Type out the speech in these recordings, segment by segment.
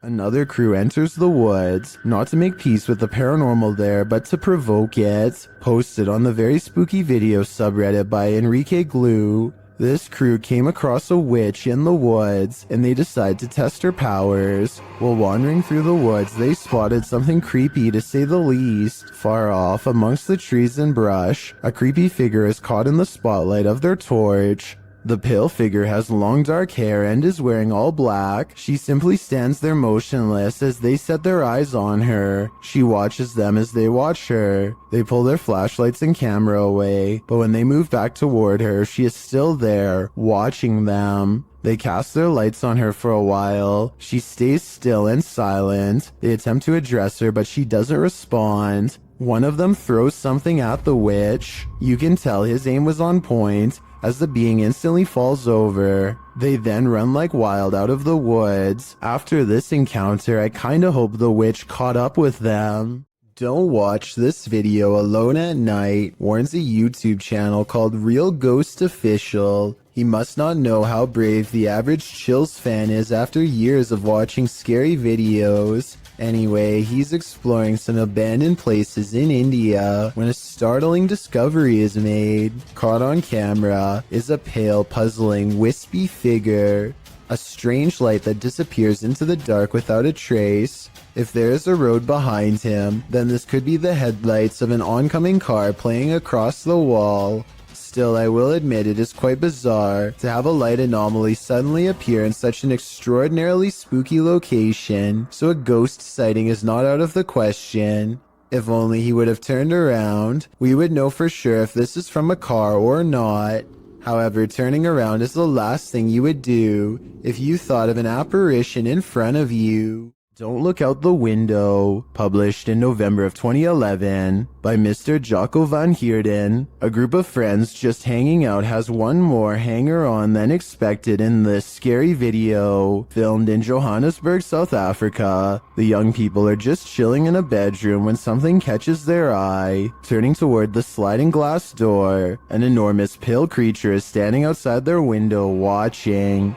Another crew enters the woods, not to make peace with the paranormal there, but to provoke it. Posted on the Very Spooky Video subreddit by Enrique Glue, this crew came across a witch in the woods, and they decide to test her powers. While wandering through the woods, they spotted something creepy to say the least. Far off, amongst the trees and brush, a creepy figure is caught in the spotlight of their torch. The pale figure has long dark hair and is wearing all black. She simply stands there motionless as they set their eyes on her. She watches them as they watch her. They pull their flashlights and camera away, but when they move back toward her, she is still there, watching them. They cast their lights on her for a while. She stays still and silent. They attempt to address her, but she doesn't respond. One of them throws something at the witch. You can tell his aim was on point, as the being instantly falls over. They then run like wild out of the woods. After this encounter, I kinda hope the witch caught up with them. Don't watch this video alone at night, warns a YouTube channel called Real Ghost Official. He must not know how brave the average Chills fan is after years of watching scary videos. Anyway, he's exploring some abandoned places in India when a startling discovery is made. Caught on camera is a pale, puzzling, wispy figure. A strange light that disappears into the dark without a trace. If there is a road behind him, then this could be the headlights of an oncoming car playing across the wall. Still, I will admit it is quite bizarre to have a light anomaly suddenly appear in such an extraordinarily spooky location, so a ghost sighting is not out of the question. If only he would have turned around, we would know for sure if this is from a car or not. However, turning around is the last thing you would do if you thought of an apparition in front of you. Don't Look Out the Window, published in November of 2011 by Mr. Jocko van Heerden. A group of friends just hanging out has one more hanger-on than expected in this scary video, filmed in Johannesburg, South Africa. The young people are just chilling in a bedroom when something catches their eye. Turning toward the sliding glass door, an enormous pale creature is standing outside their window watching.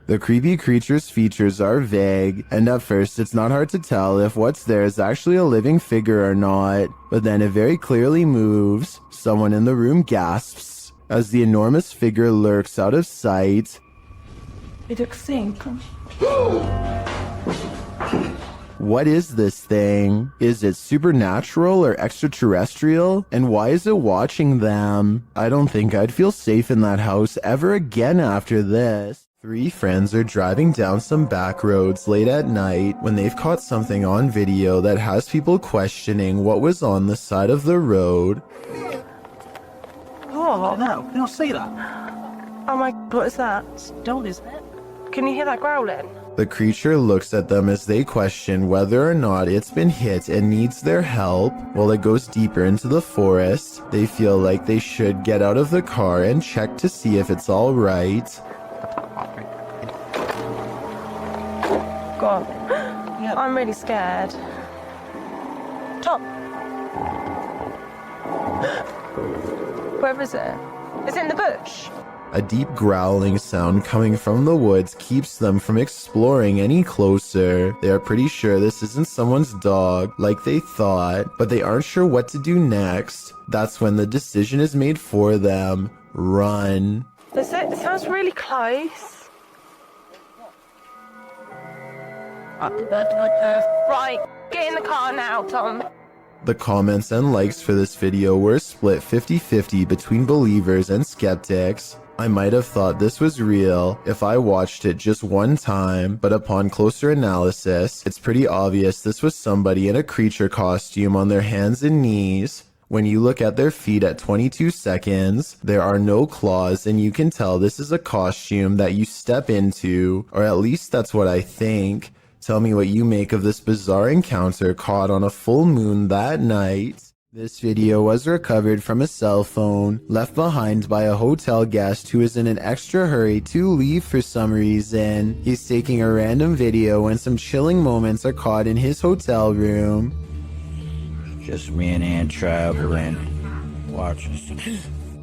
The creepy creature's features are vague, and at first it's not hard to tell if what's there is actually a living figure or not, but then it very clearly moves. Someone in the room gasps as the enormous figure lurks out of sight. What is this thing? Is it supernatural or extraterrestrial? And why is it watching them? I don't think I'd feel safe in that house ever again after this. Three friends are driving down some back roads late at night when they've caught something on video that has people questioning what was on the side of the road. Oh no, can I see that? Oh my god, what is that? Don't, isn't it? Can you hear that growling? The creature looks at them as they question whether or not it's been hit and needs their help. While it goes deeper into the forest, they feel like they should get out of the car and check to see if it's all right. God, I'm really scared. Tom! Where is it? It's in the bush. A deep growling sound coming from the woods keeps them from exploring any closer. They are pretty sure this isn't someone's dog, like they thought, but they aren't sure what to do next. That's when the decision is made for them. Run. It sounds really close. Right, get in the car now, Tom. The comments and likes for this video were split 50-50 between believers and skeptics. I might have thought this was real if I watched it just one time, but upon closer analysis, it's pretty obvious this was somebody in a creature costume on their hands and knees. When you look at their feet at 22 seconds, there are no claws, and you can tell this is a costume that you step into, or at least that's what I think. Tell me what you make of this bizarre encounter caught on a full moon that night. This video was recovered from a cell phone left behind by a hotel guest who is in an extra hurry to leave for some reason. He's taking a random video when some chilling moments are caught in his hotel room. Just me and Ann traveling, watching.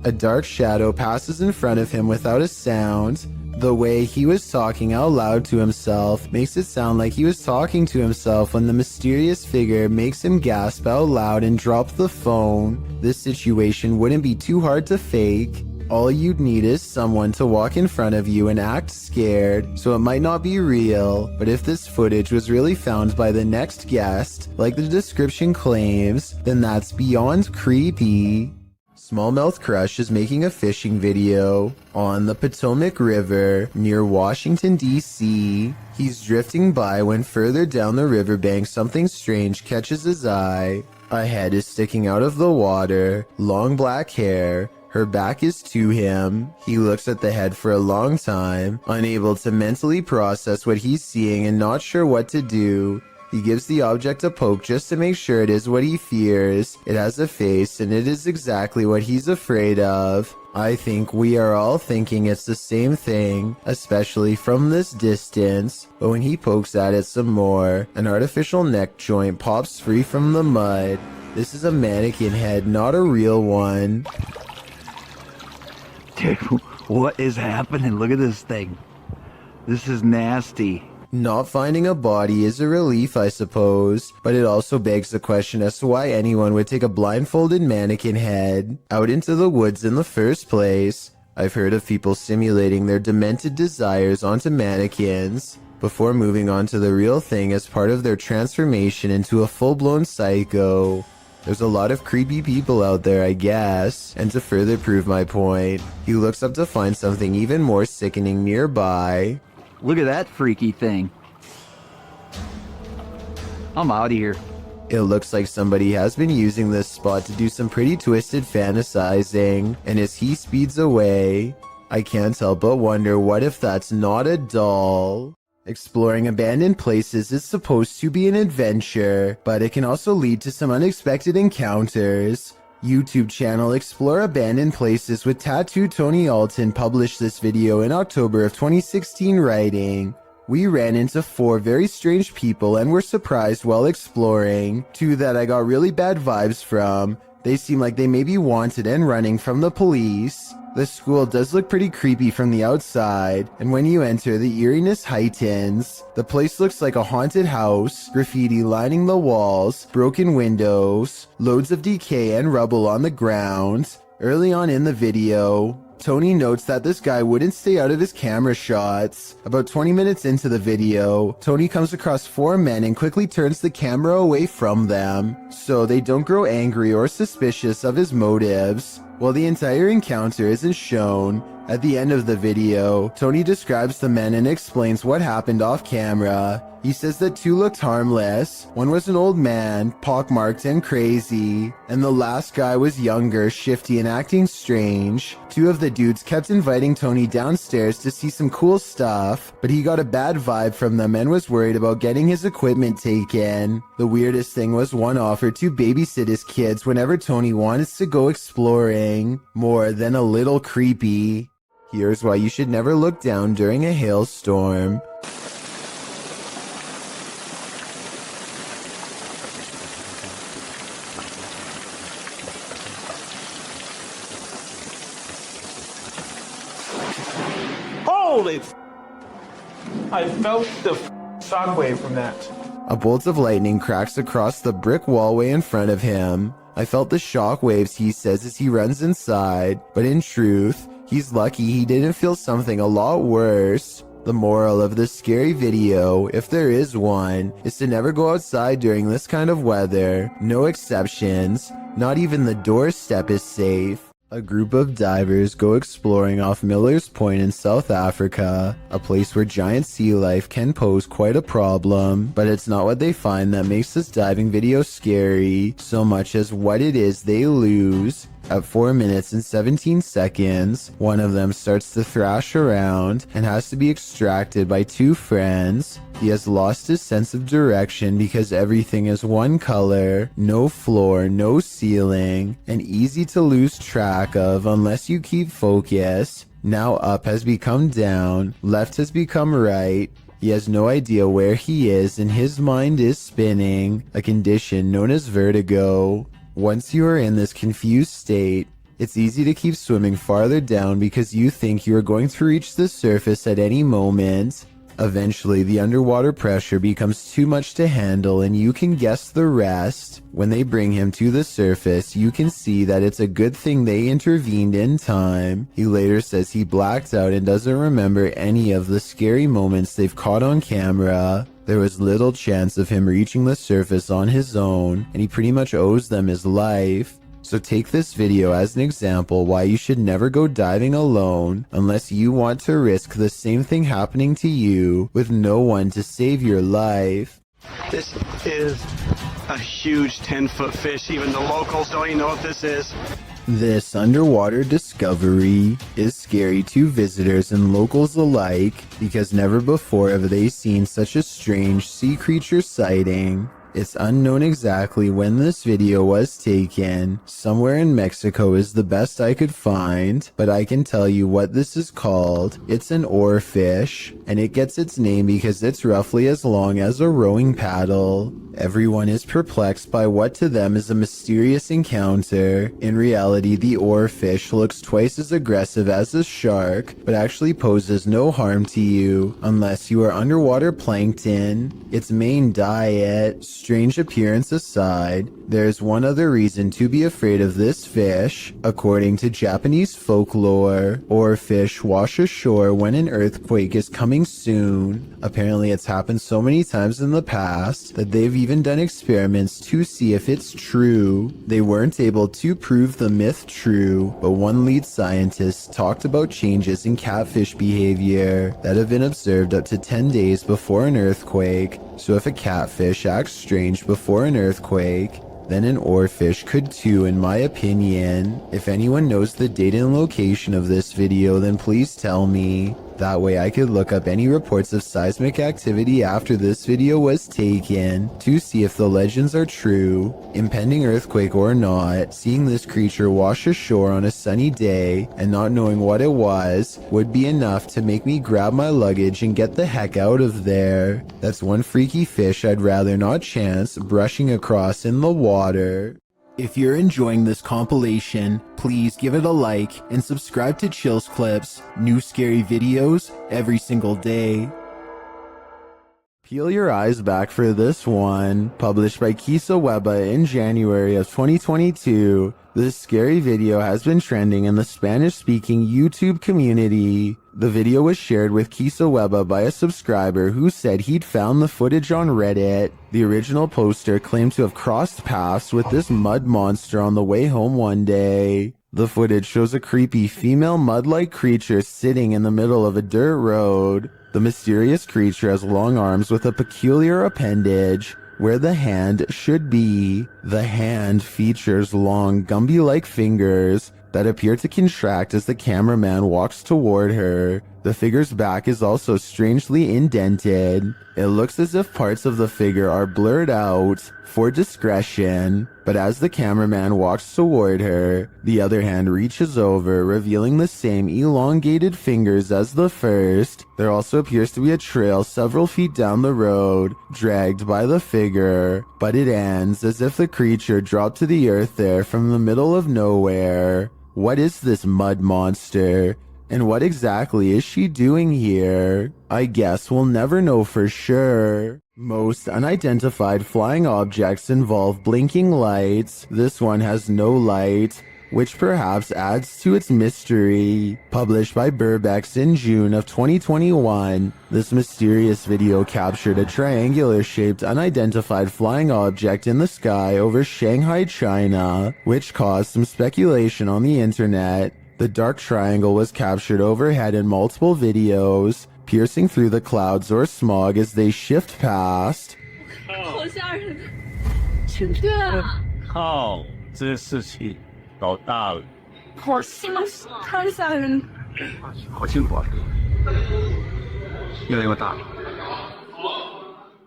A dark shadow passes in front of him without a sound. The way he was talking out loud to himself makes it sound like he was talking to himself when the mysterious figure makes him gasp out loud and drop the phone. This situation wouldn't be too hard to fake. All you'd need is someone to walk in front of you and act scared, so it might not be real, but if this footage was really found by the next guest, like the description claims, then that's beyond creepy. Smallmouth Crush is making a fishing video on the Potomac River near Washington, D.C. He's drifting by when further down the riverbank something strange catches his eye. A head is sticking out of the water, long black hair. Her back is to him. He looks at the head for a long time, unable to mentally process what he's seeing and not sure what to do. He gives the object a poke just to make sure it is what he fears. It has a face and it is exactly what he's afraid of. I think we are all thinking it's the same thing, especially from this distance. But when he pokes at it some more, an artificial neck joint pops free from the mud. This is a mannequin head, not a real one. Dude, what is happening? Look at this thing. This is nasty. Not finding a body is a relief, I suppose, but it also begs the question as to why anyone would take a blindfolded mannequin head out into the woods in the first place. I've heard of people simulating their demented desires onto mannequins before moving on to the real thing as part of their transformation into a full-blown psycho. There's a lot of creepy people out there, I guess. And to further prove my point, he looks up to find something even more sickening nearby. Look at that freaky thing. I'm out of here. It looks like somebody has been using this spot to do some pretty twisted fantasizing, and as he speeds away, I can't help but wonder what if that's not a doll. Exploring abandoned places is supposed to be an adventure, but it can also lead to some unexpected encounters. YouTube channel Explore Abandoned Places with Tattoo Tony Alton published this video in October of 2016 writing, "We ran into 4 very strange people and were surprised while exploring. 2 that I got really bad vibes from. They seem like they may be wanted and running from the police. The school does look pretty creepy from the outside, and when you enter, the eeriness heightens. The place looks like a haunted house, graffiti lining the walls, broken windows, loads of decay and rubble on the ground." Early on in the video, Tony notes that this guy wouldn't stay out of his camera shots. About 20 minutes into the video, Tony comes across 4 men and quickly turns the camera away from them, so they don't grow angry or suspicious of his motives. While the entire encounter isn't shown, at the end of the video, Tony describes the men and explains what happened off camera. He says that 2 looked harmless, one was an old man, pockmarked and crazy, and the last guy was younger, shifty and acting strange. 2 of the dudes kept inviting Tony downstairs to see some cool stuff, but he got a bad vibe from them and was worried about getting his equipment taken. The weirdest thing was one offered to babysit his kids whenever Tony wanted to go exploring. More than a little creepy. Here's why you should never look down during a hailstorm. Holy f***. I felt the shockwave from that. A bolt of lightning cracks across the brick wallway in front of him. I felt the shockwaves, he says as he runs inside, but in truth, he's lucky he didn't feel something a lot worse. The moral of this scary video, if there is one, is to never go outside during this kind of weather. No exceptions. Not even the doorstep is safe. A group of divers go exploring off Miller's Point in South Africa, a place where giant sea life can pose quite a problem, but it's not what they find that makes this diving video scary, so much as what it is they lose. At 4 minutes and 17 seconds, one of them starts to thrash around and has to be extracted by 2 friends. He has lost his sense of direction because everything is one color, no floor, no ceiling, and easy to lose track of unless you keep focused. Now up has become down, left has become right. He has no idea where he is and his mind is spinning, a condition known as vertigo. Once you are in this confused state, It's easy to keep swimming farther down because you think you are going to reach the surface at any moment. Eventually, the underwater pressure becomes too much to handle and you can guess the rest. When they bring him to the surface, you can see that it's a good thing they intervened in time. He later says he blacked out and doesn't remember any of the scary moments they've caught on camera. There was little chance of him reaching the surface on his own, and he pretty much owes them his life. So take this video as an example why you should never go diving alone unless you want to risk the same thing happening to you with no one to save your life. This is a huge 10-foot fish. Even the locals don't even know what this is. This underwater discovery is scary to visitors and locals alike because never before have they seen such a strange sea creature sighting. It's unknown exactly when this video was taken. Somewhere in Mexico is the best I could find, but I can tell you what this is called. It's an oarfish, and it gets its name because it's roughly as long as a rowing paddle. Everyone is perplexed by what to them is a mysterious encounter. In reality, the oarfish looks twice as aggressive as a shark, but actually poses no harm to you unless you are underwater plankton. Its main diet, strange appearance aside, there's one other reason to be afraid of this fish. According to Japanese folklore, oarfish wash ashore when an earthquake is coming soon. Apparently it's happened so many times in the past that they've even done experiments to see if it's true. They weren't able to prove the myth true, but one lead scientist talked about changes in catfish behavior that have been observed up to 10 days before an earthquake. So if a catfish acts strange before an earthquake, then an oarfish could too, in my opinion. If anyone knows the date and location of this video, then please tell me. That way I could look up any reports of seismic activity after this video was taken to see if the legends are true. Impending earthquake or not, seeing this creature wash ashore on a sunny day and not knowing what it was would be enough to make me grab my luggage and get the heck out of there. That's one freaky fish I'd rather not chance brushing across in the water. If you're enjoying this compilation, please give it a like and subscribe to Chills Clips, new scary videos every single day. Peel your eyes back for this one. Published by Kisa Weba in January of 2022, this scary video has been trending in the Spanish-speaking YouTube community. The video was shared with Kisa Weba by a subscriber who said he'd found the footage on Reddit. The original poster claimed to have crossed paths with this mud monster on the way home one day. The footage shows a creepy female mud-like creature sitting in the middle of a dirt road. The mysterious creature has long arms with a peculiar appendage where the hand should be. The hand features long Gumby-like fingers that appear to contract as the cameraman walks toward her. The figure's back is also strangely indented. It looks as if parts of the figure are blurred out for discretion, but as the cameraman walks toward her, the other hand reaches over, revealing the same elongated fingers as the first. There also appears to be a trail several feet down the road, dragged by the figure, but it ends as if the creature dropped to the earth there from the middle of nowhere. What is this mud monster? And what exactly is she doing here? I guess we'll never know for sure. Most unidentified flying objects involve blinking lights. This one has no light, which perhaps adds to its mystery. Published by Burbex in June of 2021, this mysterious video captured a triangular-shaped unidentified flying object in the sky over Shanghai, China, which caused some speculation on the internet. The dark triangle was captured overhead in multiple videos, piercing through the clouds or smog as they shift past. 靠，这事情搞大了。好吓人。好辛苦啊，越来越大了。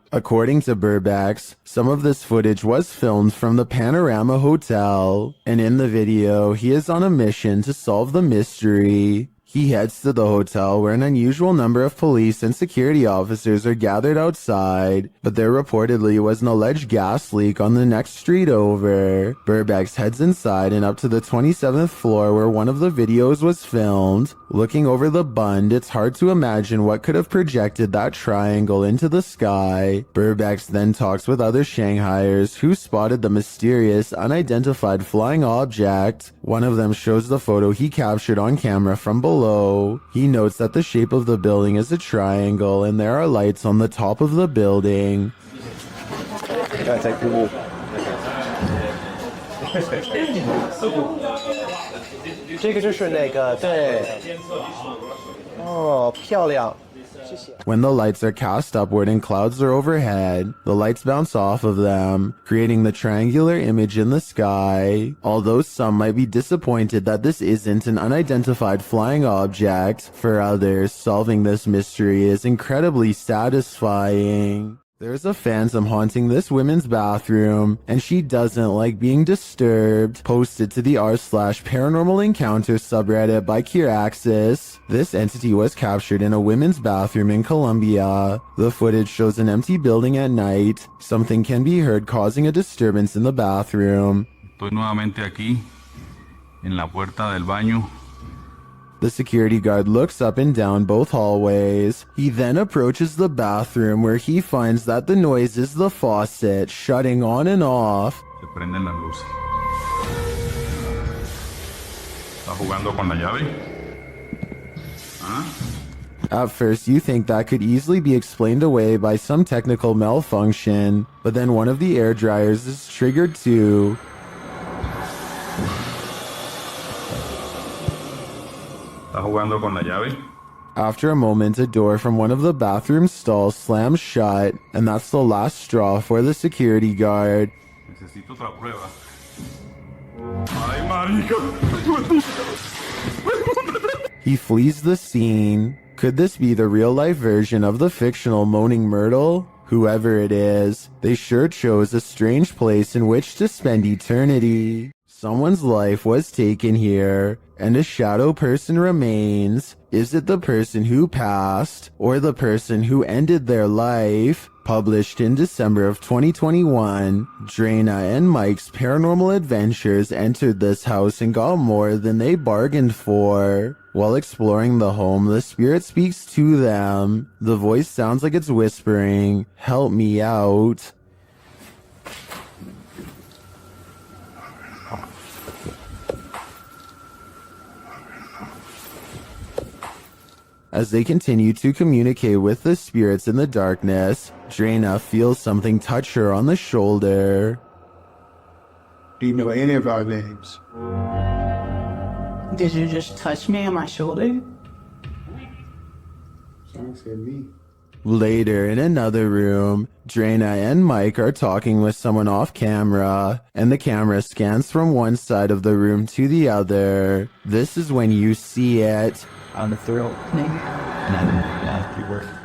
According to Burbex, some of this footage was filmed from the Panorama Hotel, and in the video, he is on a mission to solve the mystery. He heads to the hotel where an unusual number of police and security officers are gathered outside, but there reportedly was an alleged gas leak on the next street over. Burbanks heads inside and up to the 27th floor where one of the videos was filmed. Looking over the bund, it's hard to imagine what could have projected that triangle into the sky. Burbanks then talks with other Shanghaiers who spotted the mysterious, unidentified flying object. One of them shows the photo he captured on camera from below. He notes that the shape of the building is a triangle and there are lights on the top of the building. 这个就是那个对，哦，漂亮。 When the lights are cast upward and clouds are overhead, the lights bounce off of them, creating the triangular image in the sky. Although some might be disappointed that this isn't an unidentified flying object, for others, solving this mystery is incredibly satisfying. There's a phantom haunting this women's bathroom, and she doesn't like being disturbed. Posted to the r/paranormal encounter subreddit by Kiraxis. This entity was captured in a women's bathroom in Colombia. The footage shows an empty building at night. Something can be heard causing a disturbance in the bathroom. Estoy nuevamente aquí, en la puerta del baño. The security guard looks up and down both hallways. He then approaches the bathroom where he finds that the noise is the faucet shutting on and off. Se prenden las luces. ¿Está jugando con la llave? ¿Ah? At first, you think that could easily be explained away by some technical malfunction, but then one of the air dryers is triggered too. ¿Está jugando con la llave? After a moment, a door from one of the bathroom stalls slams shut, and that's the last straw for the security guard. Necesito otra prueba. ¡Ay, marica! He flees the scene. Could this be the real-life version of the fictional Moaning Myrtle? Whoever it is, they sure chose a strange place in which to spend eternity. Someone's life was taken here, and a shadow person remains. Is it the person who passed, or the person who ended their life? Published in December of 2021, Drana and Mike's paranormal adventures entered this house and got more than they bargained for. While exploring the home, the spirit speaks to them. The voice sounds like it's whispering, "Help me out." As they continue to communicate with the spirits in the darkness, Drana feels something touch her on the shoulder. Do you know any of our names? Did you just touch me on my shoulder? Someone said me. Later, in another room, Drana and Mike are talking with someone off camera, and the camera scans from one side of the room to the other. This is when you see it. On the throat.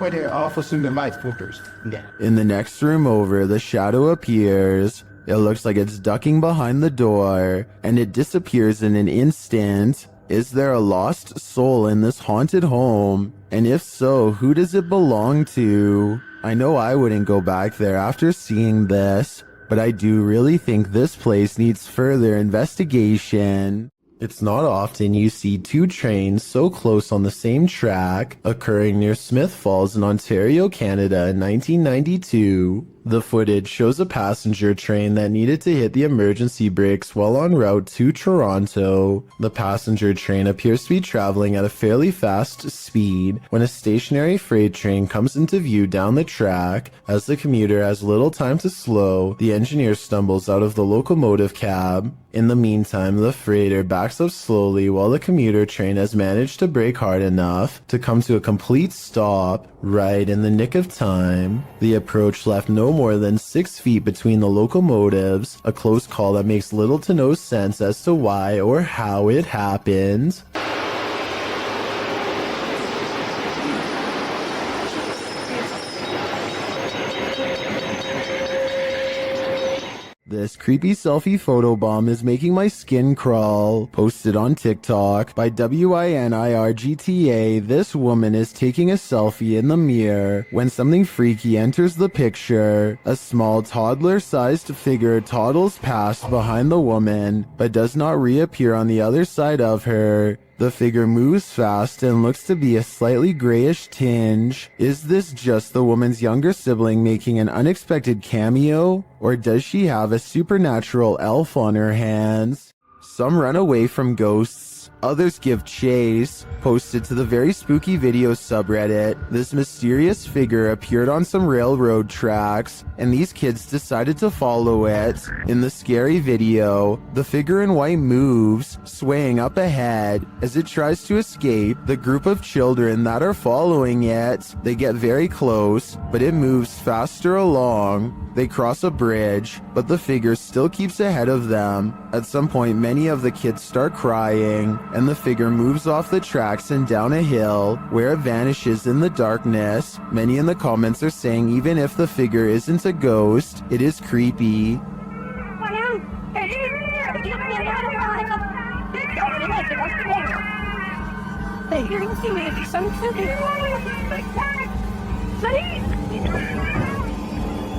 Well, they're awful in the mic filters. Yeah. In the next room over, the shadow appears. It looks like it's ducking behind the door, and it disappears in an instant. Is there a lost soul in this haunted home? And if so, who does it belong to? I know I wouldn't go back there after seeing this, but I do really think this place needs further investigation. It's not often you see two trains so close on the same track, occurring near Smith Falls in Ontario, Canada in 1992. The footage shows a passenger train that needed to hit the emergency brakes while en route to Toronto. The passenger train appears to be traveling at a fairly fast speed when a stationary freight train comes into view down the track. As the commuter has little time to slow, the engineer stumbles out of the locomotive cab. In the meantime, the freighter backs up slowly while the commuter train has managed to brake hard enough to come to a complete stop right in the nick of time. The approach left no more than 6 feet between the locomotives, a close call that makes little to no sense as to why or how it happened. This creepy selfie photobomb is making my skin crawl. Posted on TikTok by WINIRGTA, this woman is taking a selfie in the mirror when something freaky enters the picture. A small toddler-sized figure toddles past behind the woman, but does not reappear on the other side of her. The figure moves fast and looks to be a slightly grayish tinge. Is this just the woman's younger sibling making an unexpected cameo? Or does she have a supernatural elf on her hands? Some run away from ghosts, others give chase. Posted to the very spooky video subreddit, this mysterious figure appeared on some railroad tracks, and these kids decided to follow it. In the scary video, the figure in white moves, swaying up ahead. As it tries to escape, the group of children that are following it, they get very close, but it moves faster along. They cross a bridge, but the figure still keeps ahead of them. At some point, many of the kids start crying, and the figure moves off the tracks and down a hill, where it vanishes in the darkness. Many in the comments are saying even if the figure isn't a ghost, it is creepy.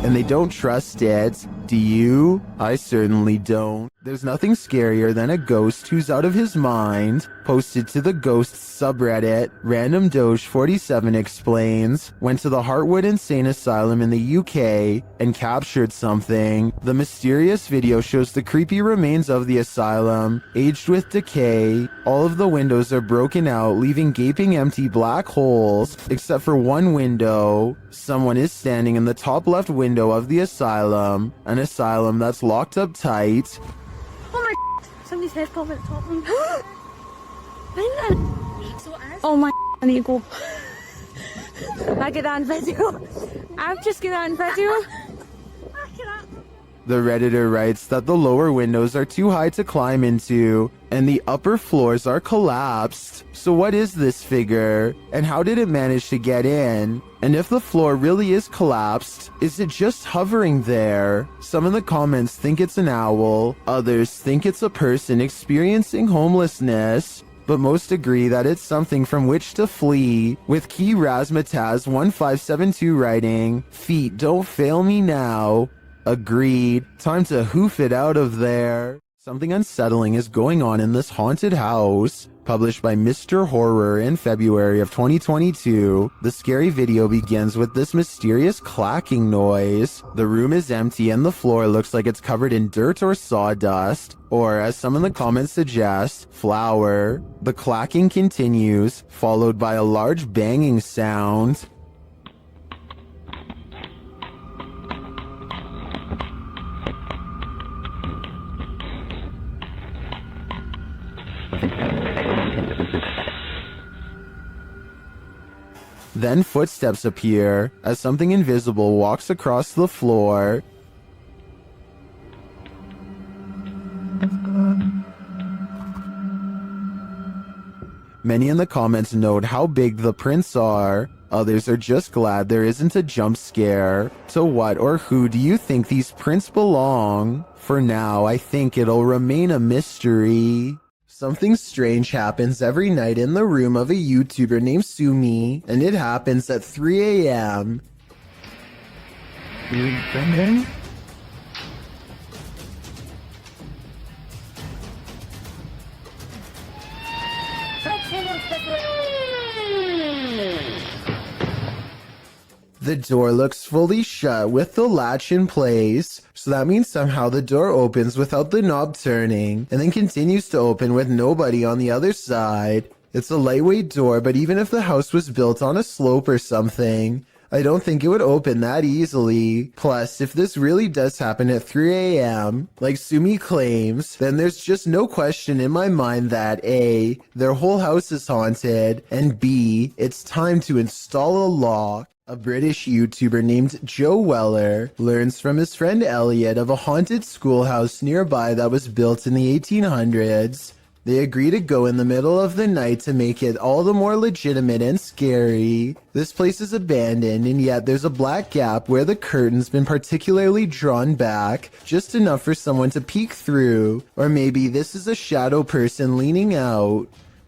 And they don't trust it. Do you? I certainly don't. There's nothing scarier than a ghost who's out of his mind. Posted to the ghosts subreddit, Random Doge 47 explains, went to the Heartwood Insane Asylum in the UK and captured something. The mysterious video shows the creepy remains of the asylum, aged with decay. All of the windows are broken out, leaving gaping empty black holes, except for one window. Someone is standing in the top left window of the asylum, an asylum that's locked up tight. Oh my, somebody's head popped at the top. Oh my, I need to go. I get that on video. I've just get that on video. The Redditor writes that the lower windows are too high to climb into, and the upper floors are collapsed. So what is this figure? And how did it manage to get in? And if the floor really is collapsed, is it just hovering there? Some in the comments think it's an owl, others think it's a person experiencing homelessness, but most agree that it's something from which to flee, with Key Razmataz 1572 writing, "Feet don't fail me now." Agreed. Time to hoof it out of there. Something unsettling is going on in this haunted house. Published by Mr. Horror in February of 2022, the scary video begins with this mysterious clacking noise. The room is empty and the floor looks like it's covered in dirt or sawdust, or as some in the comments suggest, flour. The clacking continues, followed by a large banging sound. Then footsteps appear as something invisible walks across the floor. Many in the comments note how big the prints are. Others are just glad there isn't a jump scare. To what or who do you think these prints belong? For now, I think it'll remain a mystery. Something strange happens every night in the room of a YouTuber named Sumi, and it happens at 3 a.m. The door looks fully shut with the latch in place, so that means somehow the door opens without the knob turning, and then continues to open with nobody on the other side. It's a lightweight door, but even if the house was built on a slope or something, I don't think it would open that easily. Plus, if this really does happen at 3 a.m., like Sumi claims, then there's just no question in my mind that A, their whole house is haunted, and B, it's time to install a lock. A British YouTuber named Joe Weller learns from his friend Elliot of a haunted schoolhouse nearby that was built in the 1800s. They agree to go in the middle of the night to make it all the more legitimate and scary. This place is abandoned, and yet there's a black gap where the curtain's been particularly drawn back, just enough for someone to peek through. Or maybe this is a shadow person leaning out.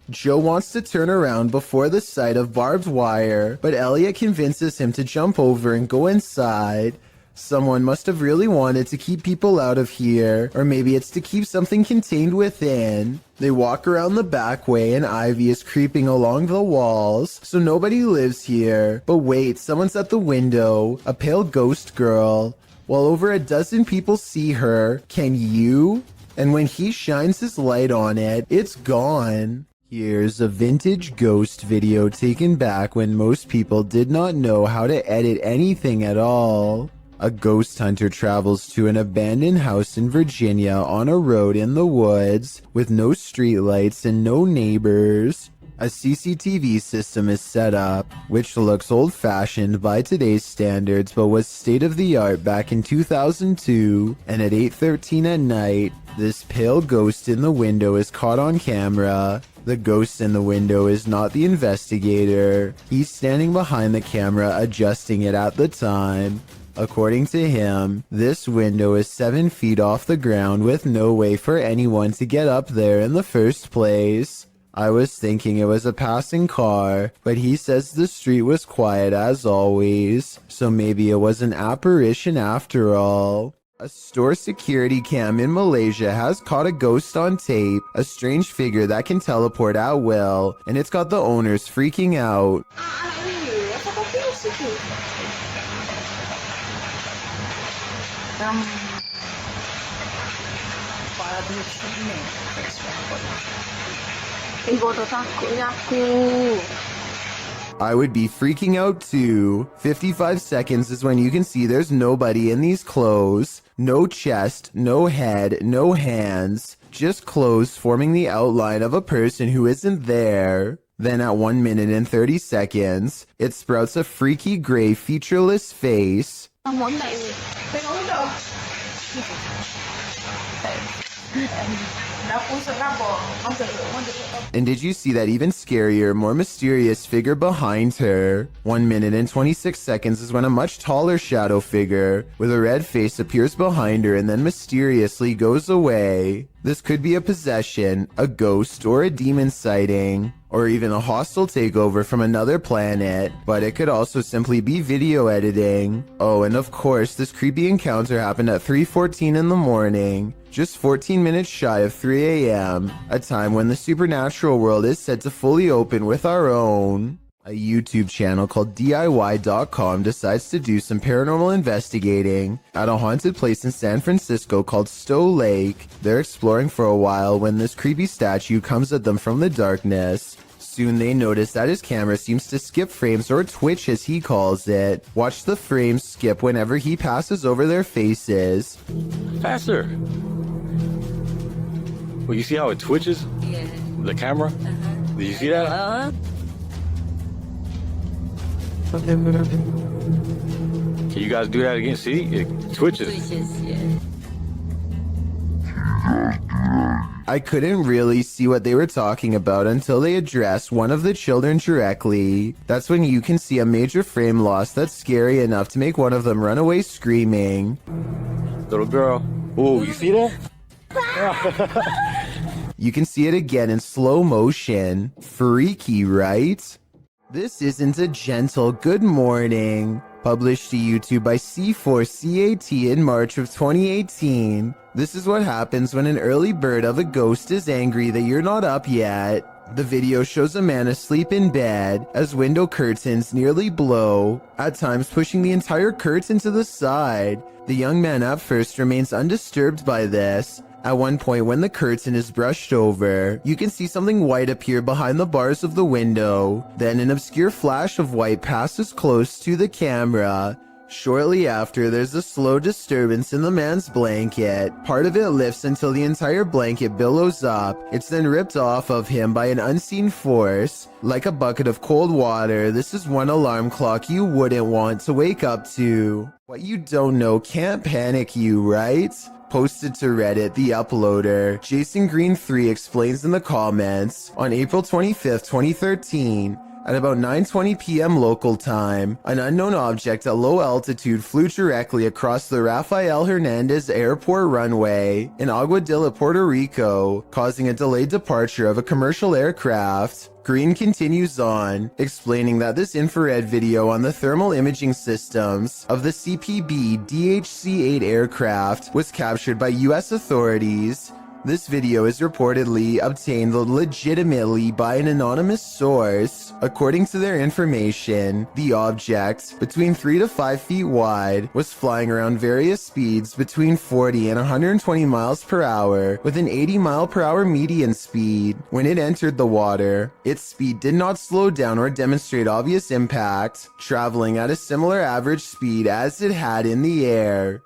Joe wants to turn around before the sight of barbed wire, but Elliot convinces him to jump over and go inside. Someone must have really wanted to keep people out of here, or maybe it's to keep something contained within. They walk around the back way and Ivy is creeping along the walls, so nobody lives here. But wait, someone's at the window, a pale ghost girl. While over a dozen people see her, can you? And when he shines his light on it, it's gone. Here's a vintage ghost video taken back when most people did not know how to edit anything at all. A ghost hunter travels to an abandoned house in Virginia on a road in the woods with no streetlights and no neighbors. A CCTV system is set up, which looks old-fashioned by today's standards but was state-of-the-art back in 2002, and at 8:13 at night, this pale ghost in the window is caught on camera. The ghost in the window is not the investigator. He's standing behind the camera adjusting it at the time. According to him, this window is 7 feet off the ground with no way for anyone to get up there in the first place. I was thinking it was a passing car, but he says the street was quiet as always, so maybe it was an apparition after all. A store security cam in Malaysia has caught a ghost on tape, a strange figure that can teleport at will, and it's got the owners freaking out. I would be freaking out too. 55 seconds is when you can see there's nobody in these clothes. No chest, no head, no hands. Just clothes forming the outline of a person who isn't there. Then at 1 minute and 30 seconds, it sprouts a freaky gray featureless face. And did you see that even scarier, more mysterious figure behind her? 1 minute and 26 seconds is when a much taller shadow figure with a red face appears behind her and then mysteriously goes away. This could be a possession, a ghost, or a demon sighting, or even a hostile takeover from another planet, but it could also simply be video editing. Oh, and of course, this creepy encounter happened at 3:14 in the morning, just 14 minutes shy of 3 a.m., a time when the supernatural world is said to fully open with our own. A YouTube channel called DIY.com decides to do some paranormal investigating at a haunted place in San Francisco called Stowe Lake. They're exploring for a while when this creepy statue comes at them from the darkness. Soon they notice that his camera seems to skip frames, or twitch as he calls it. Watch the frames skip whenever he passes over their faces. Faster. Well, you see how it twitches? Yeah. The camera? Did you see that? Can you guys do that again? See? It twitches. I couldn't really see what they were talking about until they addressed one of the children directly. That's when you can see a major frame loss that's scary enough to make one of them run away screaming. Little girl. Oh, you see that? You can see it again in slow motion. Freaky, right? This isn't a gentle good morning. Published to YouTube by C4CAT in March of 2018. This is what happens when an early bird of a ghost is angry that you're not up yet. The video shows a man asleep in bed as window curtains nearly blow, at times pushing the entire curtain to the side. The young man at first remains undisturbed by this. At one point, when the curtain is brushed over, you can see something white appear behind the bars of the window. Then an obscure flash of white passes close to the camera. Shortly after, there's a slow disturbance in the man's blanket. Part of it lifts until the entire blanket billows up. It's then ripped off of him by an unseen force. Like a bucket of cold water, this is one alarm clock you wouldn't want to wake up to. What you don't know can't panic you, right? Posted to Reddit, the uploader, Jason Green 3 explains in the comments, on April 25th, 2013, at about 9:20 p.m. local time, an unknown object at low altitude flew directly across the Rafael Hernandez Airport runway in Aguadilla, Puerto Rico, causing a delayed departure of a commercial aircraft. Green continues on, explaining that this infrared video on the thermal imaging systems of the CPB DHC-8 aircraft was captured by US authorities. This video is reportedly obtained legitimately by an anonymous source. According to their information, the object, between 3 to 5 feet wide, was flying around various speeds between 40 and 120 miles per hour with an 80 mile per hour median speed. When it entered the water, its speed did not slow down or demonstrate obvious impact, traveling at a similar average speed as it had in the air.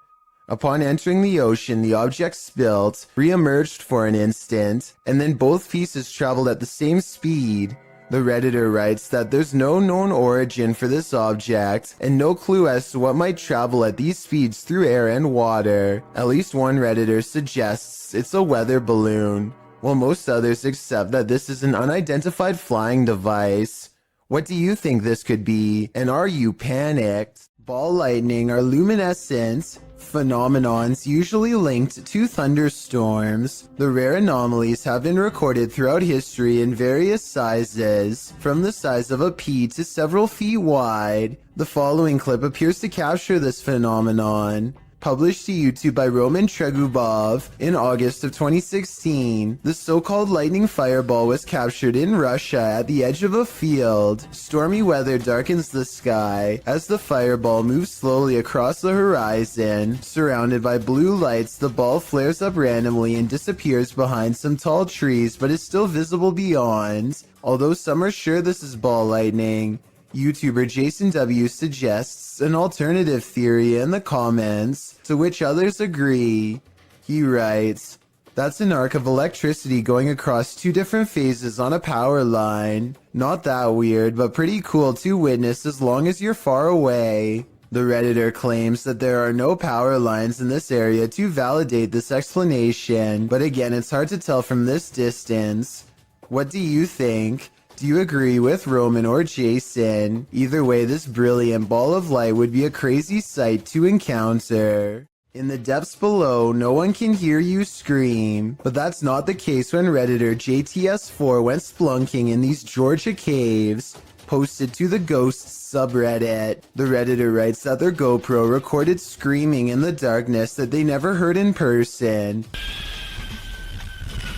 Upon entering the ocean, the object spilt, re-emerged for an instant, and then both pieces traveled at the same speed. The Redditor writes that there's no known origin for this object, and no clue as to what might travel at these speeds through air and water. At least one Redditor suggests it's a weather balloon, while most others accept that this is an unidentified flying device. What do you think this could be, and are you panicked? Ball lightning are luminescent phenomenons usually linked to thunderstorms. The rare anomalies have been recorded throughout history in various sizes, from the size of a pea to several feet wide. The following clip appears to capture this phenomenon. Published to YouTube by Roman Tregubov in August of 2016, the so-called lightning fireball was captured in Russia at the edge of a field. Stormy weather darkens the sky as the fireball moves slowly across the horizon. Surrounded by blue lights, the ball flares up randomly and disappears behind some tall trees, but is still visible beyond. Although some are sure this is ball lightning, YouTuber Jason W suggests an alternative theory in the comments, to which others agree. He writes, "That's an arc of electricity going across two different phases on a power line. Not that weird, but pretty cool to witness as long as you're far away." The Redditor claims that there are no power lines in this area to validate this explanation, but again, it's hard to tell from this distance. What do you think? Do you agree with Roman or Jason? Either way, this brilliant ball of light would be a crazy sight to encounter. In the depths below, no one can hear you scream, but that's not the case when Redditor JTS4 went splunking in these Georgia caves. Posted to the Ghosts subreddit, the Redditor writes that their GoPro recorded screaming in the darkness that they never heard in person.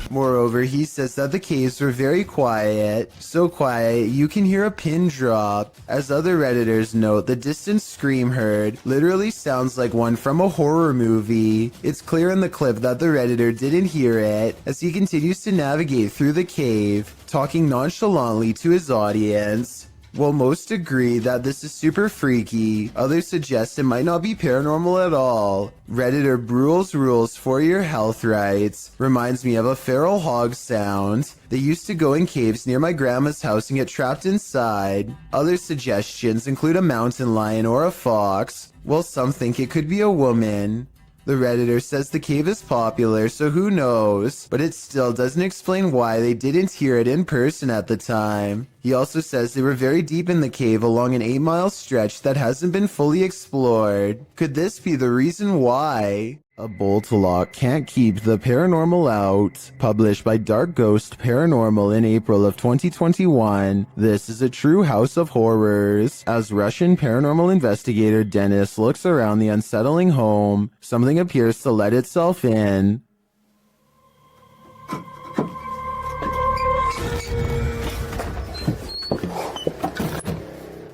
Moreover, he says that the caves were very quiet, so quiet you can hear a pin drop. As other Redditors note, the distant scream heard literally sounds like one from a horror movie. It's clear in the clip that the Redditor didn't hear it, as he continues to navigate through the cave, talking nonchalantly to his audience. While most agree that this is super freaky, others suggest it might not be paranormal at all. Redditor Brule's Rules for Your Health writes, "Reminds me of a feral hog sound. They used to go in caves near my grandma's house and get trapped inside." Other suggestions include a mountain lion or a fox, while some think it could be a woman. The Redditor says the cave is popular, so who knows, but it still doesn't explain why they didn't hear it in person at the time. He also says they were very deep in the cave along an 8-mile stretch that hasn't been fully explored. Could this be the reason why? A bolt lock can't keep the paranormal out. Published by Dark Ghost Paranormal in April of 2021. This is a true house of horrors. As Russian paranormal investigator Dennis looks around the unsettling home, something appears to let itself in.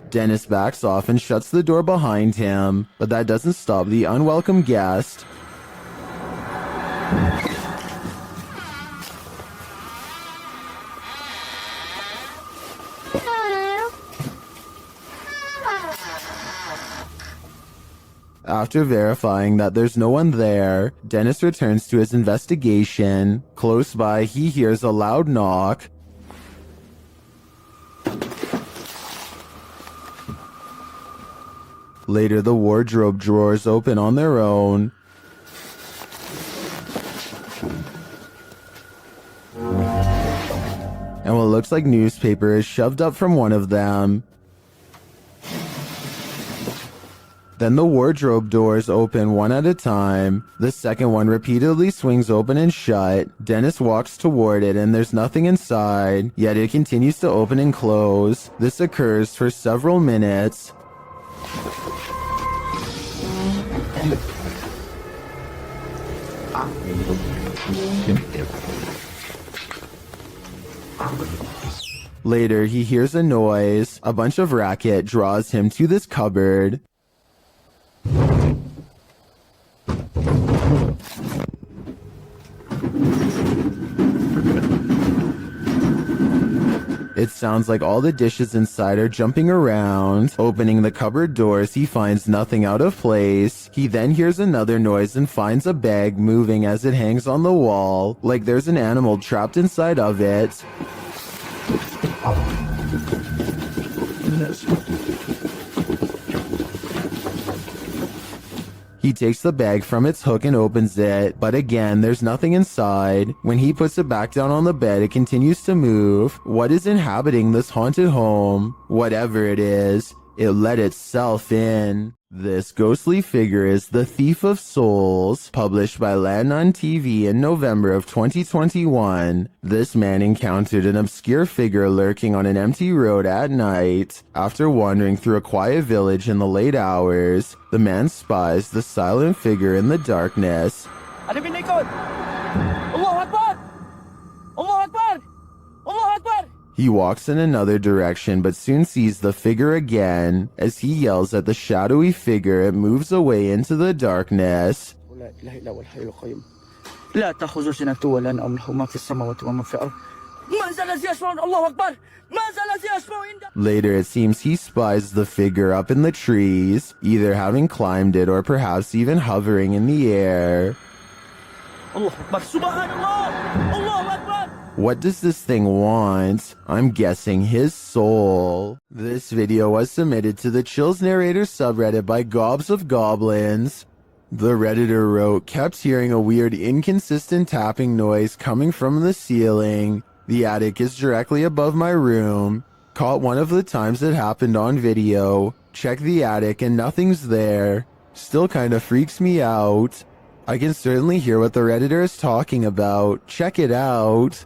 Dennis backs off and shuts the door behind him, but that doesn't stop the unwelcome guest. After verifying that there's no one there, Dennis returns to his investigation. Close by, he hears a loud knock. Later, the wardrobe drawers open on their own. and what looks like newspaper is shoved up from one of them. Then the wardrobe doors open one at a time. The second one repeatedly swings open and shut. Dennis walks toward it and there's nothing inside, yet it continues to open and close. This occurs for several minutes. Later, he hears a noise. A bunch of racket draws him to this cupboard. It sounds like all the dishes inside are jumping around. Opening the cupboard doors, he finds nothing out of place. He then hears another noise and finds a bag moving as it hangs on the wall, like there's an animal trapped inside of it. He takes the bag from its hook and opens it, but again, there's nothing inside. When he puts it back down on the bed, it continues to move. What is inhabiting this haunted home? Whatever it is, it let itself in. This ghostly figure is The Thief of Souls, published by Land on TV in November of 2021. This man encountered an obscure figure lurking on an empty road at night. After wandering through a quiet village in the late hours, the man spies the silent figure in the darkness. Allahu Akbar! Allahu Akbar! Allahu Akbar! He walks in another direction but soon sees the figure again. As he yells at the shadowy figure, it moves away into the darkness. Later, it seems he spies the figure up in the trees, either having climbed it or perhaps even hovering in the air. What does this thing want? I'm guessing his soul. This video was submitted to the Chills Narrator subreddit by Gobs of Goblins. The Redditor wrote, kept hearing a weird inconsistent tapping noise coming from the ceiling. The attic is directly above my room. Caught one of the times it happened on video. Check the attic and nothing's there. Still kinda freaks me out. I can certainly hear what the Redditor is talking about. Check it out.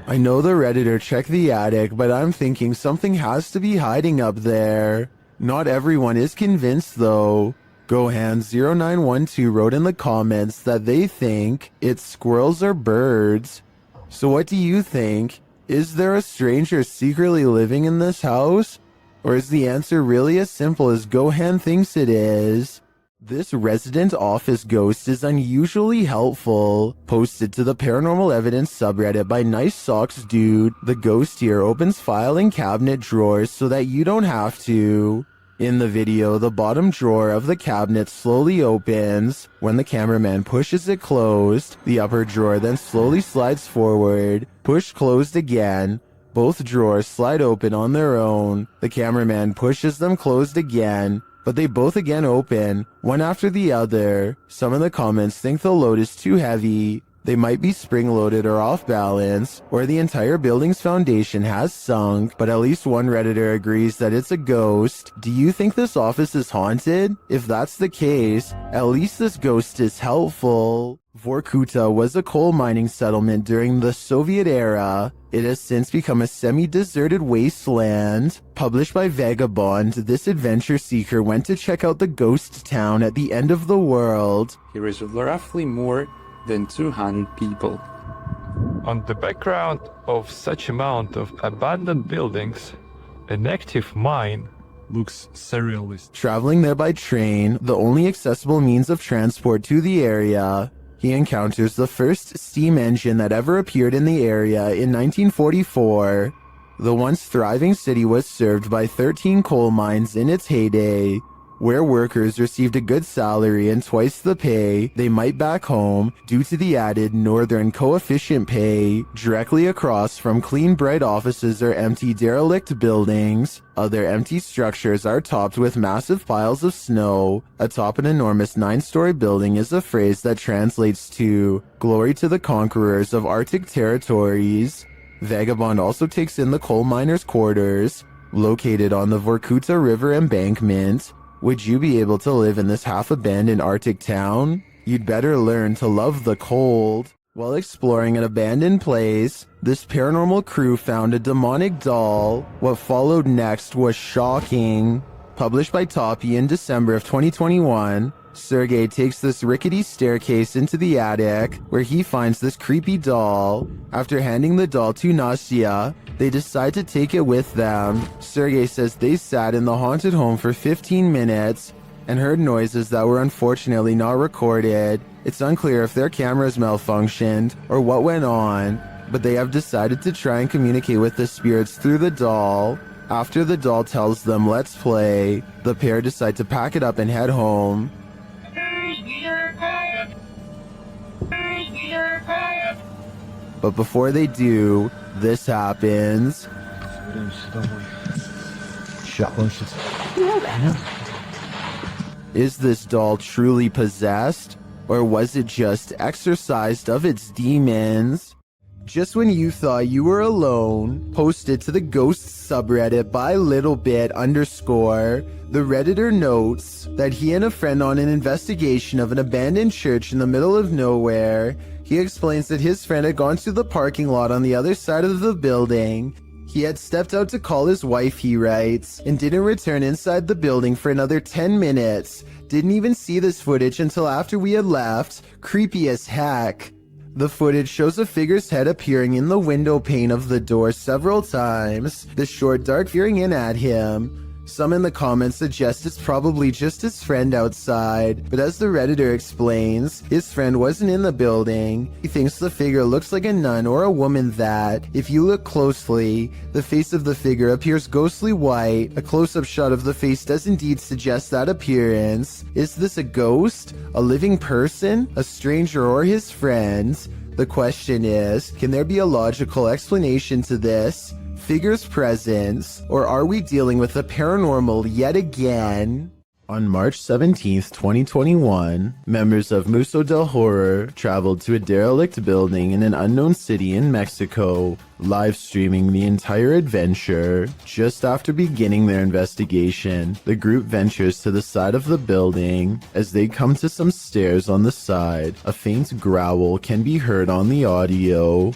I know the Redditor checked the attic, but I'm thinking something has to be hiding up there. Not everyone is convinced though. Gohan0912 wrote in the comments that they think it's squirrels or birds. So what do you think? Is there a stranger secretly living in this house? Or is the answer really as simple as Gohan thinks it is? This resident office ghost is unusually helpful. Posted to the Paranormal Evidence subreddit by Nice Socks Dude, the ghost here opens filing cabinet drawers so that you don't have to. In the video, the bottom drawer of the cabinet slowly opens. When the cameraman pushes it closed, the upper drawer then slowly slides forward. Push closed again. Both drawers slide open on their own. The cameraman pushes them closed again, but they both again open, one after the other. Some in the comments think the load is too heavy. They might be spring-loaded or off balance, or the entire building's foundation has sunk, but at least one Redditor agrees that it's a ghost. Do you think this office is haunted? If that's the case, at least this ghost is helpful. Vorkuta was a coal mining settlement during the Soviet era. It has since become a semi-deserted wasteland. Published by Vagabond, this adventure seeker went to check out the ghost town at the end of the world. Here is roughly more than 200 people. On the background of such amount of abandoned buildings, an active mine looks surrealist. Traveling there by train, the only accessible means of transport to the area, he encounters the first steam engine that ever appeared in the area in 1944. The once thriving city was served by 13 coal mines in its heyday. where workers received a good salary and twice the pay they might back home due to the added northern coefficient pay directly across from clean bright offices or empty derelict buildings. Other empty structures are topped with massive piles of snow. Atop an enormous 9-story building is a phrase that translates to "Glory to the conquerors of Arctic territories." Vagabond also takes in the coal miners' quarters, located on the Vorkuta River embankment. Would you be able to live in this half-abandoned Arctic town? You'd better learn to love the cold. While exploring an abandoned place, this paranormal crew found a demonic doll. What followed next was shocking. Published by Toppy in December of 2021, Sergey takes this rickety staircase into the attic, where he finds this creepy doll. After handing the doll to Nastia, they decide to take it with them. Sergey says they sat in the haunted home for 15 minutes and heard noises that were unfortunately not recorded. It's unclear if their cameras malfunctioned or what went on, but they have decided to try and communicate with the spirits through the doll. After the doll tells them let's play, the pair decide to pack it up and head home. But before they do, this happens. Is this doll truly possessed, or was it just exorcised of its demons? Just when you thought you were alone, posted to the Ghosts subreddit by littlebit_, the Redditor notes that he and a friend on an investigation of an abandoned church in the middle of nowhere. He explains that his friend had gone to the parking lot on the other side of the building. He had stepped out to call his wife, he writes, and didn't return inside the building for another 10 minutes. Didn't even see this footage until after we had left. Creepy as heck. The footage shows a figure's head appearing in the window pane of the door several times, the short dark peering in at him. Some in the comments suggest it's probably just his friend outside, but as the Redditor explains, his friend wasn't in the building. He thinks the figure looks like a nun or a woman that, if you look closely, the face of the figure appears ghostly white. A close-up shot of the face does indeed suggest that appearance. Is this a ghost? A living person? A stranger or his friend? The question is, can there be a logical explanation to this figure's presence, or are we dealing with the paranormal yet again? On March 17th, 2021, members of Museo del Horror traveled to a derelict building in an unknown city in Mexico, live streaming the entire adventure. Just after beginning their investigation, the group ventures to the side of the building. As they come to some stairs on the side, a faint growl can be heard on the audio.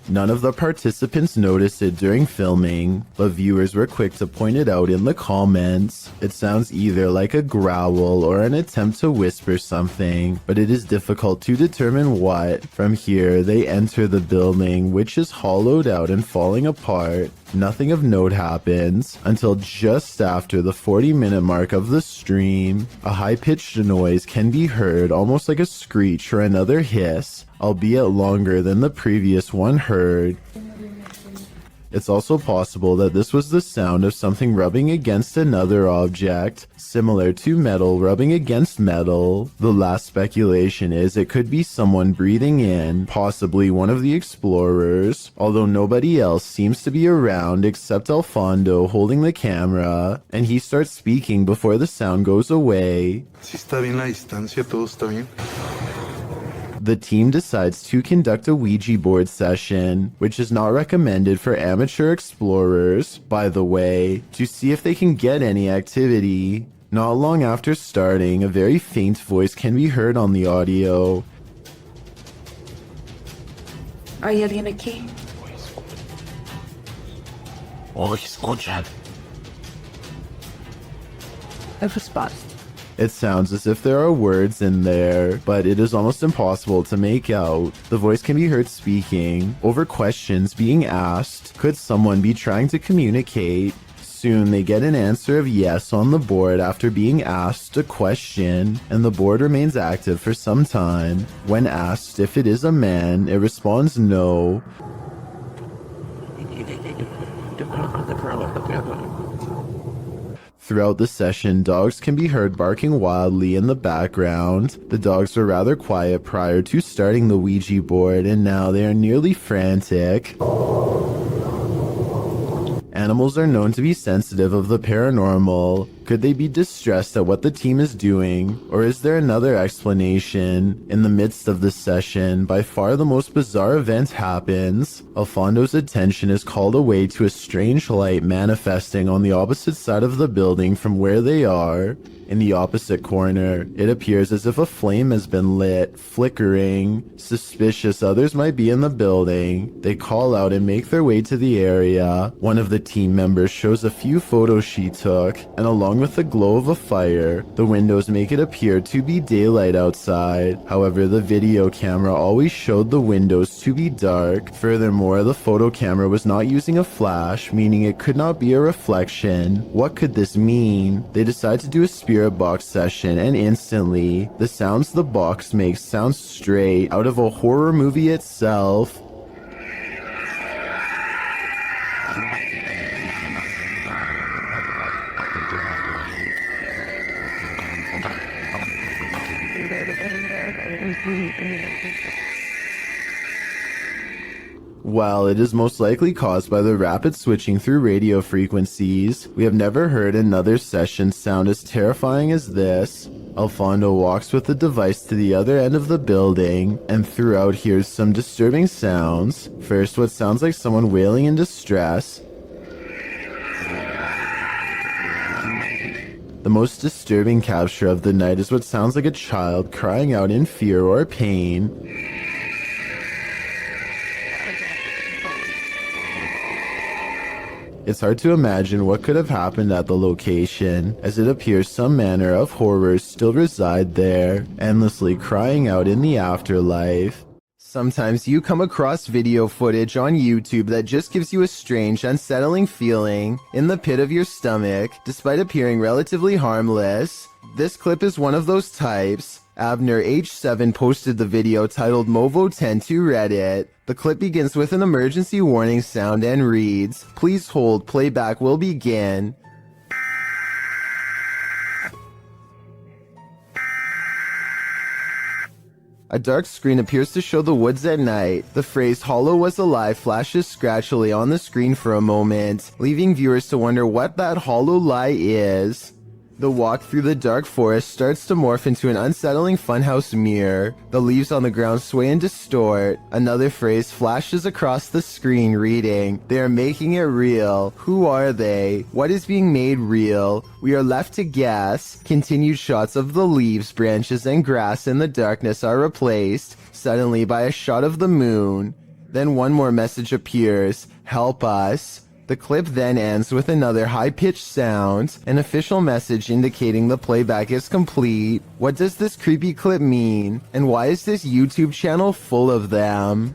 None of the participants noticed it during filming, but viewers were quick to point it out in the comments. It sounds either like a growl or an attempt to whisper something, but it is difficult to determine what. From here, they enter the building, which is hollowed out and falling apart. Nothing of note happens until just after the 40-minute mark of the stream. A high-pitched noise can be heard, almost like a screech or another hiss, albeit longer than the previous one heard. It's also possible that this was the sound of something rubbing against another object, similar to metal rubbing against metal. The last speculation is it could be someone breathing in, possibly one of the explorers, although nobody else seems to be around except Alfondo holding the camera, and he starts speaking before the sound goes away. Si está bien la distancia, todo está bien. The team decides to conduct a Ouija board session, which is not recommended for amateur explorers, by the way, to see if they can get any activity. Not long after starting, a very faint voice can be heard on the audio. ¿Hay alguien aquí? A response. It sounds as if there are words in there, but it is almost impossible to make out. The voice can be heard speaking over questions being asked. Could someone be trying to communicate? Soon they get an answer of yes on the board after being asked a question, and the board remains active for some time. When asked if it is a man, it responds no. Throughout the session, dogs can be heard barking wildly in the background. The dogs were rather quiet prior to starting the Ouija board, and now they are nearly frantic. Animals are known to be sensitive of the paranormal. Could they be distressed at what the team is doing? Or is there another explanation? In the midst of the session, by far the most bizarre event happens. Alfondo's attention is called away to a strange light manifesting on the opposite side of the building from where they are. In the opposite corner, it appears as if a flame has been lit, flickering. Suspicious others might be in the building. They call out and make their way to the area. One of the team members shows a few photos she took, and along with the glow of a fire, the windows make it appear to be daylight outside. However, the video camera always showed the windows to be dark. Furthermore, the photo camera was not using a flash, meaning it could not be a reflection. What could this mean? They decide to do a spirit box session, and instantly, the sounds the box makes sound straight out of a horror movie itself. While it is most likely caused by the rapid switching through radio frequencies, we have never heard another session sound as terrifying as this. Alfondo walks with the device to the other end of the building, and throughout hears some disturbing sounds. First, what sounds like someone wailing in distress. The most disturbing capture of the night is what sounds like a child crying out in fear or pain. It's hard to imagine what could have happened at the location, as it appears some manner of horrors still reside there, endlessly crying out in the afterlife. Sometimes you come across video footage on YouTube that just gives you a strange, unsettling feeling in the pit of your stomach, despite appearing relatively harmless. This clip is one of those types. Abner H7 posted the video titled Movo10 to Reddit. The clip begins with an emergency warning sound and reads, "Please hold, playback will begin." A dark screen appears to show the woods at night. The phrase "Hollow was alive" flashes scratchily on the screen for a moment, leaving viewers to wonder what that hollow lie is. The walk through the dark forest starts to morph into an unsettling funhouse mirror. The leaves on the ground sway and distort. Another phrase flashes across the screen reading, "They are making it real. Who are they? What is being made real? We are left to guess." Continued shots of the leaves, branches, and grass in the darkness are replaced, suddenly by a shot of the moon. Then one more message appears, "Help us." The clip then ends with another high-pitched sound, an official message indicating the playback is complete. What does this creepy clip mean? And why is this YouTube channel full of them?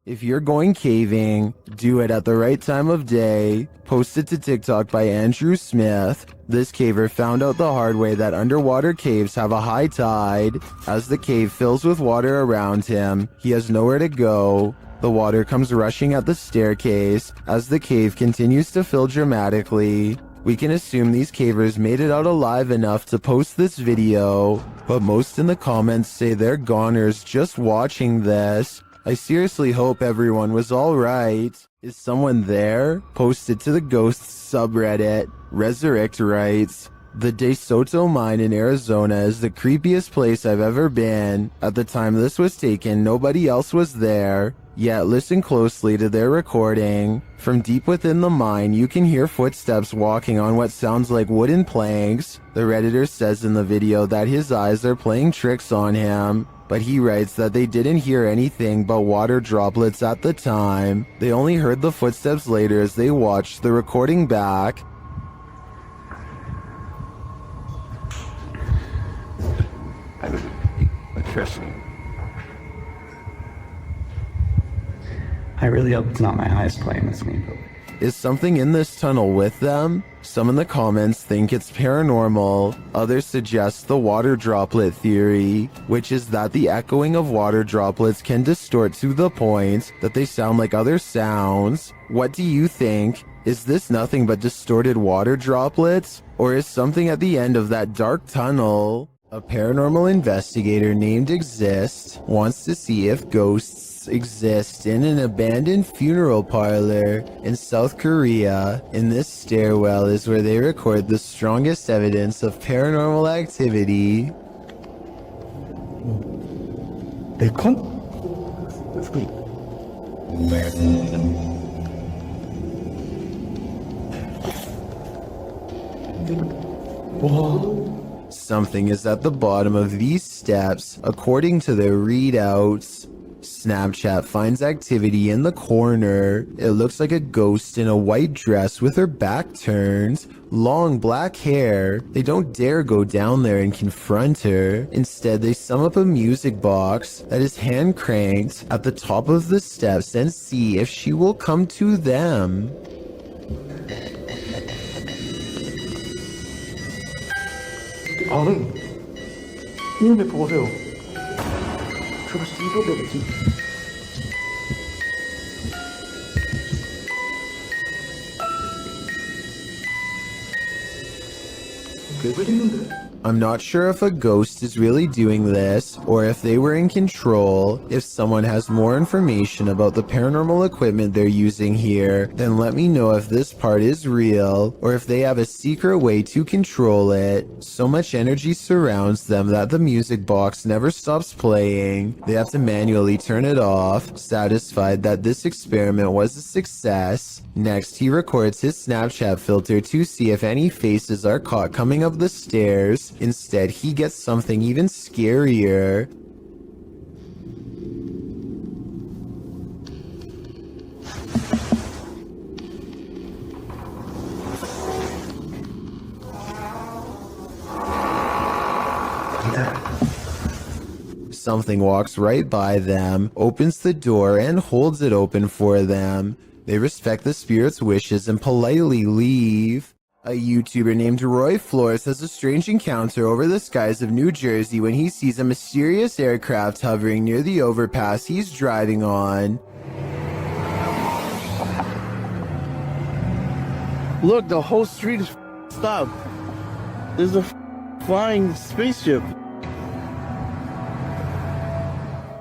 If you're going caving, do it at the right time of day. Posted to TikTok by Andrew Smith. This caver found out the hard way that underwater caves have a high tide. As the cave fills with water around him, he has nowhere to go. The water comes rushing at the staircase as the cave continues to fill dramatically. We can assume these cavers made it out alive enough to post this video, but most in the comments say they're goners just watching this. I seriously hope everyone was alright. Is someone there? Posted to the Ghosts subreddit. Resurrect writes, "The De Soto mine in Arizona is the creepiest place I've ever been. At the time this was taken, nobody else was there. Yet listen closely to their recording. From deep within the mine, you can hear footsteps walking on what sounds like wooden planks." The Redditor says in the video that his eyes are playing tricks on him, but he writes that they didn't hear anything but water droplets at the time. They only heard the footsteps later as they watched the recording back. I really hope it's not my eyes playing this game. Is something in this tunnel with them? Some in the comments think it's paranormal. Others suggest the water droplet theory, which is that the echoing of water droplets can distort to the point that they sound like other sounds. What do you think? Is this nothing but distorted water droplets? Or is something at the end of that dark tunnel? A paranormal investigator named Exist wants to see if ghosts exist in an abandoned funeral parlor in South Korea. In this stairwell is where they record the strongest evidence of paranormal activity. Something is at the bottom of these steps, according to their readouts. Snapchat finds activity in the corner. It looks like a ghost in a white dress with her back turned, long black hair. They don't dare go down there and confront her. Instead, they sum up a music box that is hand cranked at the top of the steps and see if she will come to them. 이놈의 보세요. 저거 씨도되지. I'm not sure if a ghost is really doing this, or if they were in control. If someone has more information about the paranormal equipment they're using here, then let me know if this part is real, or if they have a secret way to control it. So much energy surrounds them that the music box never stops playing. They have to manually turn it off, satisfied that this experiment was a success. Next, he records his Snapchat filter to see if any faces are caught coming up the stairs. Instead, he gets something even scarier. Something walks right by them, opens the door, and holds it open for them. They respect the spirit's wishes and politely leave. A YouTuber named Roy Flores has a strange encounter over the skies of New Jersey when he sees a mysterious aircraft hovering near the overpass he's driving on. Look, the whole street is stopped. There's a flying spaceship.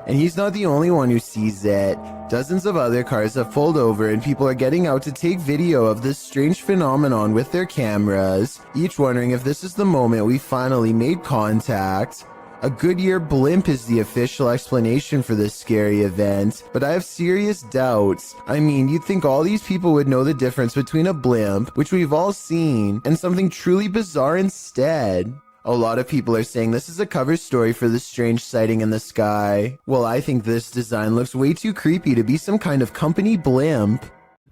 And he's not the only one who sees it. Dozens of other cars have pulled over and people are getting out to take video of this strange phenomenon with their cameras, each wondering if this is the moment we finally made contact. A Goodyear blimp is the official explanation for this scary event, but I have serious doubts. I mean, you'd think all these people would know the difference between a blimp, which we've all seen, and something truly bizarre instead. A lot of people are saying this is a cover story for this strange sighting in the sky. Well, I think this design looks way too creepy to be some kind of company blimp.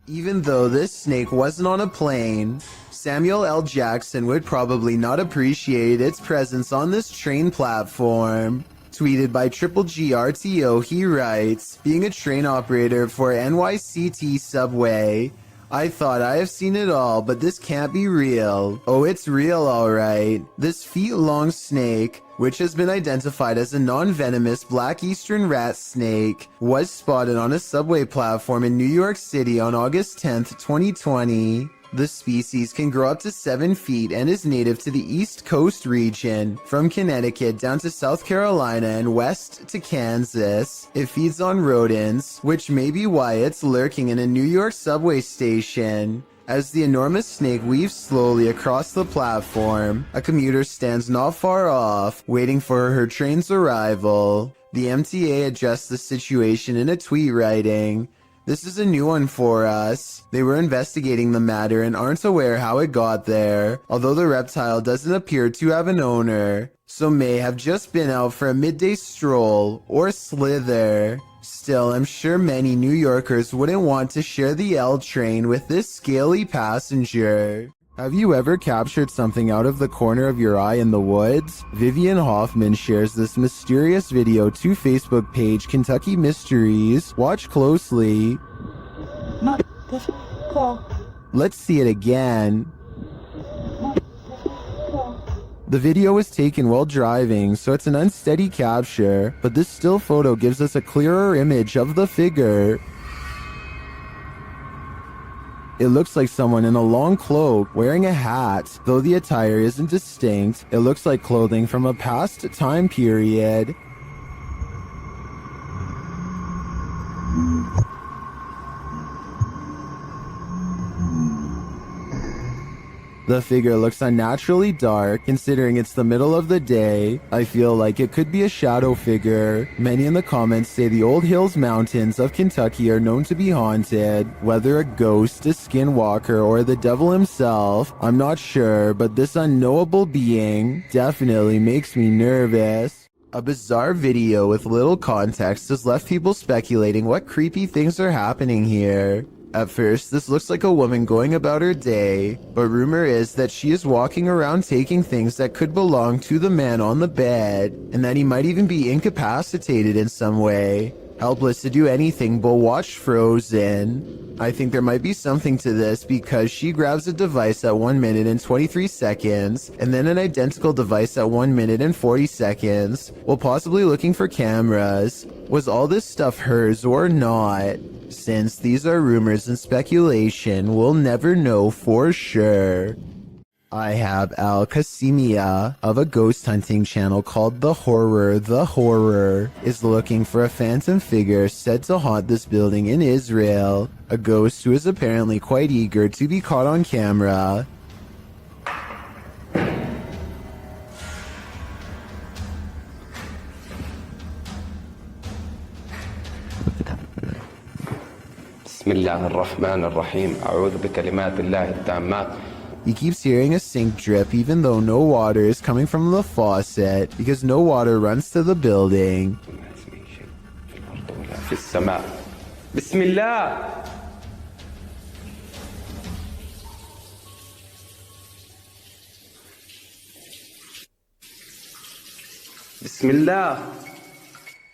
Even though this snake wasn't on a plane, Samuel L. Jackson would probably not appreciate its presence on this train platform. Tweeted by Triple GRTO, he writes, being a train operator for NYCT Subway, I thought I have seen it all, but this can't be real. Oh, it's real, alright. This feet-long snake, which has been identified as a non-venomous black eastern rat snake, was spotted on a subway platform in New York City on August 10th, 2020. The species can grow up to 7 feet and is native to the East Coast region, from Connecticut down to South Carolina and west to Kansas. It feeds on rodents, which may be why it's lurking in a New York subway station. As the enormous snake weaves slowly across the platform, a commuter stands not far off, waiting for her train's arrival. The MTA addressed the situation in a tweet writing, "This is a new one for us. They were investigating the matter and aren't aware how it got there, although the reptile doesn't appear to have an owner, so may have just been out for a midday stroll or slither. Still, I'm sure many New Yorkers wouldn't want to share the L train with this scaly passenger." Have you ever captured something out of the corner of your eye in the woods? Vivian Hoffman shares this mysterious video to Facebook page Kentucky Mysteries. Watch closely. Call. Let's see it again. The video was taken while driving, so it's an unsteady capture, but this still photo gives us a clearer image of the figure. It looks like someone in a long cloak wearing a hat. Though the attire isn't distinct, it looks like clothing from a past time period. The figure looks unnaturally dark, considering it's the middle of the day. I feel like it could be a shadow figure. Many in the comments say the Old Hills Mountains of Kentucky are known to be haunted. Whether a ghost, a skinwalker, or the devil himself, I'm not sure, but this unknowable being definitely makes me nervous. A bizarre video with little context has left people speculating what creepy things are happening here. At first, this looks like a woman going about her day, but rumor is that she is walking around taking things that could belong to the man on the bed, and that he might even be incapacitated in some way, helpless to do anything but watch Frozen. I think there might be something to this because she grabs a device at 1 minute and 23 seconds, and then an identical device at 1 minute and 40 seconds, while possibly looking for cameras. Was all this stuff hers or not? Since these are rumors and speculation, we'll never know for sure. I have Al Qasimia of a ghost hunting channel called The Horror is looking for a phantom figure said to haunt this building in Israel. A ghost who is apparently quite eager to be caught on camera. بسم الله الرحمن الرحيم أعوذ بكلمات الله التامات. He keeps hearing a sink drip even though no water is coming from the faucet because no water runs to the building. في السماء. بسم الله. بسم الله.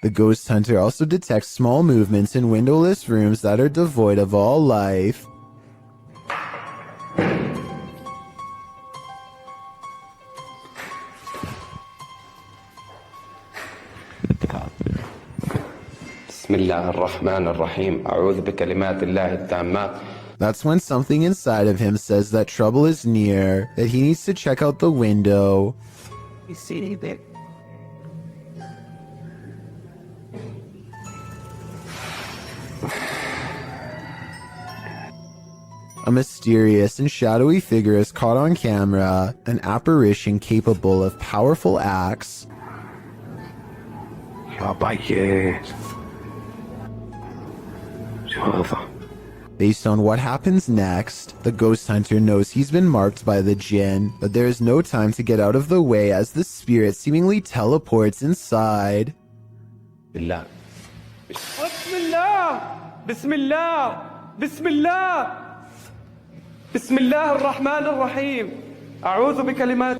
The ghost hunter also detects small movements in windowless rooms that are devoid of all life. بسم الله الرحمن الرحيم أعوذ بكلمات الله التامات. That's when something inside of him says that trouble is near, that he needs to check out the window. You see anything? A mysterious and shadowy figure is caught on camera, an apparition capable of powerful acts. Based on what happens next, the ghost hunter knows he's been marked by the jinn, but there is no time to get out of the way as the spirit seemingly teleports inside. بالله. بسم الله بسم الله بسم الله بسم الله الرحمن الرحيم أعوذ بكلمات.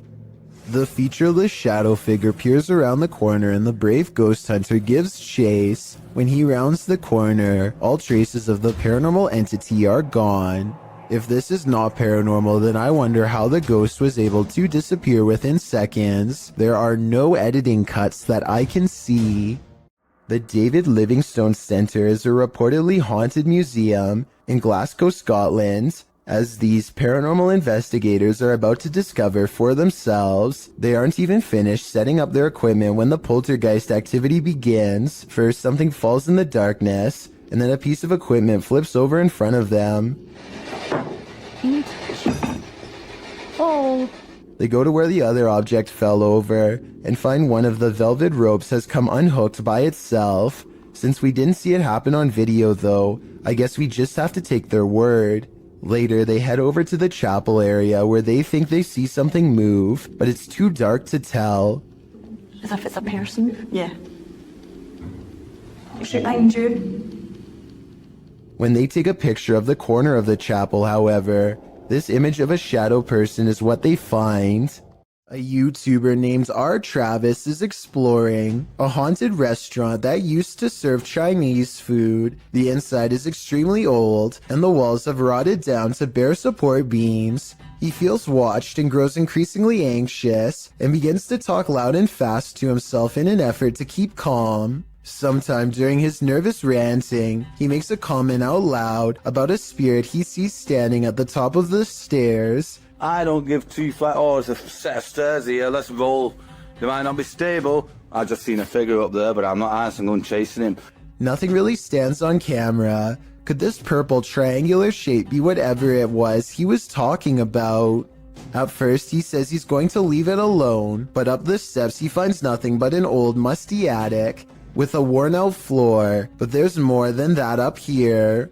The featureless shadow figure peers around the corner and the brave ghost hunter gives chase. When he rounds the corner, all traces of the paranormal entity are gone. If this is not paranormal, then I wonder how the ghost was able to disappear within seconds. There are no editing cuts that I can see. The David Livingstone Centre is a reportedly haunted museum in Glasgow, Scotland. As these paranormal investigators are about to discover for themselves, they aren't even finished setting up their equipment when the poltergeist activity begins. First, something falls in the darkness, and then a piece of equipment flips over in front of them. Oh. They go to where the other object fell over and find one of the velvet ropes has come unhooked by itself. Since we didn't see it happen on video though, I guess we just have to take their word. Later, they head over to the chapel area where they think they see something move, but it's too dark to tell. As if it's a person? Yeah. Is it behind you? When they take a picture of the corner of the chapel, however, this image of a shadow person is what they find. A YouTuber named R. Travis is exploring a haunted restaurant that used to serve Chinese food. The inside is extremely old, and the walls have rotted down to bare support beams. He feels watched and grows increasingly anxious, and begins to talk loud and fast to himself in an effort to keep calm. Sometime during his nervous ranting, he makes a comment out loud about a spirit he sees standing at the top of the stairs. I don't give two flat. Oh, there's a set of stairs here. Let's roll. They might not be stable. I just seen a figure up there, but I'm not answering. I'm chasing him. Nothing really stands on camera. Could this purple triangular shape be whatever it was he was talking about? At first, he says he's going to leave it alone, but up the steps he finds nothing but an old musty attic with a worn-out floor. But there's more than that up here.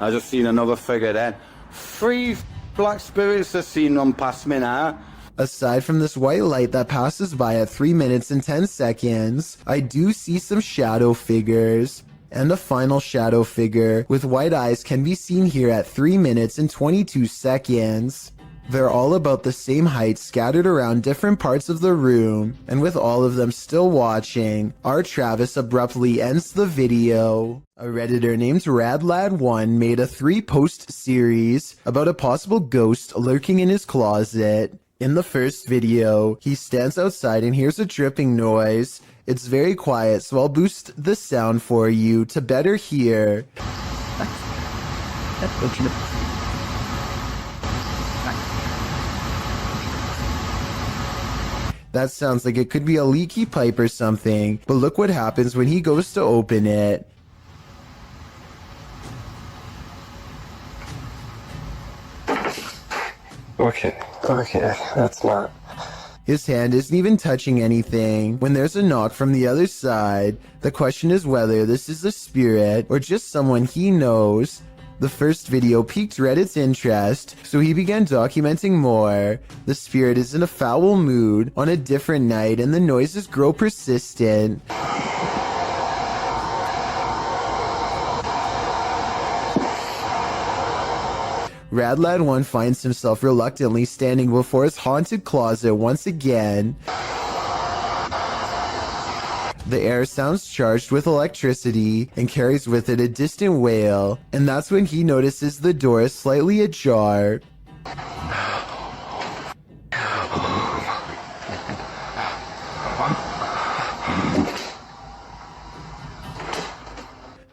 I just seen another figure then. Three black spirits have seen them pass me now. Aside from this white light that passes by at 3 minutes and 10 seconds, I do see some shadow figures. And a final shadow figure with white eyes can be seen here at 3 minutes and 22 seconds. They're all about the same height, scattered around different parts of the room, and with all of them still watching, R. Travis abruptly ends the video. A Redditor named RadLad1 made a 3-post series about a possible ghost lurking in his closet. In the first video, he stands outside and hears a dripping noise. It's very quiet, so I'll boost the sound for you to better hear. That sounds like it could be a leaky pipe or something, but look what happens when he goes to open it. Okay, that's not... His hand isn't even touching anything when there's a knock from the other side. The question is whether this is a spirit or just someone he knows. The first video piqued Reddit's interest, so he began documenting more. The spirit is in a foul mood on a different night, and the noises grow persistent. RadLad1 finds himself reluctantly standing before his haunted closet once again. The air sounds charged with electricity and carries with it a distant wail, and that's when he notices the door is slightly ajar.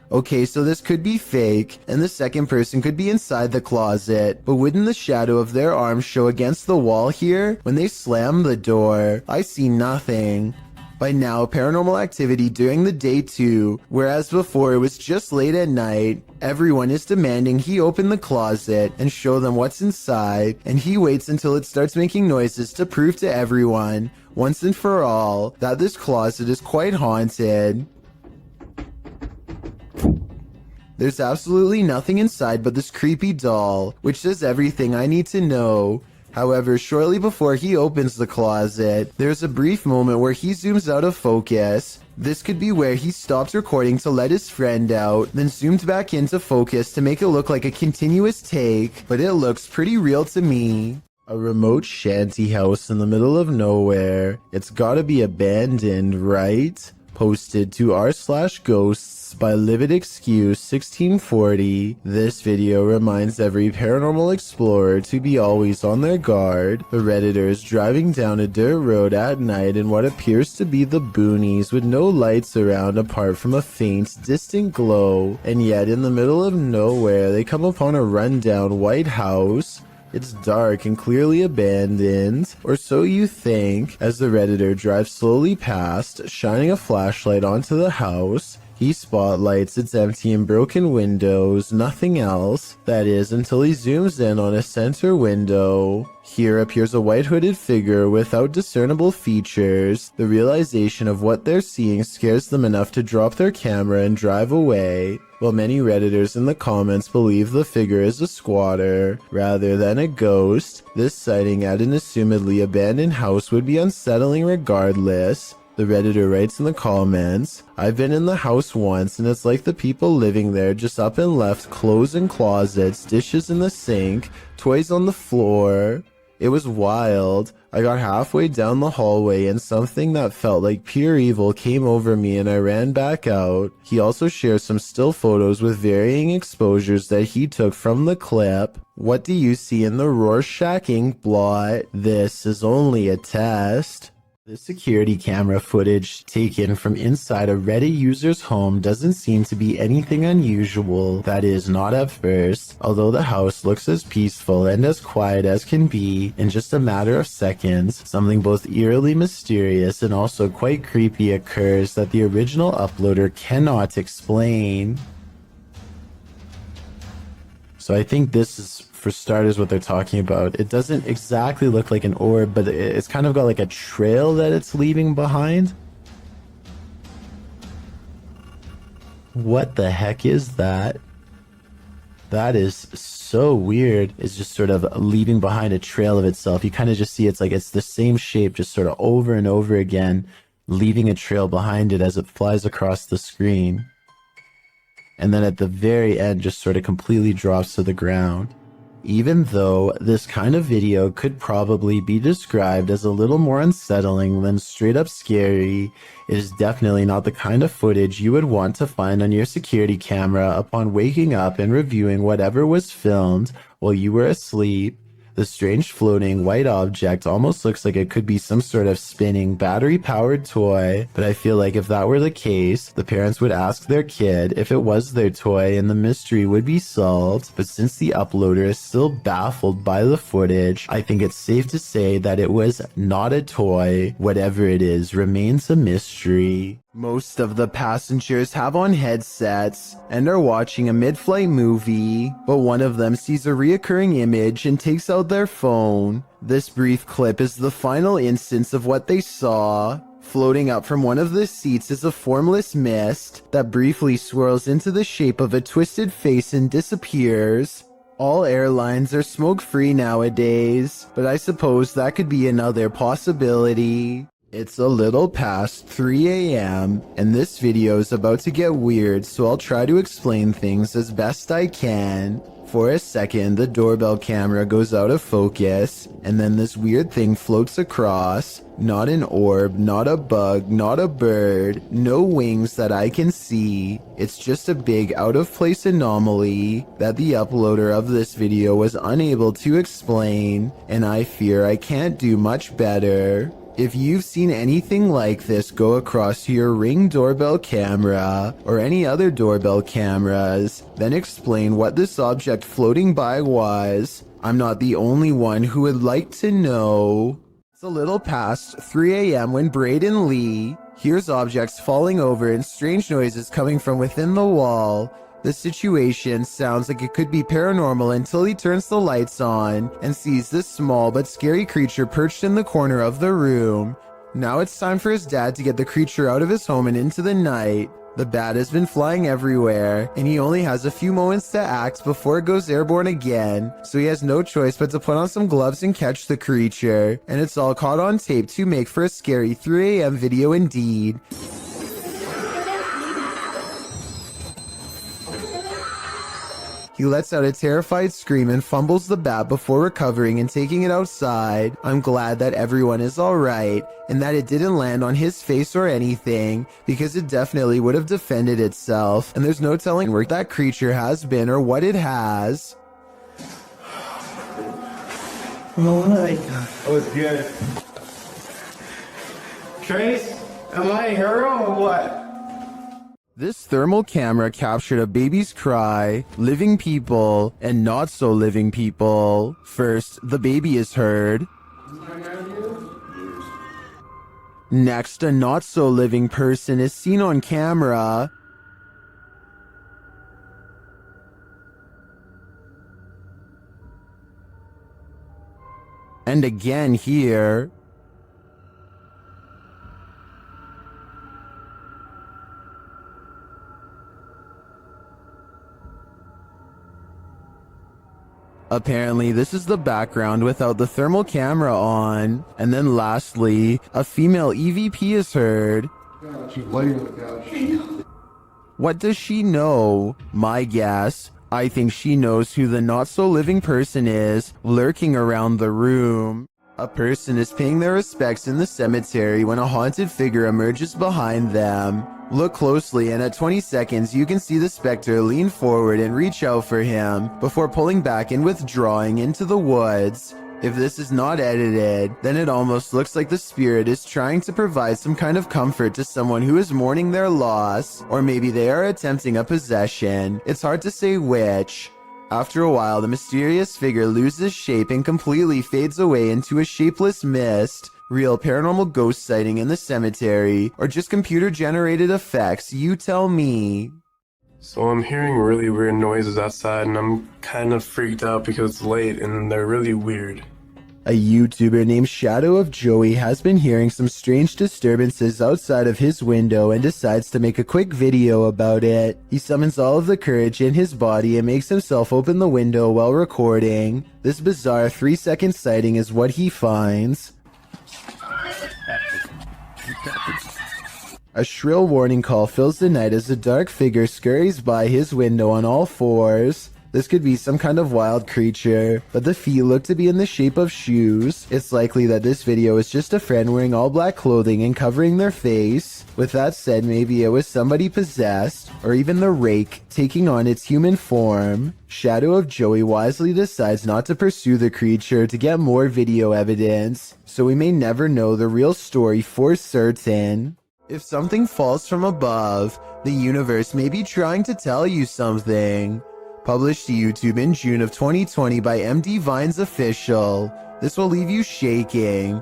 Okay, so this could be fake, and the second person could be inside the closet, but wouldn't the shadow of their arm show against the wall here when they slam the door? I see nothing. By now, paranormal activity during the day too, whereas before it was just late at night. Everyone is demanding he open the closet and show them what's inside, and he waits until it starts making noises to prove to everyone, once and for all, that this closet is quite haunted. There's absolutely nothing inside but this creepy doll, which says everything I need to know. However, shortly before he opens the closet, there's a brief moment where he zooms out of focus. This could be where he stopped recording to let his friend out, then zoomed back into focus to make it look like a continuous take, but it looks pretty real to me. A remote shanty house in the middle of nowhere. It's gotta be abandoned, right? Posted to r/ghosts by Livid Excuse 1640. This video reminds every paranormal explorer to be always on their guard. The Redditor is driving down a dirt road at night in what appears to be the boonies with no lights around apart from a faint, distant glow, and yet in the middle of nowhere they come upon a rundown white house. It's dark and clearly abandoned, or so you think, as the Redditor drives slowly past, shining a flashlight onto the house. He spotlights its empty and broken windows, nothing else. That is, until he zooms in on a center window. Here appears a white hooded figure without discernible features. The realization of what they're seeing scares them enough to drop their camera and drive away. While many Redditors in the comments believe the figure is a squatter rather than a ghost, this sighting at an assumedly abandoned house would be unsettling regardless. The Redditor writes in the comments, "I've been in the house once and it's like the people living there just up and left clothes in closets, dishes in the sink, toys on the floor. It was wild. I got halfway down the hallway and something that felt like pure evil came over me and I ran back out. He also shares some still photos with varying exposures that he took from the clip. What do you see in the Rorschach ink blot? This is only a test. The security camera footage taken from inside a Reddit user's home doesn't seem to be anything unusual, that is, not at first, although the house looks as peaceful and as quiet as can be. In just a matter of seconds, something both eerily mysterious and also quite creepy occurs that the original uploader cannot explain. So I think this is, for starters, what they're talking about. It doesn't exactly look like an orb, but it's kind of got like a trail that it's leaving behind. What the heck is that? That is so weird. It's just sort of leaving behind a trail of itself. You kind of just see it's like it's the same shape, just sort of over and over again, leaving a trail behind it as it flies across the screen. And then at the very end, just sort of completely drops to the ground. Even though this kind of video could probably be described as a little more unsettling than straight up scary, it is definitely not the kind of footage you would want to find on your security camera upon waking up and reviewing whatever was filmed while you were asleep. The strange floating white object almost looks like it could be some sort of spinning battery-powered toy, but I feel like if that were the case, the parents would ask their kid if it was their toy and the mystery would be solved. But since the uploader is still baffled by the footage, I think it's safe to say that it was not a toy. Whatever it is remains a mystery. Most of the passengers have on headsets and are watching a mid-flight movie, but one of them sees a reoccurring image and takes out their phone. This brief clip is the final instance of what they saw. Floating up from one of the seats is a formless mist that briefly swirls into the shape of a twisted face and disappears. All airlines are smoke-free nowadays, but I suppose that could be another possibility. It's a little past 3 a.m. and this video is about to get weird, so I'll try to explain things as best I can. For a second, the doorbell camera goes out of focus, and then this weird thing floats across. Not an orb, not a bug, not a bird, no wings that I can see. It's just a big out-of-place anomaly that the uploader of this video was unable to explain, and I fear I can't do much better. If you've seen anything like this go across your Ring doorbell camera or any other doorbell cameras, then explain what this object floating by was. I'm not the only one who would like to know. It's a little past 3 a.m. when Braden Lee hears objects falling over and strange noises coming from within the wall. The situation sounds like it could be paranormal until he turns the lights on and sees this small but scary creature perched in the corner of the room. Now it's time for his dad to get the creature out of his home and into the night. The bat has been flying everywhere, and he only has a few moments to act before it goes airborne again, so he has no choice but to put on some gloves and catch the creature, and it's all caught on tape to make for a scary 3 a.m. video indeed. He lets out a terrified scream and fumbles the bat before recovering and taking it outside. I'm glad that everyone is alright, and that it didn't land on his face or anything, because it definitely would have defended itself, and there's no telling where that creature has been or what it has. Alright. That was good. Trace, am I a hero or what? This thermal camera captured a baby's cry, living people, and not so living people. First, the baby is heard. Next, a not so living person is seen on camera. And again here. Apparently, this is the background without the thermal camera on. And then lastly, a female EVP is heard. What does she know? My guess, I think she knows who the not-so-living person is lurking around the room. A person is paying their respects in the cemetery when a haunted figure emerges behind them. Look closely, and at 20 seconds you can see the specter lean forward and reach out for him before pulling back and withdrawing into the woods. If this is not edited, then it almost looks like the spirit is trying to provide some kind of comfort to someone who is mourning their loss, or maybe they are attempting a possession. It's hard to say which. After a while, the mysterious figure loses shape and completely fades away into a shapeless mist. Real paranormal ghost sighting in the cemetery, or just computer-generated effects, you tell me. So I'm hearing really weird noises outside, and I'm kind of freaked out because it's late and they're really weird. A YouTuber named Shadow of Joey has been hearing some strange disturbances outside of his window and decides to make a quick video about it. He summons all of the courage in his body and makes himself open the window while recording. This bizarre 3-second sighting is what he finds. A shrill warning call fills the night as a dark figure scurries by his window on all fours. This could be some kind of wild creature, but the feet look to be in the shape of shoes. It's likely that this video is just a friend wearing all black clothing and covering their face. With that said, maybe it was somebody possessed, or even the rake taking on its human form. Shadow of Joey wisely decides not to pursue the creature to get more video evidence, so we may never know the real story for certain. If something falls from above, the universe may be trying to tell you something. Published to YouTube in June of 2020 by MD Vines Official. This will leave you shaking.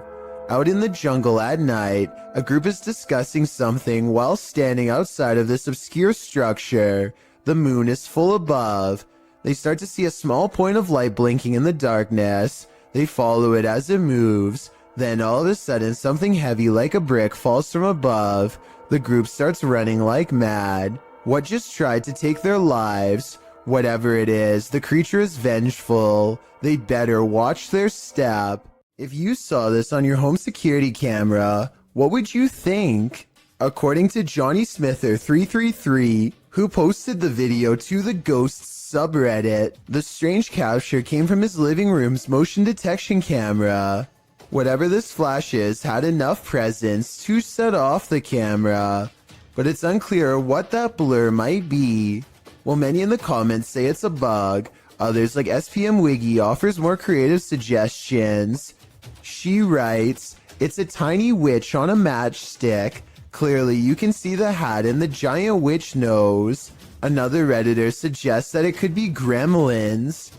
Out in the jungle at night, a group is discussing something while standing outside of this obscure structure. The moon is full above. They start to see a small point of light blinking in the darkness. They follow it as it moves. Then all of a sudden, something heavy like a brick falls from above. The group starts running like mad. What just tried to take their lives? Whatever it is, the creature is vengeful. They better watch their step. If you saw this on your home security camera, what would you think? According to Johnny Smither333, who posted the video to the Ghosts subreddit, the strange capture came from his living room's motion detection camera. Whatever this flash is had enough presence to set off the camera, but it's unclear what that blur might be. While many in the comments say it's a bug, others like SPM Wiggy offers more creative suggestions. She writes, "It's a tiny witch on a matchstick. Clearly you can see the hat and the giant witch nose." Another Redditor suggests that it could be gremlins.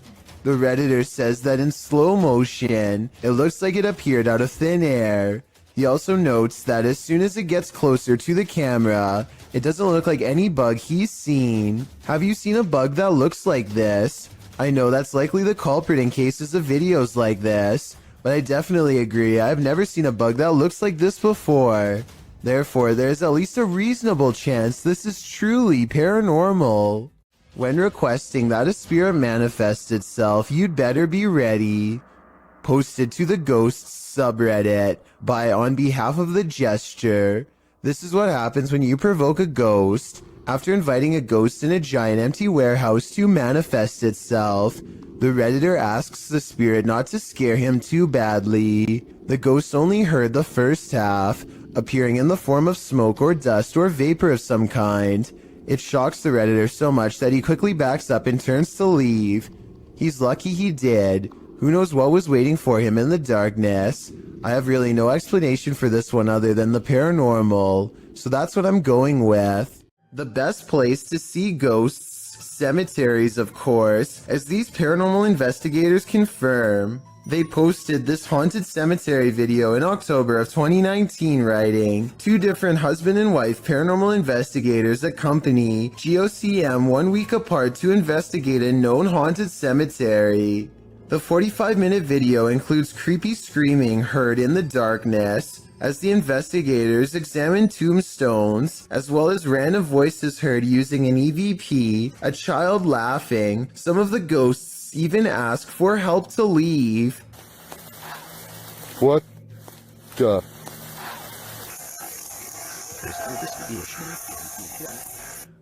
The Redditor says that in slow motion, it looks like it appeared out of thin air. He also notes that as soon as it gets closer to the camera, it doesn't look like any bug he's seen. Have you seen a bug that looks like this? I know that's likely the culprit in cases of videos like this, but I definitely agree I've never seen a bug that looks like this before. Therefore, there's at least a reasonable chance this is truly paranormal. When requesting that a spirit manifest itself, you'd better be ready. Posted to the Ghosts subreddit by On Behalf of the Gesture. This is what happens when you provoke a ghost. After inviting a ghost in a giant empty warehouse to manifest itself, the Redditor asks the spirit not to scare him too badly. The ghost only heard the first half, appearing in the form of smoke or dust or vapor of some kind. It shocks the Redditor so much that he quickly backs up and turns to leave. He's lucky he did. Who knows what was waiting for him in the darkness? I have really no explanation for this one other than the paranormal, so that's what I'm going with. The best place to see ghosts, cemeteries of course, as these paranormal investigators confirm. They posted this haunted cemetery video in October of 2019 writing, "Two different husband and wife paranormal investigators accompany GOCM 1 week apart to investigate a known haunted cemetery." The 45-minute video includes creepy screaming heard in the darkness as the investigators examine tombstones, as well as random voices heard using an EVP, a child laughing. Some of the ghosts even ask for help to leave. What the?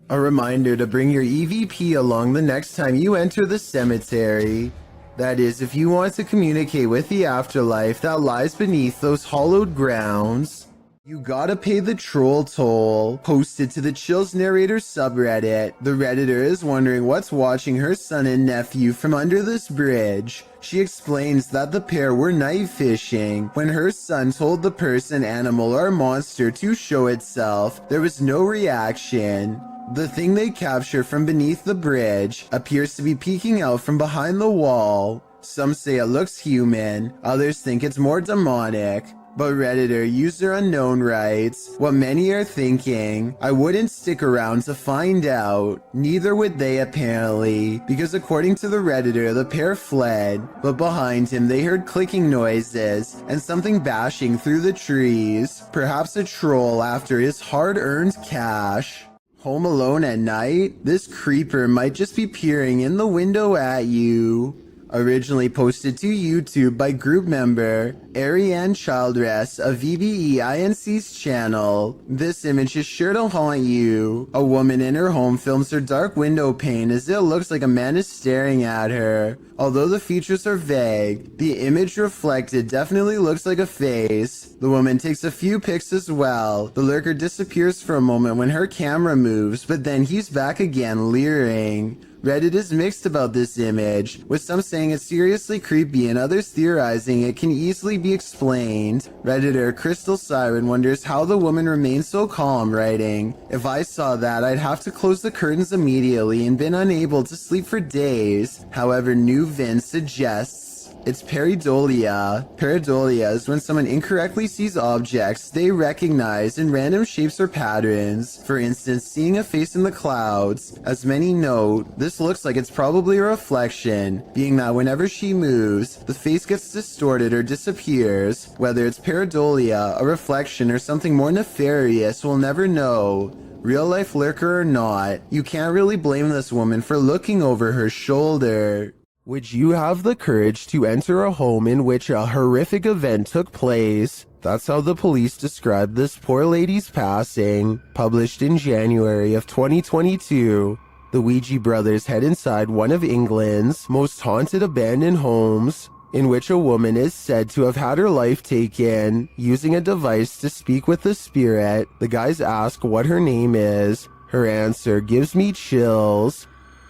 A reminder to bring your EVP along the next time you enter the cemetery. That is, if you want to communicate with the afterlife that lies beneath those hollowed grounds. You gotta pay the troll toll. Posted to the Chills Narrator subreddit. The Redditor is wondering what's watching her son and nephew from under this bridge. She explains that the pair were night fishing. When her son told the person, animal, or monster to show itself, there was no reaction. The thing they capture from beneath the bridge appears to be peeking out from behind the wall. Some say it looks human, others think it's more demonic. But Redditor user unknown writes, what many are thinking, I wouldn't stick around to find out. Neither would they apparently, because according to the Redditor, the pair fled, but behind him they heard clicking noises and something bashing through the trees. Perhaps a troll after his hard-earned cash. Home alone at night? This creeper might just be peering in the window at you. Originally posted to YouTube by group member Ariane Childress of VBEINC's channel. This image is sure to haunt you. A woman in her home films her dark window pane as it looks like a man is staring at her. Although the features are vague, the image reflected definitely looks like a face. The woman takes a few pics as well. The lurker disappears for a moment when her camera moves, but then he's back again leering. Reddit is mixed about this image, with some saying it's seriously creepy and others theorizing it can easily be explained. Redditor Crystal Siren wonders how the woman remains so calm, writing, if I saw that, I'd have to close the curtains immediately and been unable to sleep for days. However, New Vin suggests it's pareidolia. Pareidolia is when someone incorrectly sees objects they recognize in random shapes or patterns. For instance, seeing a face in the clouds. As many note, this looks like it's probably a reflection, being that whenever she moves, the face gets distorted or disappears. Whether it's pareidolia, a reflection, or something more nefarious, we'll never know. Real life lurker or not, you can't really blame this woman for looking over her shoulder. Would you have the courage to enter a home in which a horrific event took place? That's how the police described this poor lady's passing. Published in January of 2022. The Ouija brothers head inside one of England's most haunted abandoned homes, in which a woman is said to have had her life taken, using a device to speak with the spirit. The guys ask what her name is. Her answer gives me chills.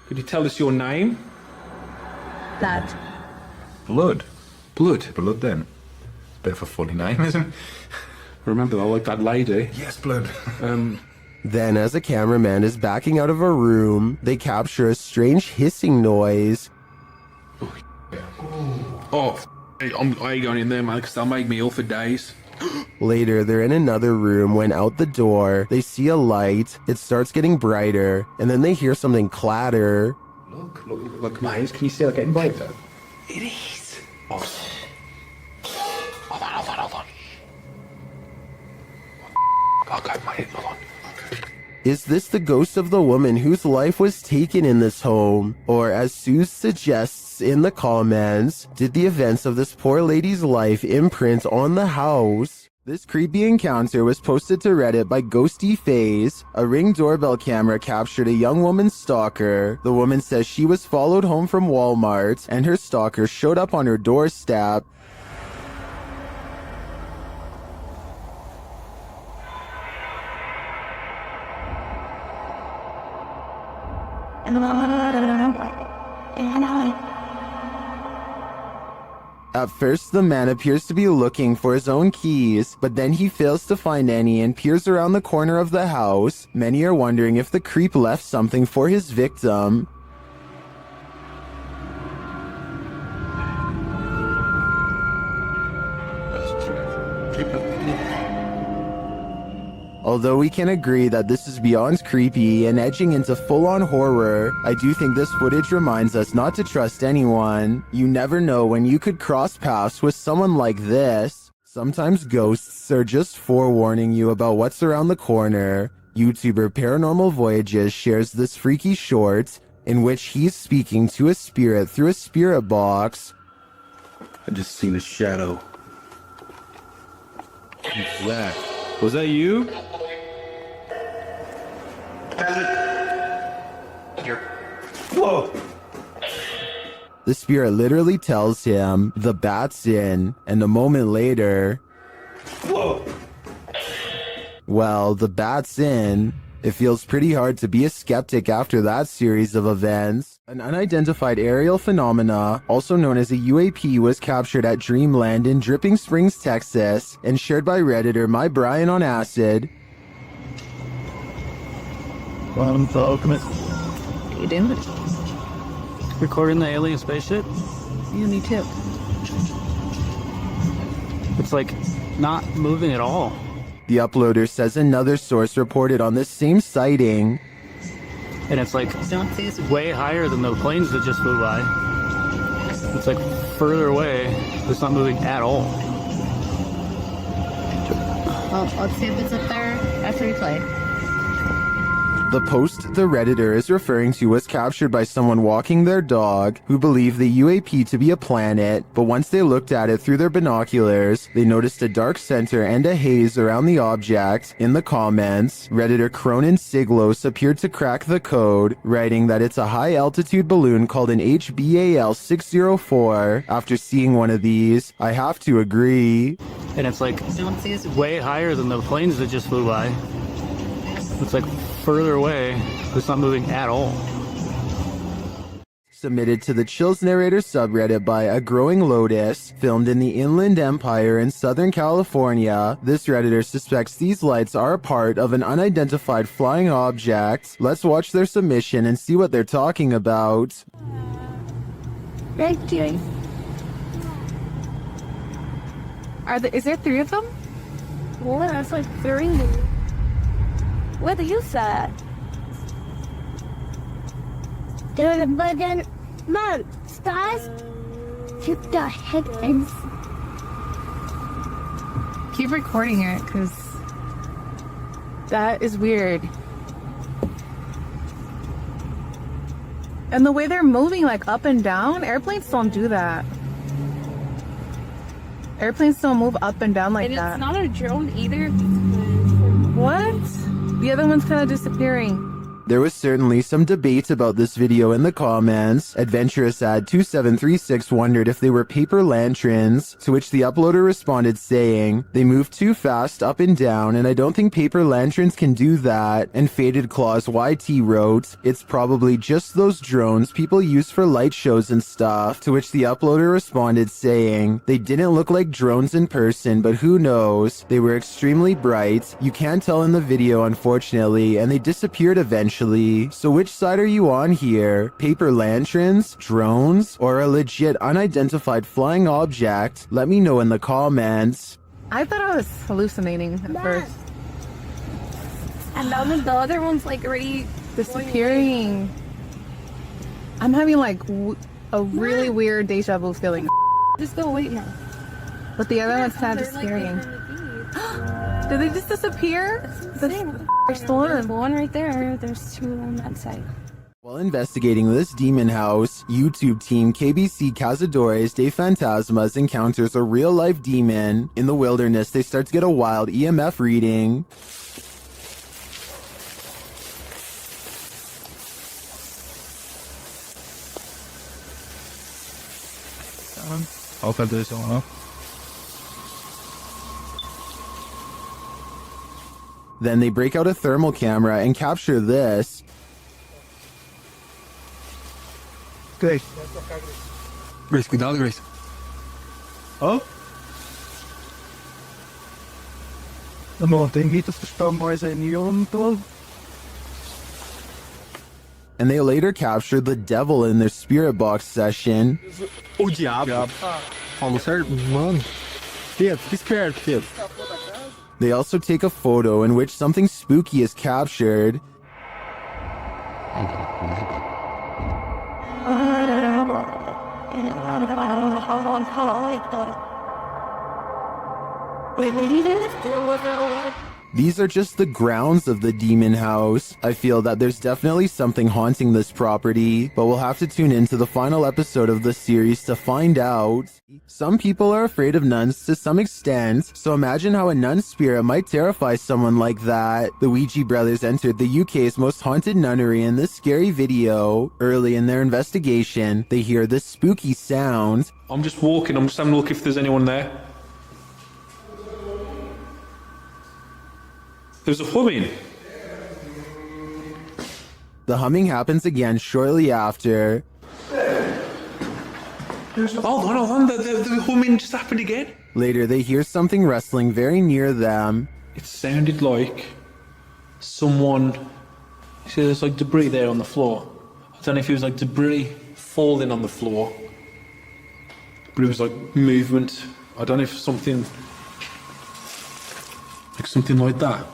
Could you tell us your name? Blood. Blood? Blood? Blood then. Bit of a funny name, isn't it? Remember, I like that lady. Yes, blood. Then, as a cameraman is backing out of a room, they capture a strange hissing noise. I ain't going in there, man, because they'll make me ill for days. Later, they're in another room when out the door, they see a light. It starts getting brighter, and then they hear something clatter. Look, mate, can you see it getting brighter? It is. Oh. Hold on. Okay, mate, hold on. Is this the ghost of the woman whose life was taken in this home? Or, as Sue suggests in the comments, did the events of this poor lady's life imprint on the house? This creepy encounter was posted to Reddit by Ghosty Phase. A Ring doorbell camera captured a young woman's stalker. The woman says she was followed home from Walmart, and her stalker showed up on her doorstep. At first, the man appears to be looking for his own keys, but then he fails to find any and peers around the corner of the house. Many are wondering if the creep left something for his victim. Although we can agree that this is beyond creepy and edging into full-on horror, I do think this footage reminds us not to trust anyone. You never know when you could cross paths with someone like this. Sometimes ghosts are just forewarning you about what's around the corner. YouTuber Paranormal Voyages shares this freaky short in which he's speaking to a spirit through a spirit box. I just seen a shadow. Who's that? Was that you? Whoa! The spirit literally tells him the bat's in, and a moment later, Whoa! well, the bat's in. It feels pretty hard to be a skeptic after that series of events. An unidentified aerial phenomena, also known as a UAP, was captured at Dreamland in Dripping Springs, Texas, and shared by Redditor My Brian on Acid. You doing? Recording the alien spaceship? Yeah, me too. It's like not moving at all. The uploader says another source reported on this same sighting. And it's like way higher than the planes that just flew by. It's like further away. It's not moving at all. Well, let's see if it's up there after we play. The post the Redditor is referring to was captured by someone walking their dog who believed the UAP to be a planet, but once they looked at it through their binoculars, they noticed a dark center and a haze around the object. In the comments, Redditor Cronin Siglos appeared to crack the code, writing that it's a high-altitude balloon called an HBAL 604. After seeing one of these, I have to agree. And it's like way higher than the planes that just flew by. It's like further away. It's not moving at all. Submitted to the Chills Narrator subreddit by A Growing Lotus, filmed in the Inland Empire in Southern California, this Redditor suspects these lights are a part of an unidentified flying object. Let's watch their submission and see what they're talking about. Right, doing. Is there 3 of them? Yeah, that's like 3. What do you say? Dude, but then, Mom, stars? What the heck is? Keep recording it, because that is weird. And the way they're moving, like, up and down, airplanes don't do that. Airplanes don't move up and down like that. It's not a drone either. What? The other one's kind of disappearing. There was certainly some debate about this video in the comments. Adventurous Ad 2736 wondered if they were paper lanterns, to which the uploader responded saying, "They move too fast up and down, and I don't think paper lanterns can do that." And Faded Claws YT wrote, "It's probably just those drones people use for light shows and stuff," to which the uploader responded saying, "They didn't look like drones in person, but who knows? They were extremely bright. You can't tell in the video, unfortunately, and they disappeared eventually. So which side are you on here? Paper lanterns, drones, or a legit unidentified flying object? Let me know in the comments." I thought I was hallucinating at first. And then the other one's like already Disappearing. I'm having like a really weird deja vu feeling. Just go wait now. But the other one's kind of disappearing. Did they just disappear? There's one right there. There's 2 on that side. While investigating this demon house, YouTube team KBC Cazadores de Fantasmas encounters a real-life demon. In the wilderness, they start to get a wild EMF reading. Then they break out a thermal camera and capture this. Grace. Grace, cuidado, Grace. Oh? Amor, tem que estar mais em neon, todo. And they later captured the devil in their spirit box session. O diabo. Falou certo? Mano. Pedro, fica esperto, Pedro. They also take a photo in which something spooky is captured. These are just the grounds of the demon house. I feel that there's definitely something haunting this property, but we'll have to tune into the final episode of the series to find out. Some people are afraid of nuns to some extent, so imagine how a nun spirit might terrify someone like that. The Ouija brothers entered the UK's most haunted nunnery in this scary video. Early in their investigation, they hear this spooky sound. I'm just walking, I'm just having a look if there's anyone there. There's a humming. The humming happens again shortly after. Hold on, the humming just happened again. Later, they hear something rustling very near them. It sounded like someone... You see there's like debris there on the floor. I don't know if it was like debris falling on the floor. But it was like movement. I don't know if something... Like something like that.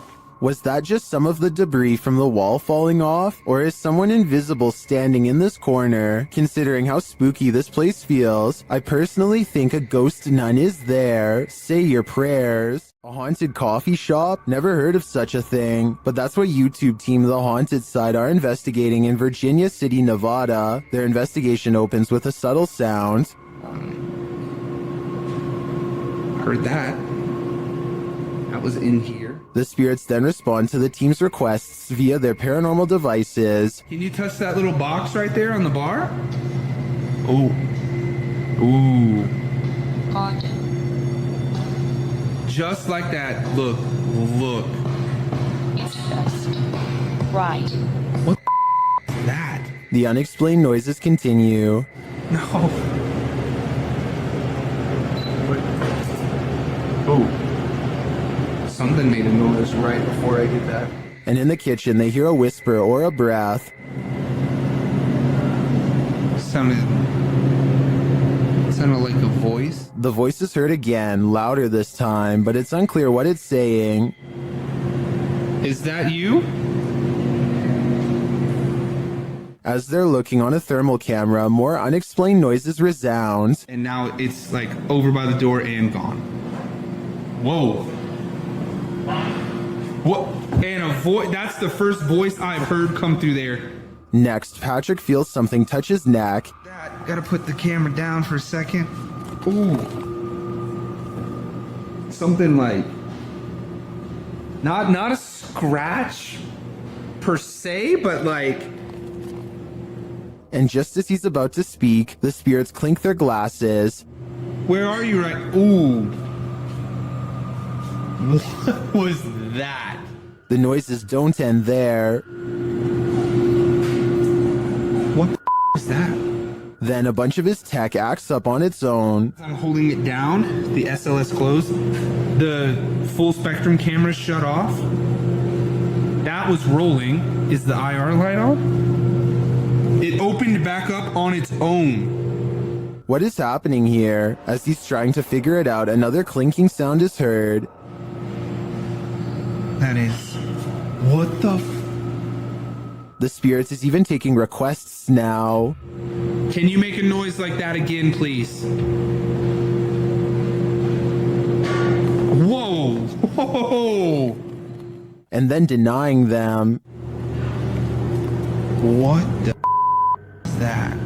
Was that just some of the debris from the wall falling off? Or is someone invisible standing in this corner? Considering how spooky this place feels, I personally think a ghost nun is there. Say your prayers. A haunted coffee shop? Never heard of such a thing. But that's what YouTube team The Haunted Side are investigating in Virginia City, Nevada. Their investigation opens with a subtle sound. Heard that. That was in here. The spirits then respond to the team's requests via their paranormal devices. Can you touch that little box right there on the bar? Oh. Ooh. Just like that. Look. Look. It's just right. What the is that? The unexplained noises continue. No. Oh. Something made a noise right before I did that. And in the kitchen, they hear a whisper or a breath. Sounded like a voice. The voice is heard again, louder this time, but it's unclear what it's saying. Is that you? As they're looking on a thermal camera, more unexplained noises resound. And now it's like over by the door and gone. Whoa. What? And a voice, that's the first voice I've heard come through there. Next, Patrick feels something touch his neck. Dad, gotta put the camera down for a second. Ooh. Something like, not a scratch per se, but like. And just as he's about to speak, the spirits clink their glasses. Where are you right? Ooh. What was that? The noises don't end there. What the is that? Then a bunch of his tech acts up on its own. I'm holding it down, the SLS closed, the full spectrum camera shut off. That was rolling. Is the IR light on? It opened back up on its own. What is happening here? As he's trying to figure it out, another clinking sound is heard. That is... What the The spirits is even taking requests now. Can you make a noise like that again, please? Whoa! Whoa! And then denying them. What the is that?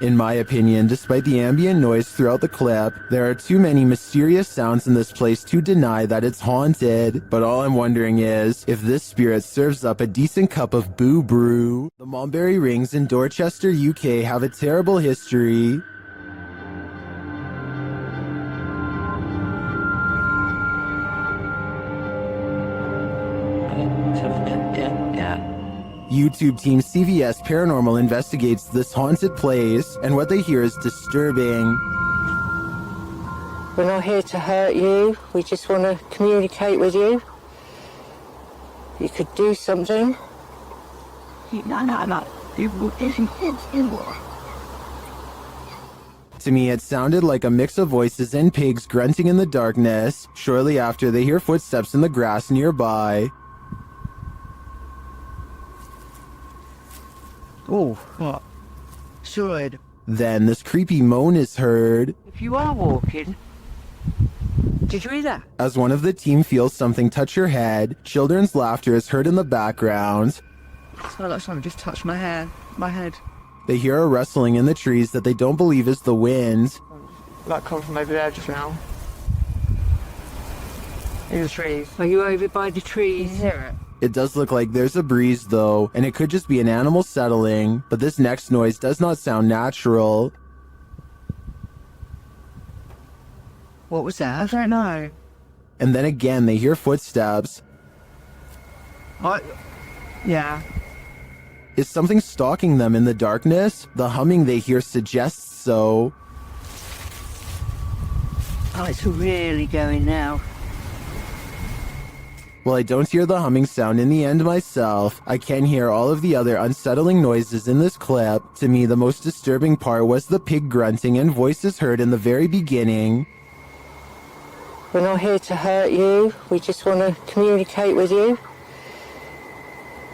In my opinion, despite the ambient noise throughout the clip, there are too many mysterious sounds in this place to deny that it's haunted. But all I'm wondering is, if this spirit serves up a decent cup of boo brew. The Mulberry Rings in Dorchester, UK have a terrible history. YouTube team CVS Paranormal investigates this haunted place, and what they hear is disturbing. We're not here to hurt you. We just want to communicate with you. You could do something. To me, it sounded like a mix of voices and pigs grunting in the darkness. Shortly after, they hear footsteps in the grass nearby. Oh, what? Should. Then this creepy moan is heard. If you are walking, Did you hear that? As one of the team feels something touch her head, children's laughter is heard in the background. It's not like someone just touched my hair, my head. They hear a rustling in the trees that they don't believe is the wind. Like come from over there just now. In the trees. Are you over by the trees? Can you hear it? It does look like there's a breeze though, and it could just be an animal settling, but this next noise does not sound natural. What was that? I don't know. And then again, they hear footsteps. Yeah. Is something stalking them in the darkness? The humming they hear suggests so. Oh, it's really going now. While I don't hear the humming sound in the end myself, I can hear all of the other unsettling noises in this clip. To me, the most disturbing part was the pig grunting and voices heard in the very beginning. We're not here to hurt you. We just want to communicate with you.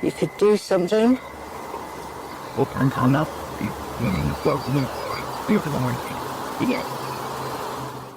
You could do something.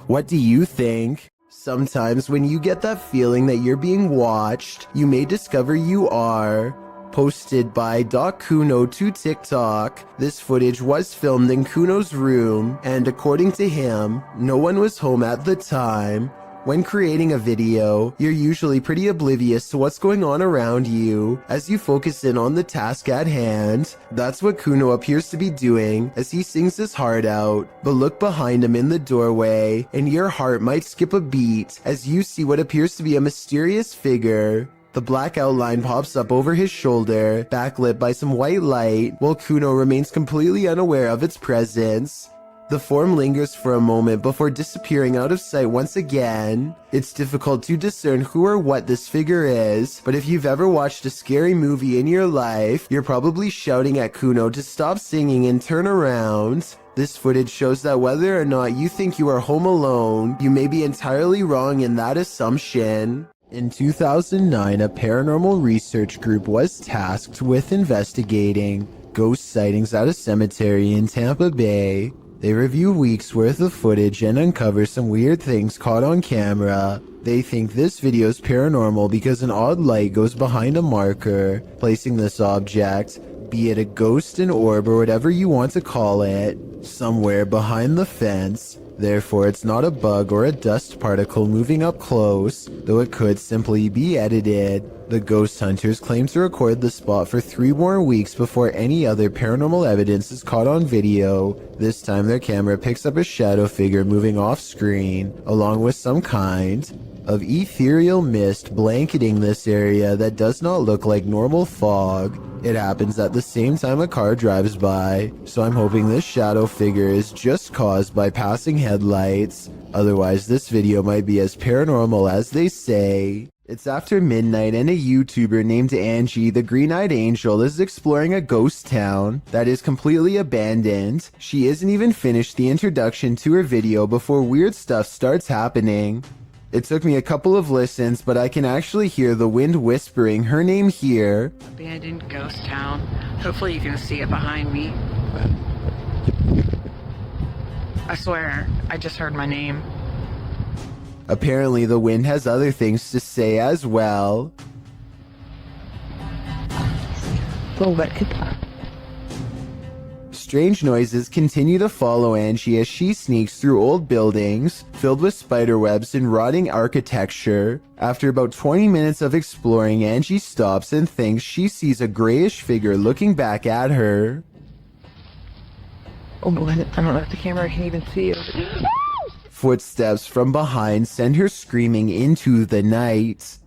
What do you think? Sometimes when you get that feeling that you're being watched, you may discover you are. Posted by Kuno to TikTok, this footage was filmed in Kuno's room, and according to him, no one was home at the time. When creating a video, you're usually pretty oblivious to what's going on around you as you focus in on the task at hand. That's what Kuno appears to be doing as he sings his heart out. But look behind him in the doorway and your heart might skip a beat as you see what appears to be a mysterious figure. The black outline pops up over his shoulder, backlit by some white light, while Kuno remains completely unaware of its presence. The form lingers for a moment before disappearing out of sight once again. It's difficult to discern who or what this figure is, but if you've ever watched a scary movie in your life, you're probably shouting at Kuno to stop singing and turn around. This footage shows that whether or not you think you are home alone, you may be entirely wrong in that assumption. In 2009, a paranormal research group was tasked with investigating ghost sightings at a cemetery in Tampa Bay. They review weeks worth of footage and uncover some weird things caught on camera. They think this video is paranormal because an odd light goes behind a marker, placing this object, be it a ghost, an orb, or whatever you want to call it, somewhere behind the fence. Therefore, it's not a bug or a dust particle moving up close, though it could simply be edited. The ghost hunters claim to record the spot for 3 more weeks before any other paranormal evidence is caught on video. This time their camera picks up a shadow figure moving off screen, along with some kind of ethereal mist blanketing this area that does not look like normal fog. It happens at the same time a car drives by, so I'm hoping this shadow figure is just caused by passing headlights. Otherwise, this video might be as paranormal as they say. It's after midnight and a YouTuber named Angie, the Green-Eyed Angel, is exploring a ghost town that is completely abandoned. She isn't even finished the introduction to her video before weird stuff starts happening. It took me a couple of listens, but I can actually hear the wind whispering her name here. Abandoned ghost town. Hopefully you can see it behind me. I swear, I just heard my name. Apparently the wind has other things to say as well. Strange noises continue to follow Angie as she sneaks through old buildings filled with spider webs and rotting architecture. After about 20 minutes of exploring, Angie stops and thinks she sees a grayish figure looking back at her. Oh, I don't know if the camera can even see it. Footsteps from behind send her screaming into the night.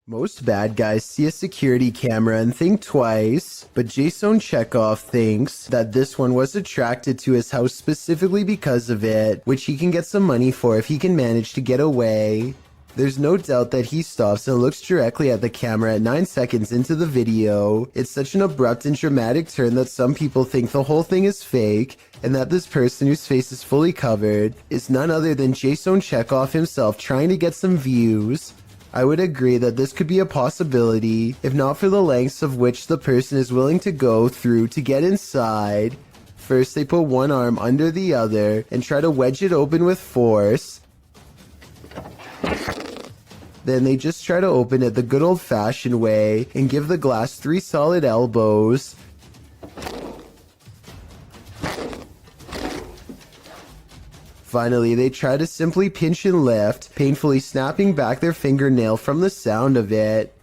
Most bad guys see a security camera and think twice, but Jason Chekhov thinks that this one was attracted to his house specifically because of it, which he can get some money for if he can manage to get away. There's no doubt that he stops and looks directly at the camera at 9 seconds into the video. It's such an abrupt and dramatic turn that some people think the whole thing is fake, and that this person whose face is fully covered is none other than Jason Chekhov himself trying to get some views. I would agree that this could be a possibility, if not for the lengths of which the person is willing to go through to get inside. First, they put one arm under the other and try to wedge it open with force. Then they just try to open it the good old-fashioned way and give the glass 3 solid elbows. Finally, they try to simply pinch and lift, painfully snapping back their fingernail from the sound of it.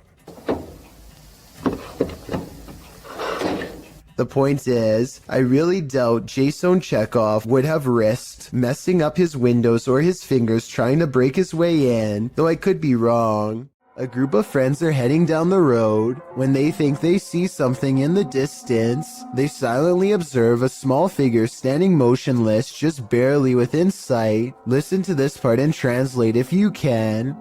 The point is, I really doubt Jason Chekhov would have risked messing up his windows or his fingers trying to break his way in, though I could be wrong. A group of friends are heading down the road. When they think they see something in the distance, they silently observe a small figure standing motionless just barely within sight. Listen to this part and translate if you can.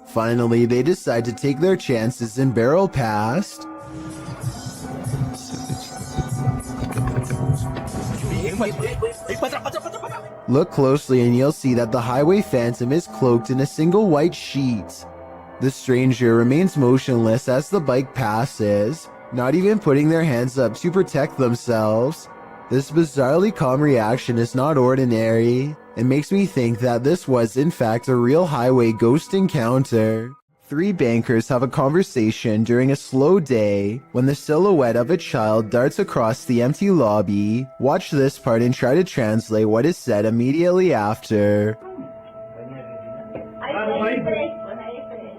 Finally, they decide to take their chances and barrel past. Look closely and you'll see that the highway phantom is cloaked in a single white sheet. The stranger remains motionless as the bike passes, not even putting their hands up to protect themselves. This bizarrely calm reaction is not ordinary. It makes me think that this was in fact a real highway ghost encounter. 3 bankers have a conversation during a slow day when the silhouette of a child darts across the empty lobby. Watch this part and try to translate what is said immediately after.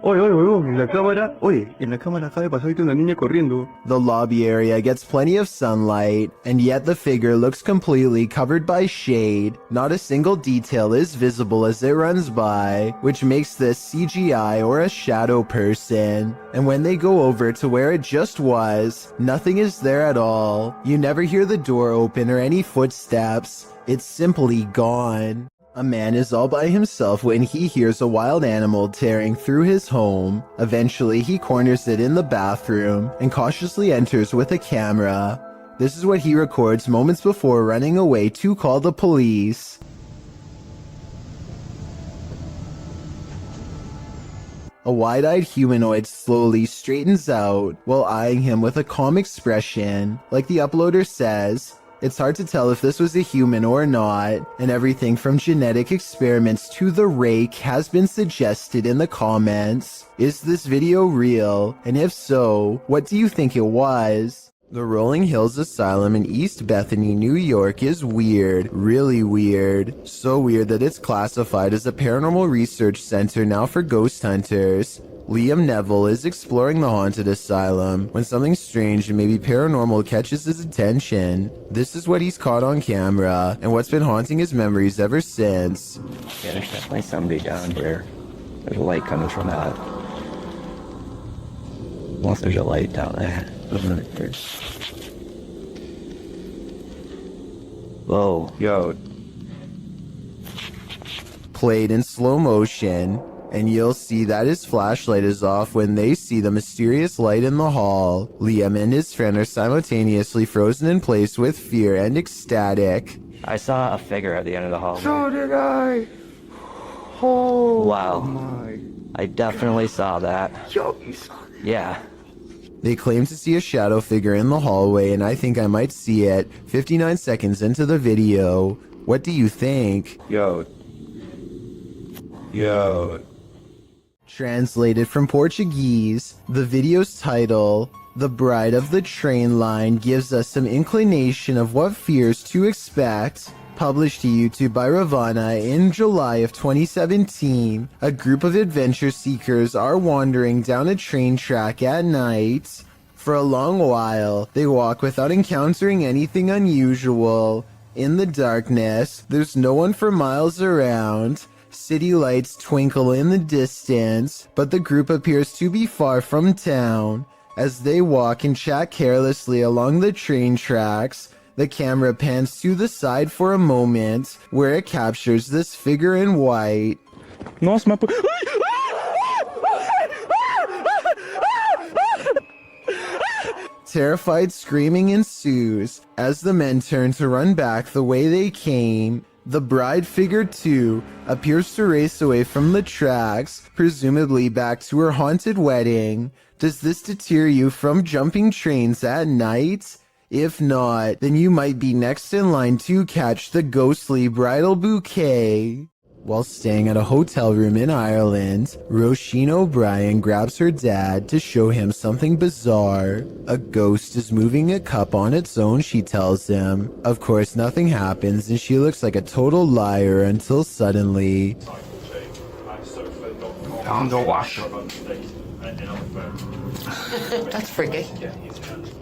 Oye, oye, oye, en la cámara, oye, en la cámara acaba de pasar ahorita una niña corriendo. The lobby area gets plenty of sunlight, and yet the figure looks completely covered by shade. Not a single detail is visible as it runs by, which makes this CGI or a shadow person. And when they go over to where it just was, nothing is there at all. You never hear the door open or any footsteps. It's simply gone. A man is all by himself when he hears a wild animal tearing through his home. Eventually, he corners it in the bathroom and cautiously enters with a camera. This is what he records moments before running away to call the police. A wide-eyed humanoid slowly straightens out while eyeing him with a calm expression. Like the uploader says, it's hard to tell if this was a human or not, and everything from genetic experiments to the rake has been suggested in the comments. Is this video real? And if so, what do you think it was? The Rolling Hills Asylum in East Bethany, New York is weird, really weird. So weird that it's classified as a paranormal research center now for ghost hunters. Liam Neville is exploring the haunted asylum when something strange and maybe paranormal catches his attention. This is what he's caught on camera and what's been haunting his memories ever since. Yeah, there's definitely somebody down here. There's a light coming from that. Unless there's a light down there. Whoa, yo. Played in slow motion. And you'll see that his flashlight is off when they see the mysterious light in the hall. Liam and his friend are simultaneously frozen in place with fear and ecstatic. I saw a figure at the end of the hallway. So did I. Oh, wow. My. I definitely saw that. Yo, you saw that? Yeah. They claim to see a shadow figure in the hallway, and I think I might see it 59 seconds into the video. What do you think? Yo. Translated from Portuguese, the video's title, The Bride of the Train Line, gives us some inclination of what fears to expect. Published to YouTube by Ravana in July of 2017, a group of adventure seekers are wandering down a train track at night. For a long while, they walk without encountering anything unusual. In the darkness, there's no one for miles around. City lights twinkle in the distance, but the group appears to be far from town. As they walk and chat carelessly along the train tracks, the camera pans to the side for a moment, where it captures this figure in white. Nossa, mas... Terrified screaming ensues as the men turn to run back the way they came. The bride figure, too, appears to race away from the tracks, presumably back to her haunted wedding. Does this deter you from jumping trains at night? If not, then you might be next in line to catch the ghostly bridal bouquet. While staying at a hotel room in Ireland, Roisin O'Brien grabs her dad to show him something bizarre. A ghost is moving a cup on its own, she tells him. Of course, nothing happens and she looks like a total liar until suddenly... I'm the washer. That's freaky.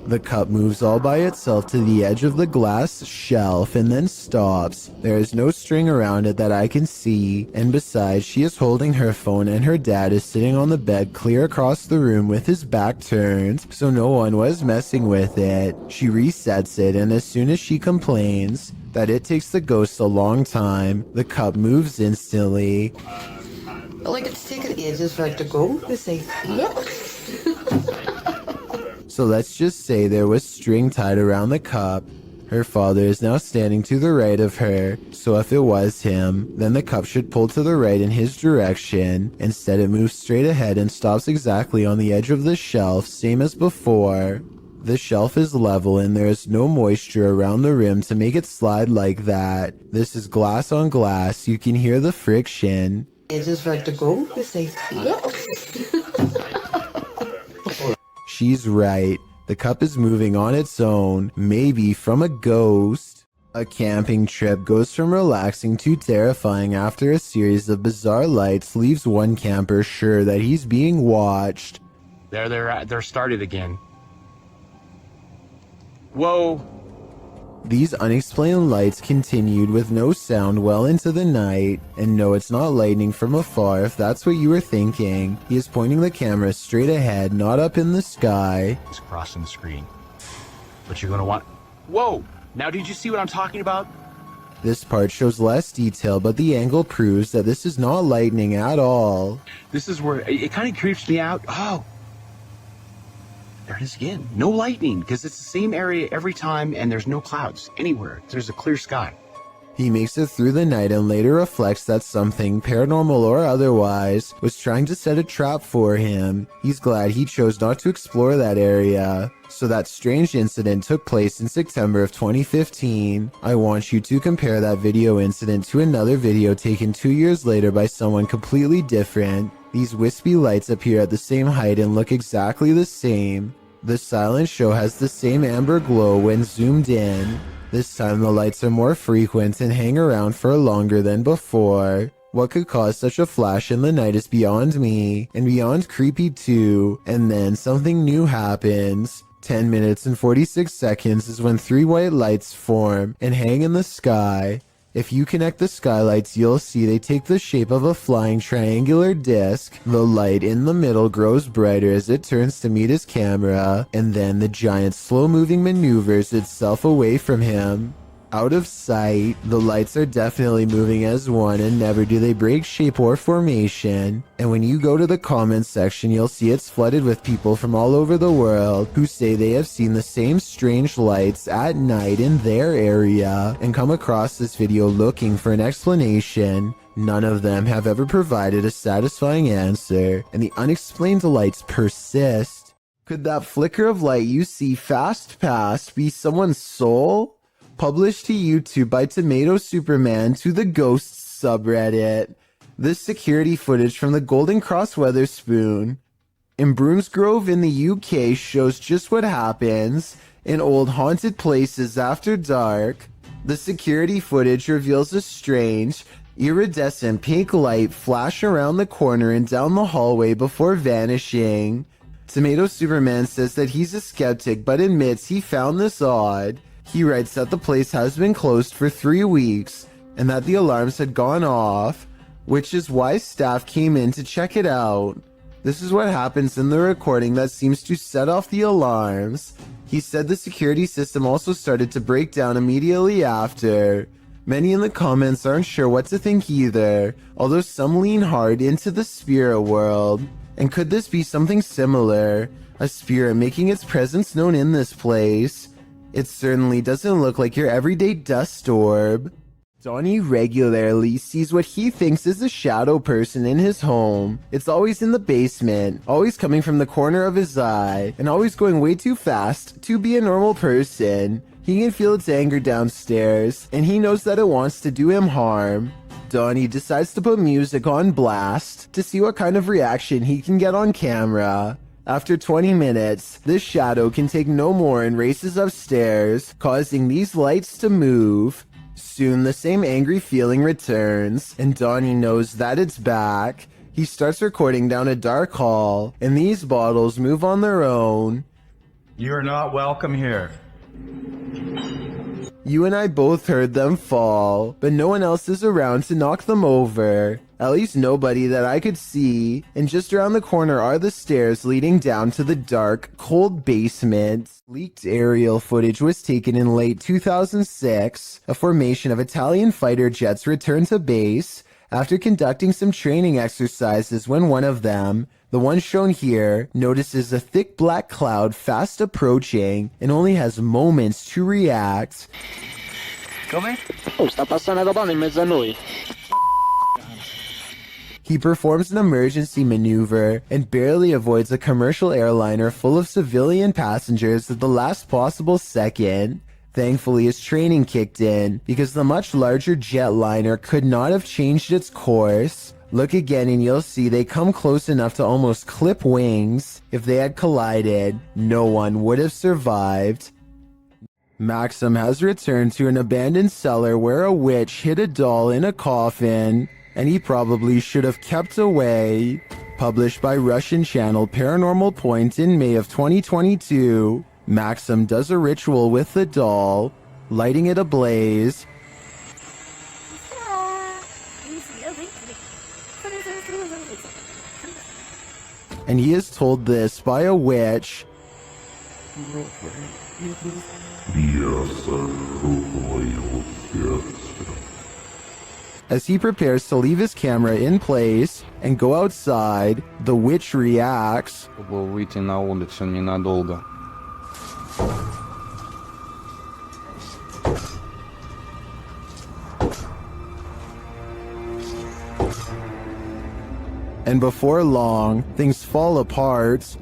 The cup moves all by itself to the edge of the glass shelf and then stops. There is no string around it that I can see, and besides, she is holding her phone and her dad is sitting on the bed clear across the room with his back turned, so no one was messing with it. She resets it, and as soon as she complains that it takes the ghost a long time, the cup moves instantly. Like it's taken ages for it to go. You see? Look. So let's just say there was string tied around the cup. Her father is now standing to the right of her, so if it was him, then the cup should pull to the right in his direction. Instead it moves straight ahead and stops exactly on the edge of the shelf, same as before. The shelf is level and there is no moisture around the rim to make it slide like that. This is glass on glass, you can hear the friction. Ages for it to go. You see? Look. She's right. The cup is moving on its own, maybe from a ghost. A camping trip goes from relaxing to terrifying after a series of bizarre lights leaves one camper sure that he's being watched. They're started again. Whoa. These unexplained lights continued with no sound well into the night. And no, it's not lightning from afar if that's what you were thinking. He is pointing the camera straight ahead, not up in the sky. It's crossing the screen. But you're gonna want... Whoa! Now did you see what I'm talking about? This part shows less detail, but the angle proves that this is not lightning at all. This is where it kind of creeps me out. Oh! There it is again. No lightning, because it's the same area every time and there's no clouds anywhere. There's a clear sky. He makes it through the night and later reflects that something, paranormal or otherwise, was trying to set a trap for him. He's glad he chose not to explore that area. So that strange incident took place in September of 2015. I want you to compare that video incident to another video taken 2 years later by someone completely different. These wispy lights appear at the same height and look exactly the same. The silent show has the same amber glow when zoomed in. This time the lights are more frequent and hang around for longer than before. What could cause such a flash in the night is beyond me, and beyond creepy too. And then something new happens. 10 minutes and 46 seconds is when 3 white lights form and hang in the sky. If you connect the skylights, you'll see they take the shape of a flying triangular disc. The light in the middle grows brighter as it turns to meet his camera, and then the giant slow-moving maneuvers itself away from him. Out of sight, the lights are definitely moving as one and never do they break shape or formation. And when you go to the comments section, you'll see it's flooded with people from all over the world who say they have seen the same strange lights at night in their area and come across this video looking for an explanation. None of them have ever provided a satisfying answer, and the unexplained lights persist. Could that flicker of light you see fast past be someone's soul? Published to YouTube by Tomato Superman to the Ghosts subreddit. This security footage from the Golden Cross Weatherspoon in Broomsgrove in the UK shows just what happens in old haunted places after dark. The security footage reveals a strange, iridescent pink light flash around the corner and down the hallway before vanishing. Tomato Superman says that he's a skeptic but admits he found this odd. He writes that the place has been closed for 3 weeks and that the alarms had gone off, which is why staff came in to check it out. This is what happens in the recording that seems to set off the alarms. He said the security system also started to break down immediately after. Many in the comments aren't sure what to think either, although some lean hard into the spirit world. And could this be something similar? A spirit making its presence known in this place? It certainly doesn't look like your everyday dust orb. Donnie regularly sees what he thinks is a shadow person in his home. It's always in the basement, always coming from the corner of his eye, and always going way too fast to be a normal person. He can feel its anger downstairs, and he knows that it wants to do him harm. Donnie decides to put music on blast to see what kind of reaction he can get on camera. After 20 minutes, this shadow can take no more and races upstairs, causing these lights to move. Soon the same angry feeling returns, and Donnie knows that it's back. He starts recording down a dark hall, and these bottles move on their own. You're not welcome here. You and I both heard them fall, but no one else is around to knock them over. At least nobody that I could see, and just around the corner are the stairs leading down to the dark, cold basement. Leaked aerial footage was taken in late 2006. A formation of Italian fighter jets returned to base after conducting some training exercises when one of them, the one shown here, notices a thick black cloud fast approaching and only has moments to react. Come? Oh, sta passando aeroplano in mezzo a noi. He performs an emergency maneuver and barely avoids a commercial airliner full of civilian passengers at the last possible second. Thankfully, his training kicked in because the much larger jetliner could not have changed its course. Look again and you'll see they come close enough to almost clip wings. If they had collided, no one would have survived. Maxim has returned to an abandoned cellar where a witch hid a doll in a coffin, and he probably should have kept away. Published by Russian channel Paranormal Point in May of 2022, Maxim does a ritual with the doll, lighting it ablaze. And he is told this by a witch. As he prepares to leave his camera in place and go outside, the witch reacts. Выйти на улицу ненадолго. And before long, things fall apart.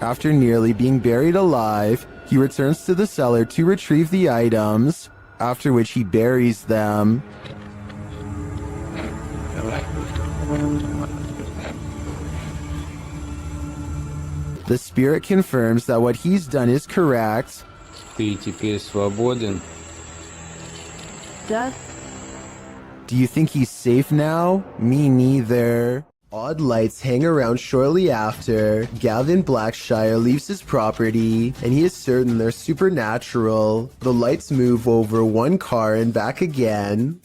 After nearly being buried alive, he returns to the cellar to retrieve the items, after which he buries them. The spirit confirms that what he's done is correct. Ты теперь свободен. Do you think he's safe now? Me neither. Odd lights hang around shortly after. Gavin Blackshire leaves his property, and he is certain they're supernatural. The lights move over one car and back again.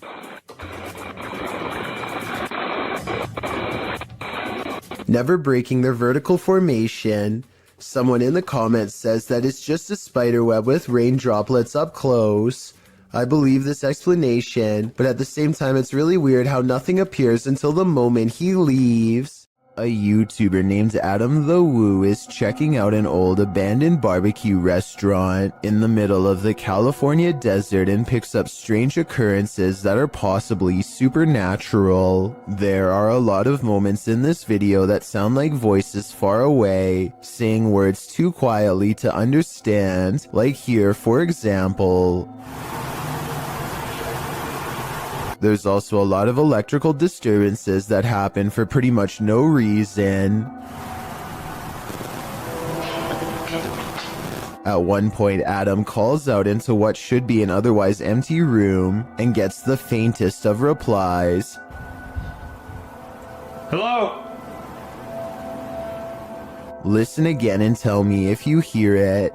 Never breaking their vertical formation. Someone in the comments says that it's just a spiderweb with rain droplets up close. I believe this explanation, but at the same time it's really weird how nothing appears until the moment he leaves. A YouTuber named Adam the Woo is checking out an old abandoned barbecue restaurant in the middle of the California desert and picks up strange occurrences that are possibly supernatural. There are a lot of moments in this video that sound like voices far away, saying words too quietly to understand, like here for example. There's also a lot of electrical disturbances that happen for pretty much no reason. At one point, Adam calls out into what should be an otherwise empty room and gets the faintest of replies. Hello? Listen again and tell me if you hear it.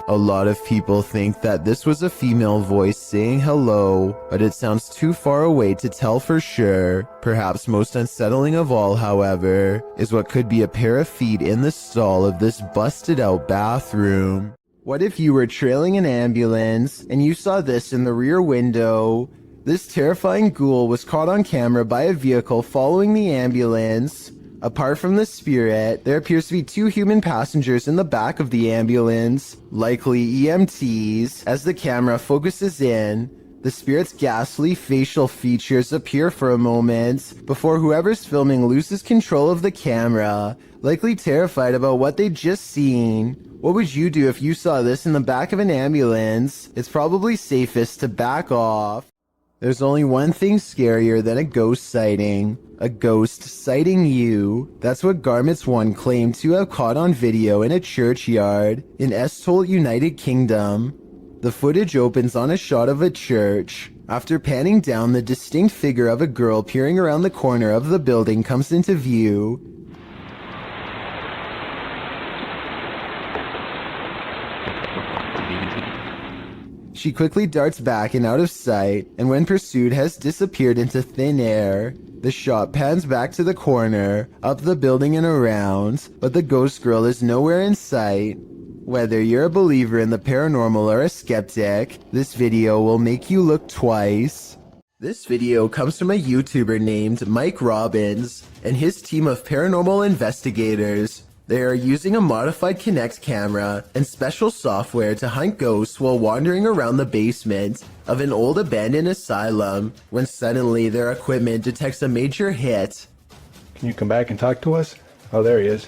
A lot of people think that this was a female voice saying hello, but it sounds too far away to tell for sure. Perhaps most unsettling of all, however, is what could be a pair of feet in the stall of this busted out bathroom. What if you were trailing an ambulance and you saw this in the rear window? This terrifying ghoul was caught on camera by a vehicle following the ambulance. Apart from the spirit, there appears to be 2 human passengers in the back of the ambulance, likely EMTs. As the camera focuses in, the spirit's ghastly facial features appear for a moment before whoever's filming loses control of the camera, likely terrified about what they'd just seen. What would you do if you saw this in the back of an ambulance? It's probably safest to back off. There's only one thing scarier than a ghost sighting. A ghost sighting you. That's what Garments 1 claimed to have caught on video in a churchyard in Estholt, United Kingdom. The footage opens on a shot of a church. After panning down, the distinct figure of a girl peering around the corner of the building comes into view. She quickly darts back and out of sight, and when pursued has disappeared into thin air. The shot pans back to the corner, up the building and around, but the ghost girl is nowhere in sight. Whether you're a believer in the paranormal or a skeptic, this video will make you look twice. This video comes from a YouTuber named Mike Robbins and his team of paranormal investigators. They are using a modified Kinect camera and special software to hunt ghosts while wandering around the basement of an old abandoned asylum when suddenly their equipment detects a major hit. Can you come back and talk to us? Oh, there he is.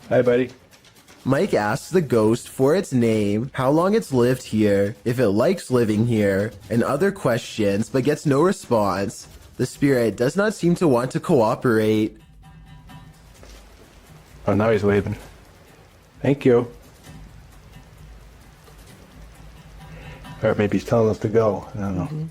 Hi, buddy. Mike asks the ghost for its name, how long it's lived here, if it likes living here, and other questions, but gets no response. The spirit does not seem to want to cooperate. Oh, now he's waving. Thank you. Or maybe he's telling us to go. I don't know.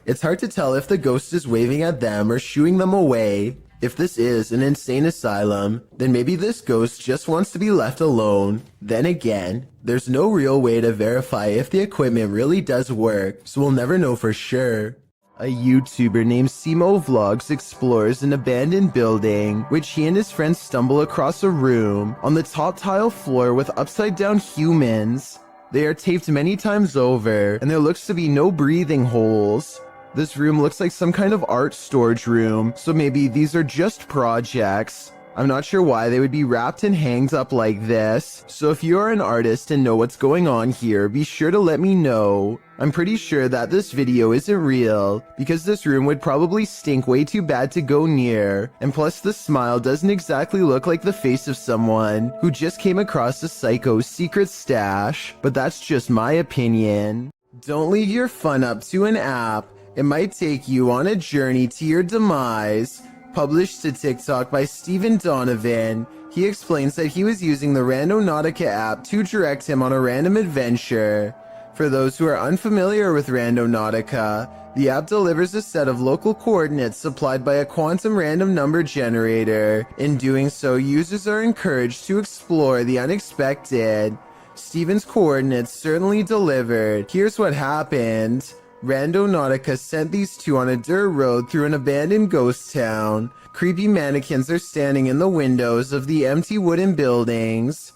It's hard to tell if the ghost is waving at them or shooing them away. If this is an insane asylum, then maybe this ghost just wants to be left alone. Then again, there's no real way to verify if the equipment really does work, so we'll never know for sure. A YouTuber named Simo Vlogs explores an abandoned building, which he and his friends stumble across a room on the top tile floor with upside down humans. They are taped many times over, and there looks to be no breathing holes. This room looks like some kind of art storage room, so maybe these are just projects. I'm not sure why they would be wrapped and hanged up like this, so if you are an artist and know what's going on here, be sure to let me know. I'm pretty sure that this video isn't real, because this room would probably stink way too bad to go near, and plus the smile doesn't exactly look like the face of someone who just came across a psycho's secret stash, but that's just my opinion. Don't leave your fun up to an app. It might take you on a journey to your demise. Published to TikTok by Stephen Donovan, he explains that he was using the Randonautica app to direct him on a random adventure. For those who are unfamiliar with Randonautica, the app delivers a set of local coordinates supplied by a quantum random number generator. In doing so, users are encouraged to explore the unexpected. Stephen's coordinates certainly delivered. Here's what happened. Randonautica sent these two on a dirt road through an abandoned ghost town. Creepy mannequins are standing in the windows of the empty wooden buildings.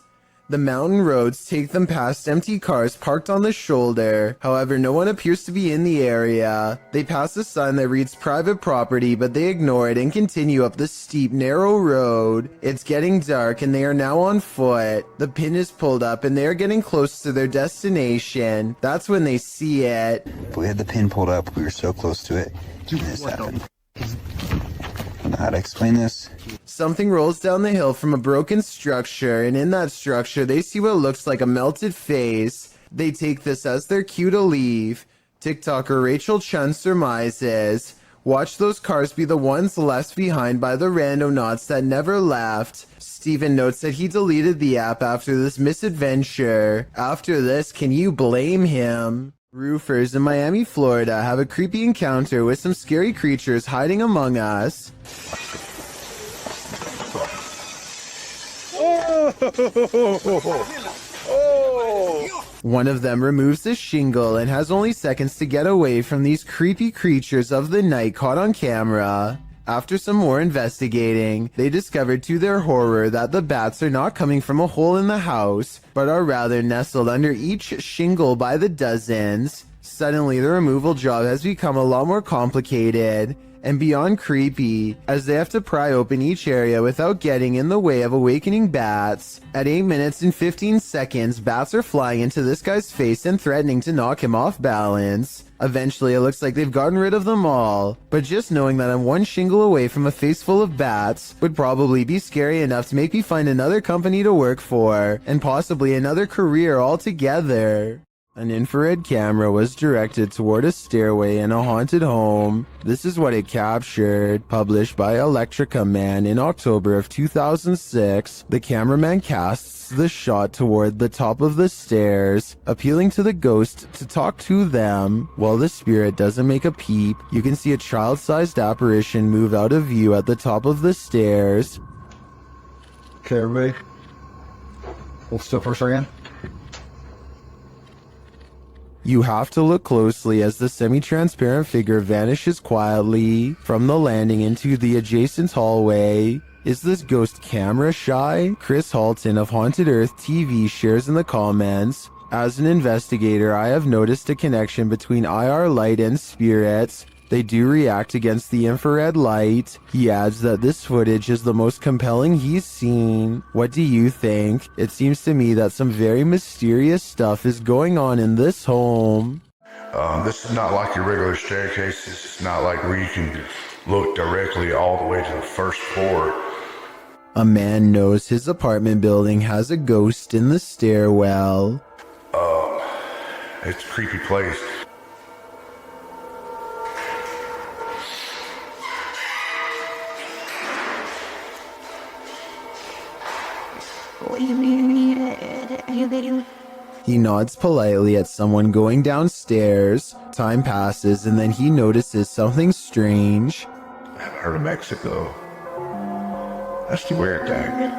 The mountain roads take them past empty cars parked on the shoulder. However, no one appears to be in the area. They pass a sign that reads private property, but they ignore it and continue up the steep, narrow road. It's getting dark and they are now on foot. The pin is pulled up and they are getting close to their destination. That's when they see it. If we had the pin pulled up, we were so close to it. And this happened. I don't know how to explain this. Something rolls down the hill from a broken structure, and in that structure they see what looks like a melted face. They take this as their cue to leave. TikToker Rachel Chun surmises, watch those cars be the ones left behind by the randonauts that never left. Steven notes that he deleted the app after this misadventure. After this, can you blame him? Roofers in Miami, Florida have a creepy encounter with some scary creatures hiding among us. One of them removes the shingle and has only seconds to get away from these creepy creatures of the night caught on camera. After some more investigating, they discovered to their horror that the bats are not coming from a hole in the house, but are rather nestled under each shingle by the dozens. Suddenly, the removal job has become a lot more complicated and beyond creepy, as they have to pry open each area without getting in the way of awakening bats. At 8 minutes and 15 seconds, bats are flying into this guy's face and threatening to knock him off balance. Eventually, it looks like they've gotten rid of them all, but just knowing that I'm one shingle away from a face full of bats would probably be scary enough to make me find another company to work for, and possibly another career altogether. An infrared camera was directed toward a stairway in a haunted home. This is what it captured. Published by Electrica Man in October of 2006, the cameraman casts the shot toward the top of the stairs, appealing to the ghost to talk to them. While the spirit doesn't make a peep, you can see a child-sized apparition move out of view at the top of the stairs. Okay, everybody. Hold still for a second. You have to look closely as the semi-transparent figure vanishes quietly from the landing into the adjacent hallway. Is this ghost camera shy? Chris Halton of Haunted Earth TV shares in the comments, "As an investigator, I have noticed a connection between IR light and spirits. They do react against the infrared light." He adds that this footage is the most compelling he's seen. What do you think? It seems to me that some very mysterious stuff is going on in this home. This is not like your regular staircase. This is not like where you can look directly all the way to the first floor. A man knows his apartment building has a ghost in the stairwell. It's a creepy place. He nods politely at someone going downstairs. Time passes and then he notices something strange. I haven't heard of Mexico. That's the weird thing.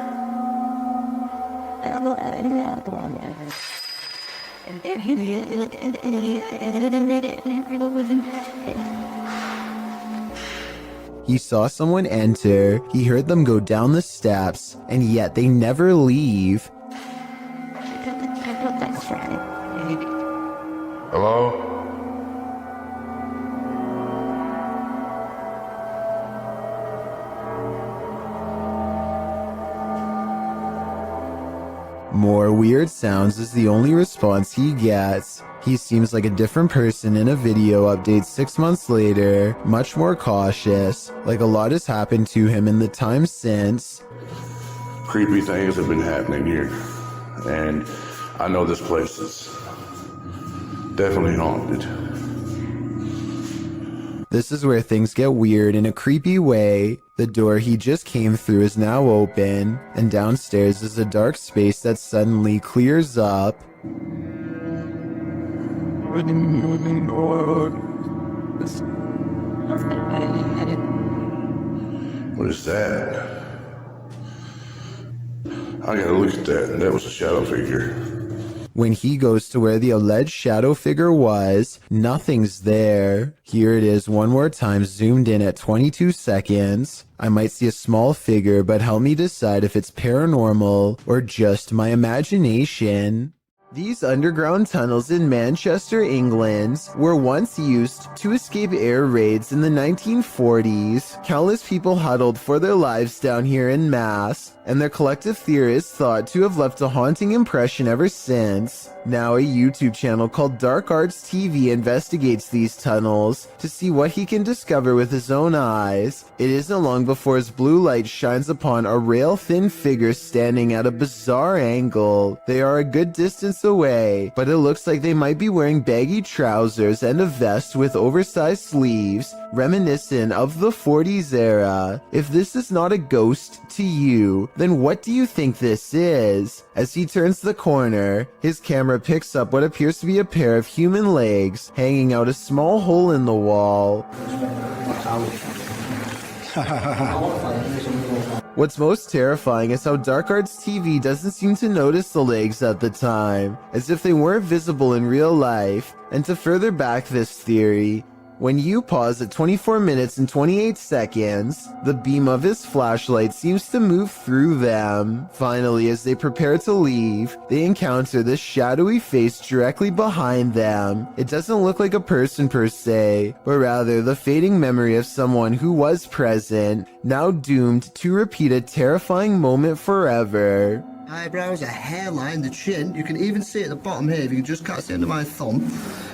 He saw someone enter, he heard them go down the steps, and yet they never leave. Hello? More weird sounds is the only response he gets. He seems like a different person in a video update 6 months later, much more cautious, like a lot has happened to him in the time since. Creepy things have been happening here. And I know this place is definitely haunted. This is where things get weird in a creepy way. The door he just came through is now open, and downstairs is a dark space that suddenly clears up. What is that? I gotta look at that. That was a shadow figure. When he goes to where the alleged shadow figure was, nothing's there. Here it is one more time, zoomed in at 22 seconds. I might see a small figure, but help me decide if it's paranormal or just my imagination. These underground tunnels in Manchester, England, were once used to escape air raids in the 1940s. Countless people huddled for their lives down here en masse, and their collective theory is thought to have left a haunting impression ever since. Now a YouTube channel called Dark Arts TV investigates these tunnels to see what he can discover with his own eyes. It isn't long before his blue light shines upon a rail-thin figure standing at a bizarre angle. They are a good distance away, but it looks like they might be wearing baggy trousers and a vest with oversized sleeves, reminiscent of the 40s era. If this is not a ghost to you, then what do you think this is? As he turns the corner, his camera picks up what appears to be a pair of human legs hanging out a small hole in the wall. What's most terrifying is how Dark Arts TV doesn't seem to notice the legs at the time, as if they weren't visible in real life. And to further back this theory, When you pause at 24 minutes and 28 seconds, the beam of his flashlight seems to move through them. Finally, as they prepare to leave, they encounter this shadowy face directly behind them. It doesn't look like a person per se, but rather the fading memory of someone who was present, now doomed to repeat a terrifying moment forever. Eyebrows, a hairline, the chin. You can even see at the bottom here, if you can just cast it under my thumb,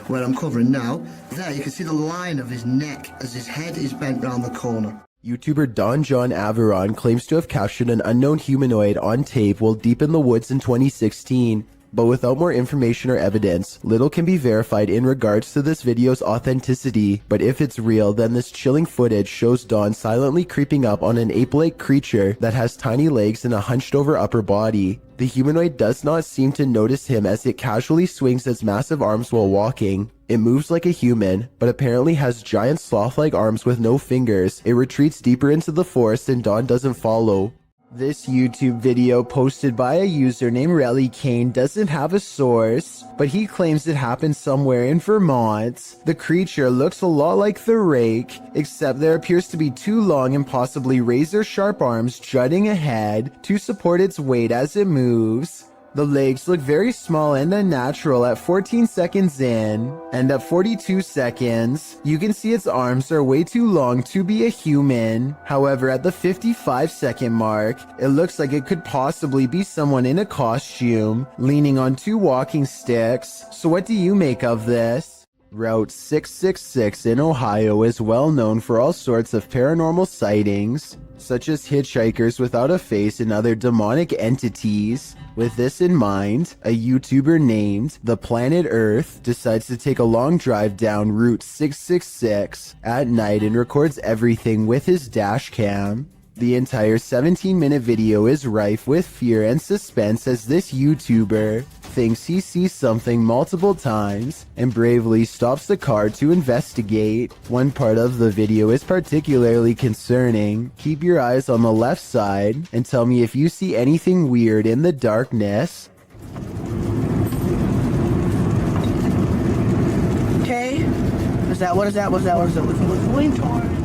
where I'm covering now. There, you can see the line of his neck as his head is bent round the corner. YouTuber Don John Averon claims to have captured an unknown humanoid on tape while deep in the woods in 2016. But without more information or evidence, little can be verified in regards to this video's authenticity. But if it's real, then this chilling footage shows Don silently creeping up on an ape-like creature that has tiny legs and a hunched over upper body. The humanoid does not seem to notice him as it casually swings its massive arms while walking. It moves like a human, but apparently has giant sloth-like arms with no fingers. It retreats deeper into the forest and Don doesn't follow. This YouTube video posted by a user named Relly Kane doesn't have a source, but he claims it happened somewhere in Vermont. The creature looks a lot like the Rake, except there appears to be two long and possibly razor-sharp arms jutting ahead to support its weight as it moves. The legs look very small and unnatural at 14 seconds in, and at 42 seconds, you can see its arms are way too long to be a human. However, at the 55-second mark, it looks like it could possibly be someone in a costume, leaning on two walking sticks. So what do you make of this? Route 666 in Ohio is well known for all sorts of paranormal sightings, such as hitchhikers without a face and other demonic entities. With this in mind, a YouTuber named The Planet Earth decides to take a long drive down Route 666 at night and records everything with his dash cam. The entire 17-minute video is rife with fear and suspense as this YouTuber thinks he sees something multiple times and bravely stops the car to investigate. One part of the video is particularly concerning. Keep your eyes on the left side and tell me if you see anything weird in the darkness. Okay. What is that? What's it pointing towards?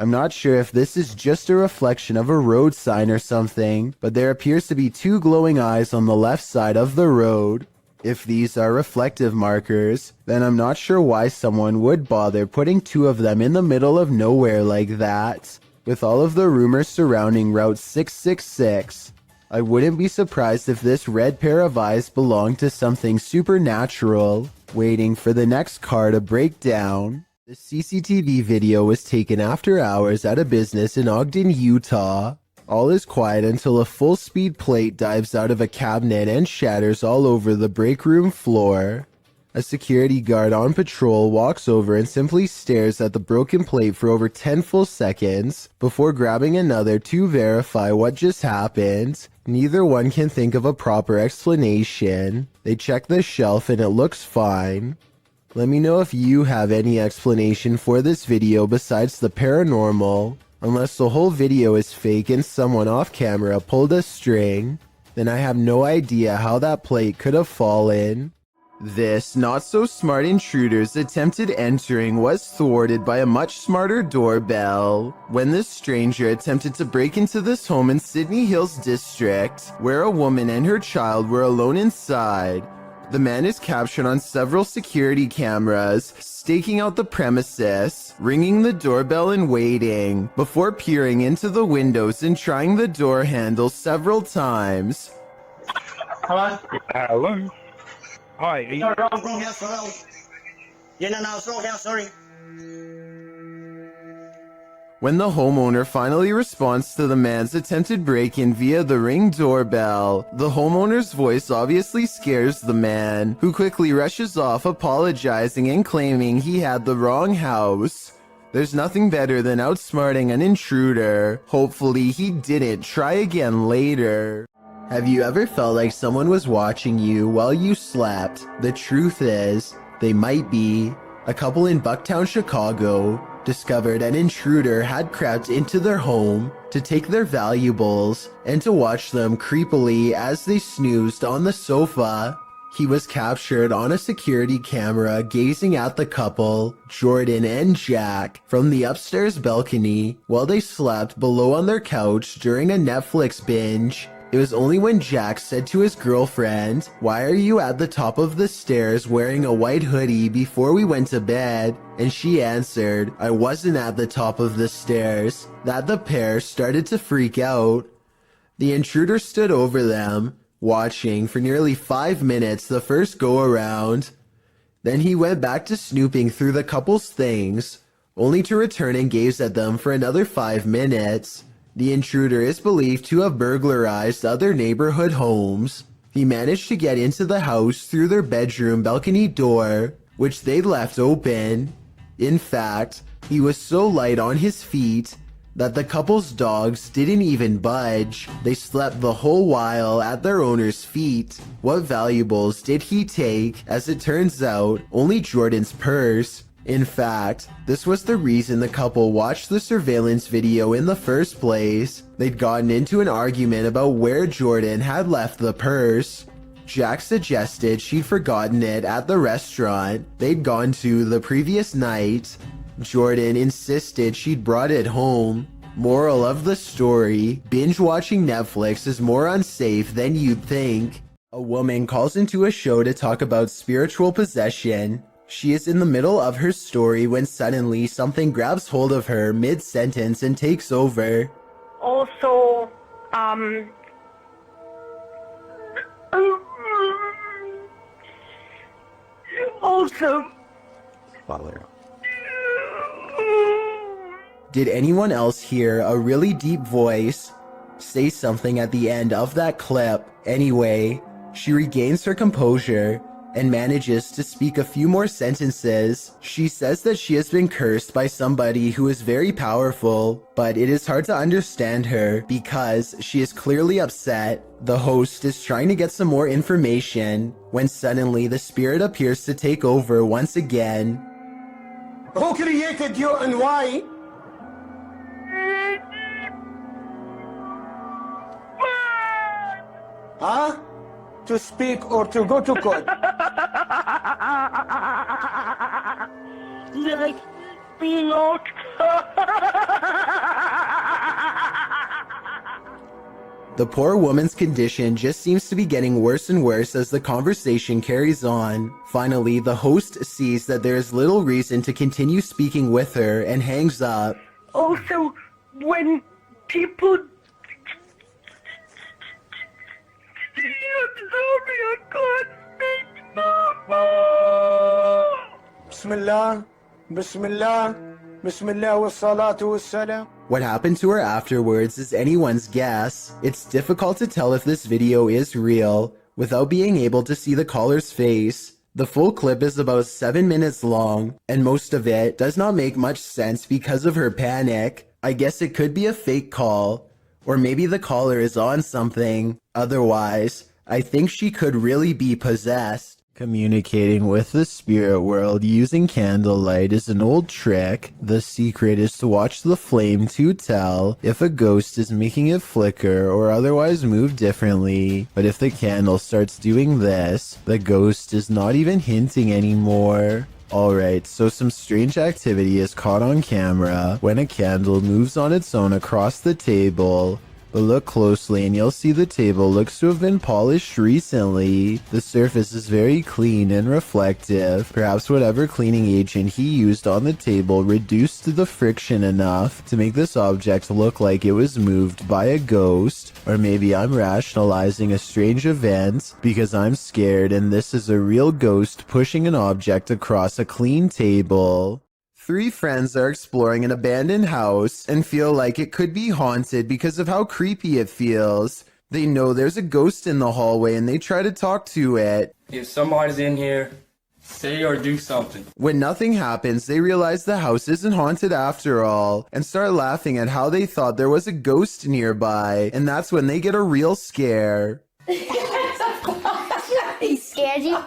I'm not sure if this is just a reflection of a road sign or something, but there appears to be two glowing eyes on the left side of the road. If these are reflective markers, then I'm not sure why someone would bother putting two of them in the middle of nowhere like that. With all of the rumors surrounding Route 666, I wouldn't be surprised if this red pair of eyes belonged to something supernatural, waiting for the next car to break down. The CCTV video was taken after hours at a business in Ogden, Utah. All is quiet until a full-speed plate dives out of a cabinet and shatters all over the break room floor. A security guard on patrol walks over and simply stares at the broken plate for over 10 full seconds before grabbing another to verify what just happened. Neither one can think of a proper explanation. They check the shelf and it looks fine. Let me know if you have any explanation for this video besides the paranormal. Unless the whole video is fake and someone off camera pulled a string, then I have no idea how that plate could have fallen. This not-so-smart intruder's attempted entering was thwarted by a much smarter doorbell. When this stranger attempted to break into this home in Sydney Hills District, where a woman and her child were alone inside, the man is captured on several security cameras, staking out the premises, ringing the doorbell and waiting, before peering into the windows and trying the door handle several times. Hello? Hello. Hi. Are you... Wrong house, hello. Yeah, no, it's wrong house, sorry. When the homeowner finally responds to the man's attempted break-in via the Ring doorbell, the homeowner's voice obviously scares the man, who quickly rushes off apologizing and claiming he had the wrong house. There's nothing better than outsmarting an intruder. Hopefully he didn't try again later. Have you ever felt like someone was watching you while you slept? The truth is, they might be. A couple in Bucktown, Chicago, discovered an intruder had crept into their home to take their valuables and to watch them creepily as they snoozed on the sofa. He was captured on a security camera gazing at the couple, Jordan and Jack, from the upstairs balcony while they slept below on their couch during a Netflix binge. It was only when Jack said to his girlfriend, "Why are you at the top of the stairs wearing a white hoodie before we went to bed?" and she answered, "I wasn't at the top of the stairs," that the pair started to freak out. The intruder stood over them, watching for nearly 5 minutes the first go-around. Then he went back to snooping through the couple's things, only to return and gaze at them for another 5 minutes. The intruder is believed to have burglarized other neighborhood homes. He managed to get into the house through their bedroom balcony door, which they left open. In fact, he was so light on his feet that the couple's dogs didn't even budge. They slept the whole while at their owner's feet. What valuables did he take? As it turns out, only Jordan's purse. In fact, this was the reason the couple watched the surveillance video in the first place. They'd gotten into an argument about where Jordan had left the purse. Jack suggested she'd forgotten it at the restaurant they'd gone to the previous night. Jordan insisted she'd brought it home. Moral of the story, binge watching Netflix is more unsafe than you'd think. A woman calls into a show to talk about spiritual possession. She is in the middle of her story when suddenly something grabs hold of her mid-sentence and takes over. Also, Did anyone else hear a really deep voice say something at the end of that clip? Anyway, she regains her composure and manages to speak a few more sentences. She says that she has been cursed by somebody who is very powerful, but it is hard to understand her because she is clearly upset. The host is trying to get some more information when suddenly the spirit appears to take over once again. Who created you and why? Huh? To speak or to go to court? like being out. The poor woman's condition just seems to be getting worse and worse as the conversation carries on. Finally, the host sees that there is little reason to continue speaking with her and hangs up. Also, when people Bismillah, Bismillah, Bismillah wa salatu wa salam. What happened to her afterwards is anyone's guess. It's difficult to tell if this video is real without being able to see the caller's face. The full clip is about 7 minutes long, and most of it does not make much sense because of her panic. I guess it could be a fake call, or maybe the caller is on something. Otherwise, I think she could really be possessed. Communicating with the spirit world using candlelight is an old trick. The secret is to watch the flame to tell if a ghost is making it flicker or otherwise move differently. But if the candle starts doing this, the ghost is not even hinting anymore. Alright, so some strange activity is caught on camera when a candle moves on its own across the table. But look closely and you'll see the table looks to have been polished recently. The surface is very clean and reflective. Perhaps whatever cleaning agent he used on the table reduced the friction enough to make this object look like it was moved by a ghost. Or maybe I'm rationalizing a strange event because I'm scared and this is a real ghost pushing an object across a clean table. 3 friends are exploring an abandoned house and feel like it could be haunted because of how creepy it feels. They know there's a ghost in the hallway and they try to talk to it. If somebody's in here, say or do something. When nothing happens, they realize the house isn't haunted after all and start laughing at how they thought there was a ghost nearby, and that's when they get a real scare. He scared you?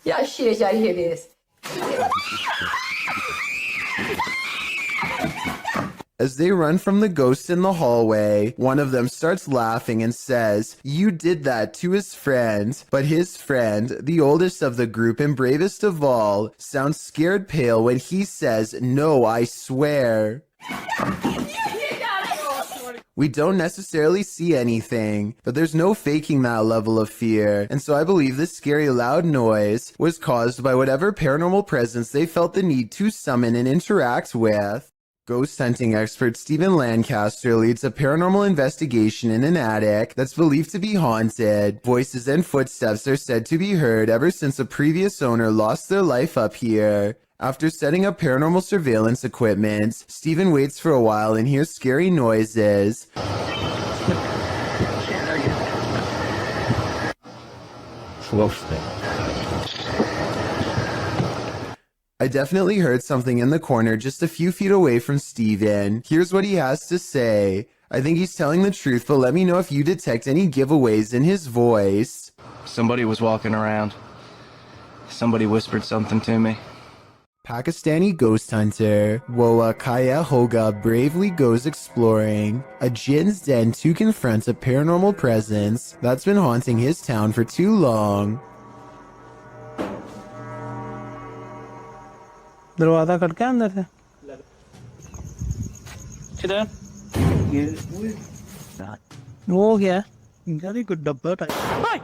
Yeah, shit, y'all hear this. As they run from the ghost in the hallway, one of them starts laughing and says, "You did that," to his friend. But his friend, the oldest of the group and bravest of all, sounds scared pale when he says, "No, I swear." We don't necessarily see anything, but there's no faking that level of fear, and so I believe this scary loud noise was caused by whatever paranormal presence they felt the need to summon and interact with. Ghost hunting expert Stephen Lancaster leads a paranormal investigation in an attic that's believed to be haunted. Voices and footsteps are said to be heard ever since a previous owner lost their life up here. After setting up paranormal surveillance equipment, Stephen waits for a while and hears scary noises. I definitely heard something in the corner just a few feet away from Stephen. Here's what he has to say. I think he's telling the truth, but let me know if you detect any giveaways in his voice. Somebody was walking around. Somebody whispered something to me. Pakistani ghost hunter Woa Kaya Hoga bravely goes exploring a jinn's den to confront a paranormal presence that's been haunting his town for too long. दरवाजा खटका अंदर से किधर वो क्या इनका कुछ डब्बा type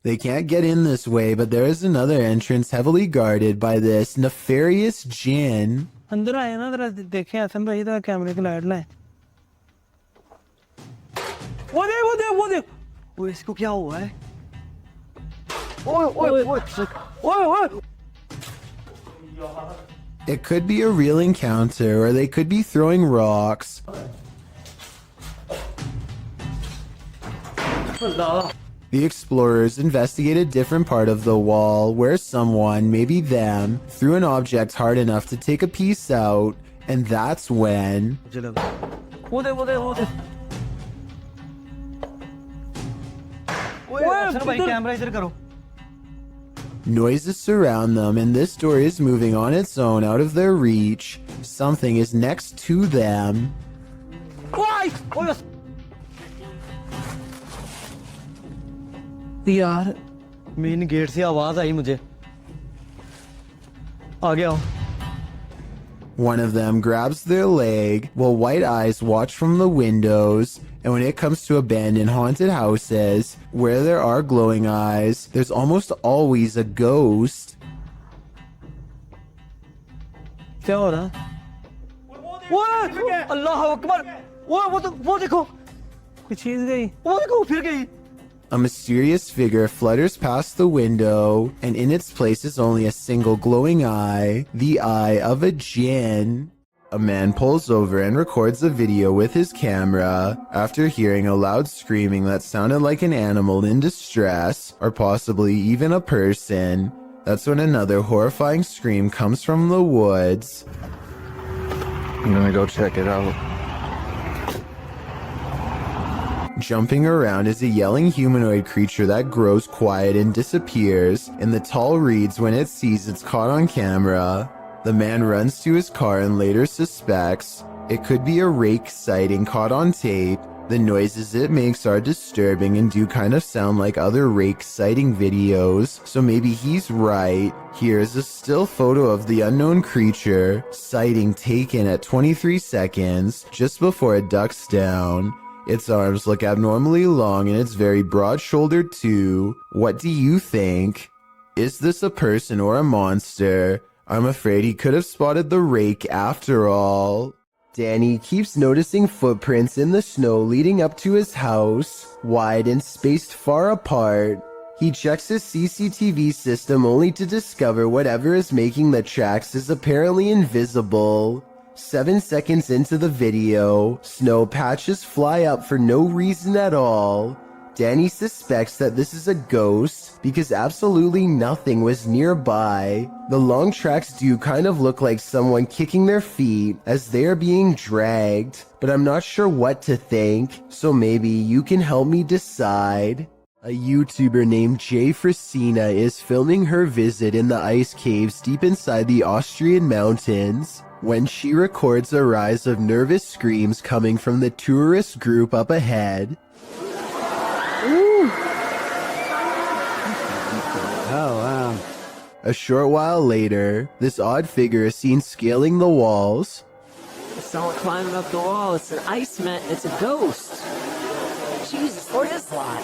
They can't get in this way, but there is another entrance heavily guarded by this nefarious jinn. अंदर आए ना जरा देखें हसन भाई तो कैमरे की लाइट लाए वो इसको क्या हुआ है ओए ओए ओए ओए It could be a real encounter, or they could be throwing rocks. The explorers investigate a different part of the wall where someone, maybe them, threw an object hard enough to take a piece out, and that's when... Noises surround them, and this door is moving on its own out of their reach. Something is next to them. यार main gate से आवाज आई मुझे आ गया One of them grabs their leg while white eyes watch from the windows. And when it comes to abandoned haunted houses where there are glowing eyes, there's almost always a ghost. क्या हो रहा है अल्लाह अकबर वो देखो कुछ चीज गई वो देखो फिर गई A mysterious figure flutters past the window, and in its place is only a single glowing eye, the eye of a jinn. A man pulls over and records a video with his camera after hearing a loud screaming that sounded like an animal in distress, or possibly even a person. That's when another horrifying scream comes from the woods. I'm gonna go check it out. Jumping around is a yelling humanoid creature that grows quiet and disappears in the tall reeds when it sees it's caught on camera. The man runs to his car and later suspects it could be a rake sighting caught on tape. The noises it makes are disturbing and do kind of sound like other rake sighting videos, so maybe he's right. Here's a still photo of the unknown creature, sighting taken at 23 seconds, just before it ducks down. Its arms look abnormally long and it's very broad-shouldered too. What do you think? Is this a person or a monster? I'm afraid he could have spotted the rake after all. Danny keeps noticing footprints in the snow leading up to his house, wide and spaced far apart. He checks his CCTV system only to discover whatever is making the tracks is apparently invisible. 7 seconds into the video, snow patches fly up for no reason at all. Danny suspects that this is a ghost because absolutely nothing was nearby. The long tracks do kind of look like someone kicking their feet as they are being dragged, but I'm not sure what to think, so maybe you can help me decide. A YouTuber named Jay Frasina is filming her visit in the ice caves deep inside the Austrian mountains. when she records a rise of nervous screams coming from the tourist group up ahead. Oh, wow. A short while later, this odd figure is seen scaling the walls. It's not climbing up the wall. It's an iceman. It's a ghost. Jesus, what is that?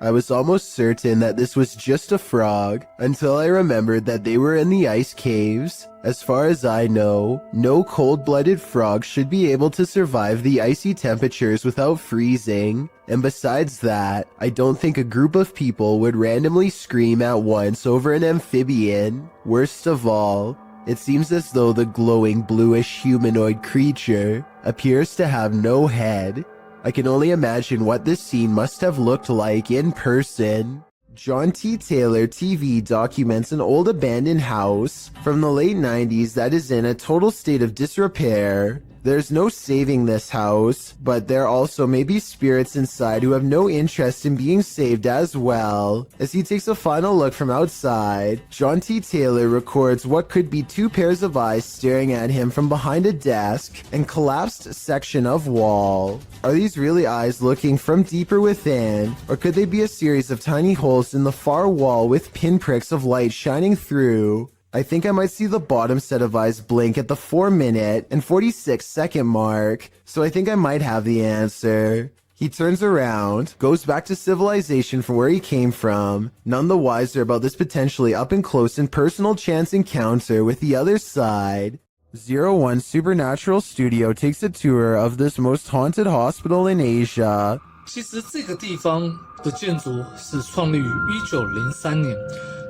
I was almost certain that this was just a frog until I remembered that they were in the ice caves. As far as I know, no cold-blooded frog should be able to survive the icy temperatures without freezing. And besides that, I don't think a group of people would randomly scream at once over an amphibian. Worst of all, it seems as though the glowing bluish humanoid creature appears to have no head. I can only imagine what this scene must have looked like in person. John T. Taylor TV documents an old abandoned house from the late 90s that is in a total state of disrepair. There's no saving this house, but there also may be spirits inside who have no interest in being saved as well. As he takes a final look from outside, John T. Taylor records what could be two pairs of eyes staring at him from behind a desk and collapsed section of wall. Are these really eyes looking from deeper within, or could they be a series of tiny holes in the far wall with pinpricks of light shining through? I think I might see the bottom set of eyes blink at the 4-minute and 46-second mark, so I think I might have the answer. He turns around, goes back to civilization from where he came from, none the wiser about this potentially up-and-close and personal chance encounter with the other side. 01 Supernatural Studio takes a tour of this most haunted hospital in Asia. 其实这个地方的建筑是创立于1903年，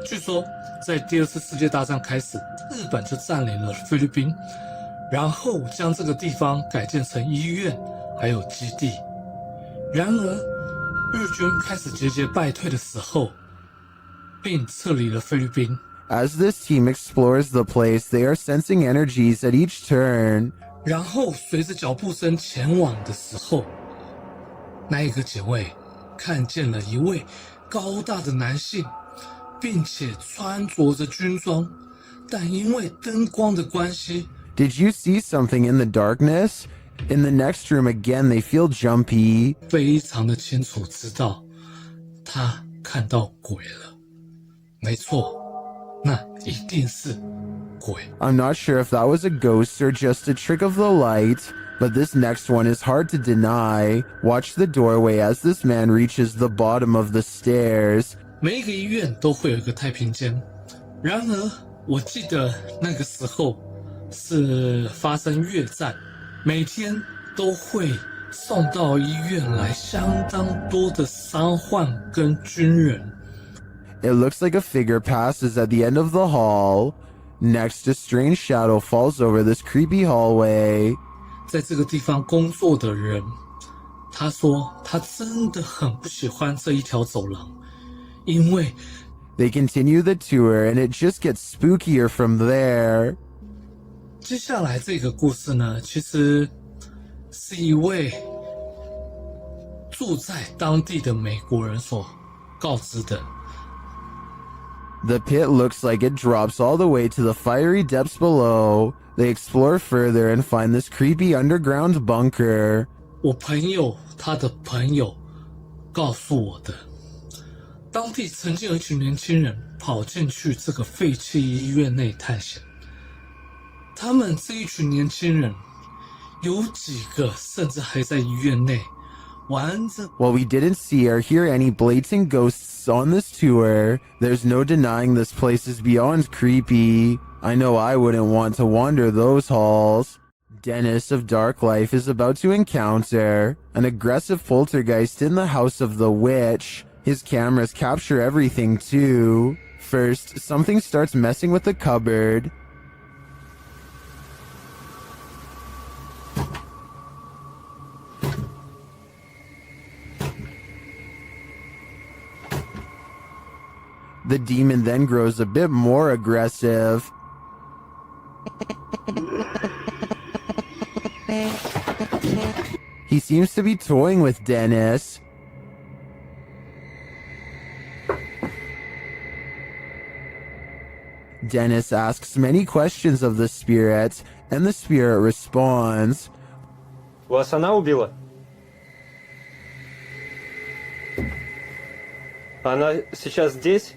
据说在第二次世界大战开始，日本就占领了菲律宾，然后将这个地方改建成医院还有基地。然而，日军开始节节败退的时候，并撤离了菲律宾。As this team explores the place, they are sensing energies at each turn. 然后随着脚步声前往的时候，那一个警卫看见了一位高大的男性，并且穿着着军装，但因为灯光的关系 Did you see something in the darkness? In the next room again, they feel jumpy. 非常的清楚知道他看到鬼了。没错，那一定是鬼。 I'm not sure if that was a ghost or just a trick of the light, but this next one is hard to deny. Watch the doorway as this man reaches the bottom of the stairs. 每一个医院都会有一个太平间，然而我记得那个时候是发生越战，每天都会送到医院来相当多的伤患跟军人。 It looks like a figure passes at the end of the hall. Next, a strange shadow falls over this creepy hallway. 在这个地方工作的人，他说他真的很不喜欢这一条走廊，因为 They continue the tour and it just gets spookier from there. 接下来这个故事呢，其实是一位住在当地的美国人所告知的。 The pit looks like it drops all the way to the fiery depths below. They explore further and find this creepy underground bunker. 我朋友他的朋友告诉我的，当地曾经有一群年轻人跑进去这个废弃医院内探险。他们这一群年轻人，有几个甚至还在医院内玩着。 While we didn't see or hear any blatant ghosts on this tour, there's no denying this place is beyond creepy. I know I wouldn't want to wander those halls. Dennis of Dark Life is about to encounter an aggressive poltergeist in the house of the witch. His cameras capture everything too. First, something starts messing with the cupboard. The demon then grows a bit more aggressive. He seems to be toying with Dennis. Dennis asks many questions of the spirit, and the spirit responds, Вас она убила? Она сейчас здесь?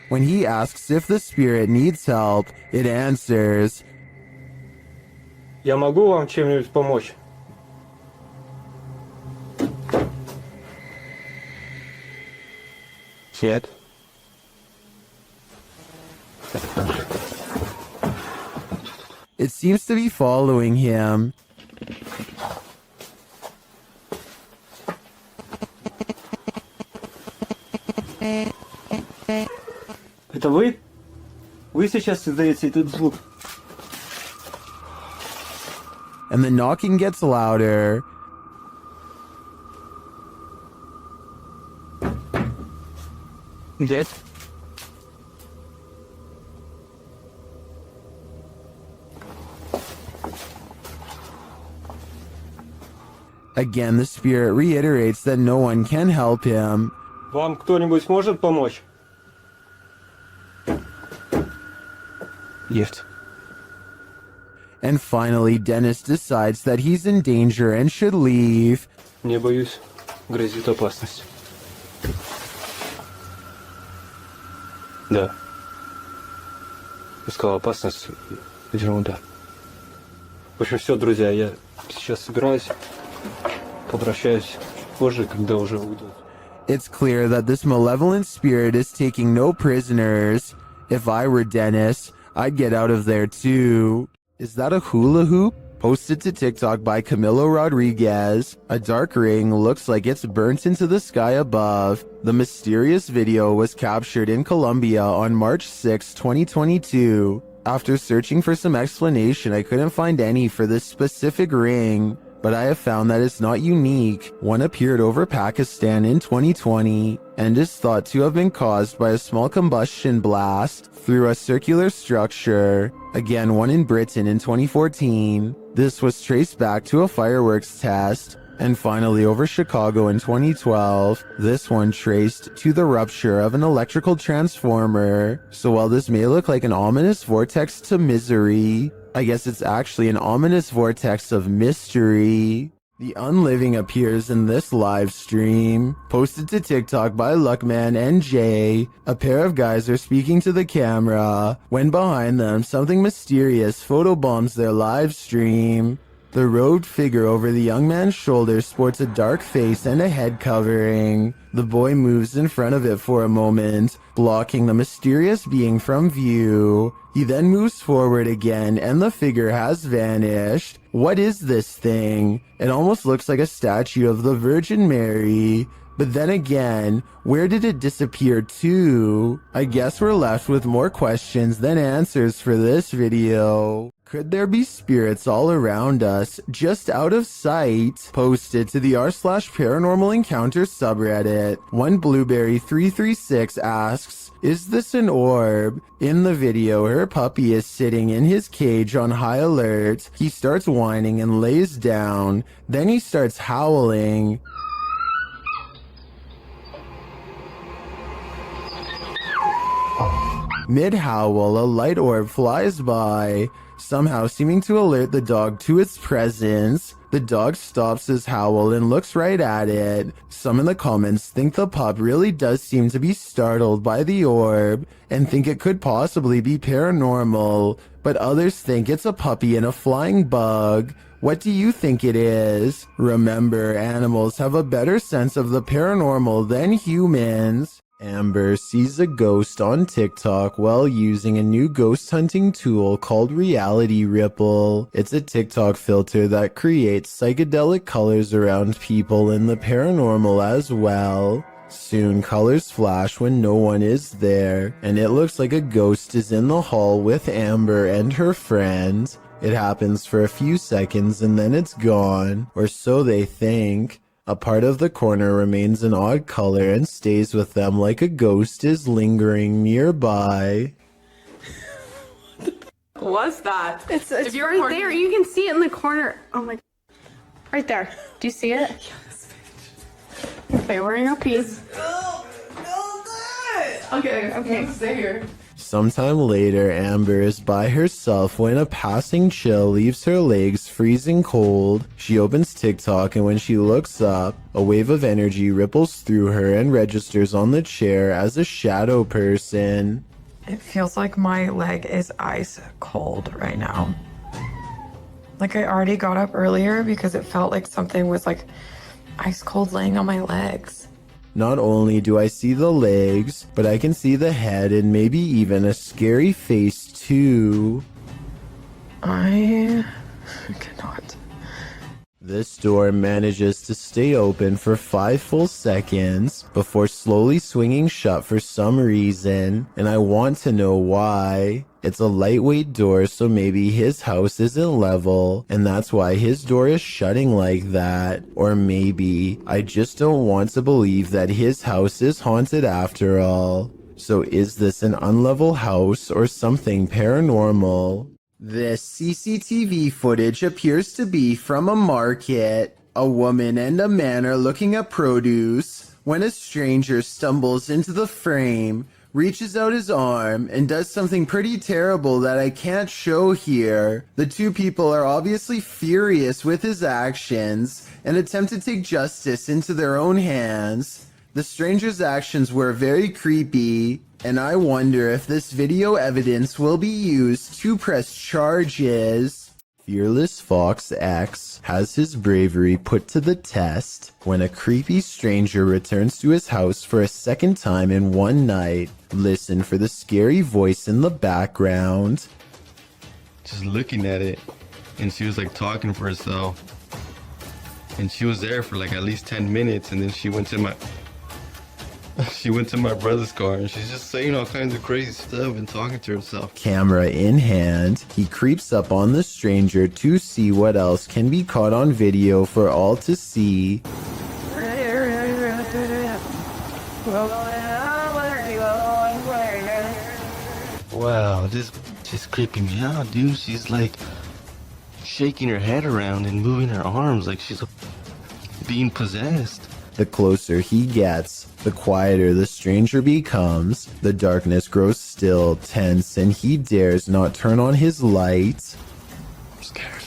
When he asks if the spirit needs help, it answers, Я могу вам чем-нибудь помочь? Нет. it seems to be following him. Это вы? Вы сейчас издаете этот звук? And the knocking gets louder. Нет. Again, the spirit reiterates that no one can help him. Вам кто-нибудь может помочь? Нет. And finally, Dennis decides that he's in danger and should leave. Не боюсь. Грозит опасность. Да. Я сказал, опасность. Ерунда. В общем, все, друзья, я сейчас собираюсь. Попрощаюсь позже, когда уже уйдут. It's clear that this malevolent spirit is taking no prisoners. If I were Dennis, I'd get out of there too. Is that a hula hoop? Posted to TikTok by Camilo Rodriguez. A dark ring looks like it's burnt into the sky above. The mysterious video was captured in Colombia on March 6, 2022. After searching for some explanation, I couldn't find any for this specific ring, but I have found that it's not unique. One appeared over Pakistan in 2020 and is thought to have been caused by a small combustion blast through a circular structure. Again, one in Britain in 2014. This was traced back to a fireworks test. And finally, over Chicago in 2012, this one traced to the rupture of an electrical transformer. So while this may look like an ominous vortex to misery, I guess it's actually an ominous vortex of mystery. The unliving appears in this live stream, posted to TikTok by Luckman and Jay. A pair of guys are speaking to the camera, when behind them something mysterious photobombs their live stream. The robed figure over the young man's shoulder sports a dark face and a head covering. The boy moves in front of it for a moment, blocking the mysterious being from view. He then moves forward again and the figure has vanished. What is this thing? It almost looks like a statue of the Virgin Mary. But then again, where did it disappear to? I guess we're left with more questions than answers for this video. Could there be spirits all around us, just out of sight? Posted to the r/paranormal encounters subreddit. One Blueberry336 asks, is this an orb? In the video, her puppy is sitting in his cage on high alert. He starts whining and lays down. Then he starts howling. Mid-howl, a light orb flies by, somehow seeming to alert the dog to its presence. The dog stops his howl and looks right at it. Some in the comments think the pup really does seem to be startled by the orb and think it could possibly be paranormal, but others think it's a puppy and a flying bug. What do you think it is? Remember, animals have a better sense of the paranormal than humans. Amber sees a ghost on TikTok while using a new ghost hunting tool called Reality Ripple. It's a TikTok filter that creates psychedelic colors around people in the paranormal as well. Soon colors flash when no one is there, and it looks like a ghost is in the hall with Amber and her friend. It happens for a few seconds and then it's gone, or so they think. A part of the corner remains an odd color and stays with them like a ghost is lingering nearby. What's that? It's if you're right there, you can see it in the corner. Oh my, right there. Do you see it? Yes. Okay, wearing our piece. Okay, stay here. Sometime later, Amber is by herself when a passing chill leaves her legs freezing cold. She opens TikTok, and when she looks up, a wave of energy ripples through her and registers on the chair as a shadow person. It feels like my leg is ice cold right now. Like I already got up earlier because it felt like something was like ice cold laying on my legs. Not only do I see the legs, but I can see the head and maybe even a scary face too. I cannot. This door manages to stay open for 5 full seconds before slowly swinging shut for some reason, and I want to know why. It's a lightweight door, so maybe his house isn't level, and that's why his door is shutting like that. Or maybe I just don't want to believe that his house is haunted after all. So is this an unlevel house or something paranormal? This CCTV footage appears to be from a market. A woman and a man are looking at produce when a stranger stumbles into the frame, reaches out his arm, and does something pretty terrible that I can't show here. The two people are obviously furious with his actions and attempt to take justice into their own hands. The stranger's actions were very creepy, and I wonder if this video evidence will be used to press charges. Fearless Fox X has his bravery put to the test when a creepy stranger returns to his house for a second time in one night. Listen for the scary voice in the background. Just looking at it, and she was like talking for herself. And she was there for like at least 10 minutes, and then she went to my brother's car, and she's just saying all kinds of crazy stuff and talking to herself. Camera in hand, he creeps up on the stranger to see what else can be caught on video for all to see. Wow, this is creeping me out, dude. She's like shaking her head around and moving her arms like she's being possessed. The closer he gets, the quieter the stranger becomes. The darkness grows still, tense, and he dares not turn on his light. I'm scared.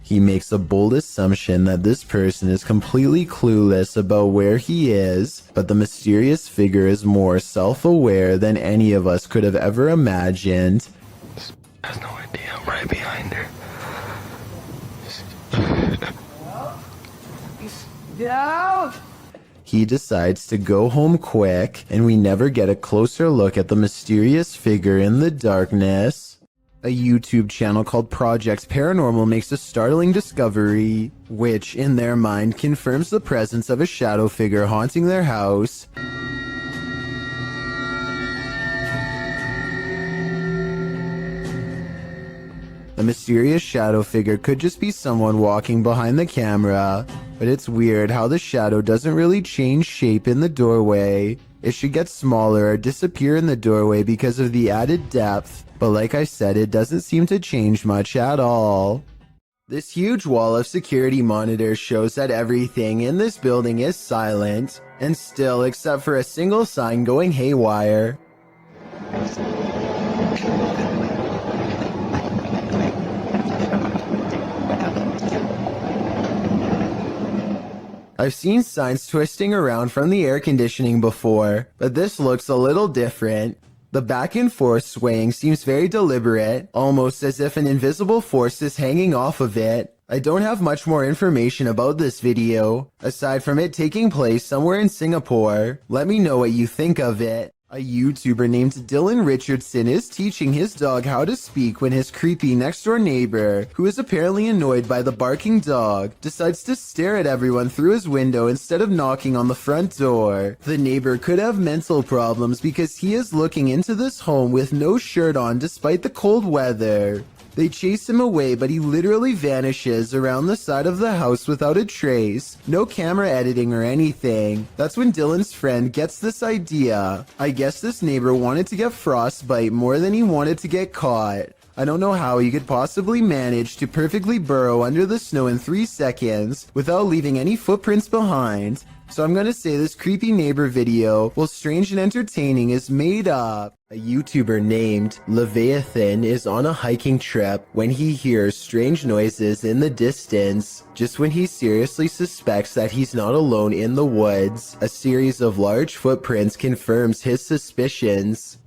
He makes a bold assumption that this person is completely clueless about where he is, but the mysterious figure is more self-aware than any of us could have ever imagined. Has no idea I'm right behind her. He decides to go home quick, and we never get a closer look at the mysterious figure in the darkness. A YouTube channel called Project Paranormal makes a startling discovery, which, in their mind, confirms the presence of a shadow figure haunting their house. The mysterious shadow figure could just be someone walking behind the camera, but it's weird how the shadow doesn't really change shape in the doorway. It should get smaller or disappear in the doorway because of the added depth, but like I said, it doesn't seem to change much at all. This huge wall of security monitors shows that everything in this building is silent, and still except for a single sign going haywire. I've seen signs twisting around from the air conditioning before, but this looks a little different. The back and forth swaying seems very deliberate, almost as if an invisible force is hanging off of it. I don't have much more information about this video, aside from it taking place somewhere in Singapore. Let me know what you think of it. A YouTuber named Dylan Richardson is teaching his dog how to speak when his creepy next-door neighbor, who is apparently annoyed by the barking dog, decides to stare at everyone through his window instead of knocking on the front door. The neighbor could have mental problems because he is looking into this home with no shirt on despite the cold weather. They chase him away, but he literally vanishes around the side of the house without a trace. No camera editing or anything. That's when Dylan's friend gets this idea. I guess this neighbor wanted to get frostbite more than he wanted to get caught. I don't know how he could possibly manage to perfectly burrow under the snow in 3 seconds without leaving any footprints behind. So I'm gonna say this creepy neighbor video, while strange and entertaining, is made up. A YouTuber named Leviathan is on a hiking trip when he hears strange noises in the distance. Just when he seriously suspects that he's not alone in the woods, a series of large footprints confirms his suspicions.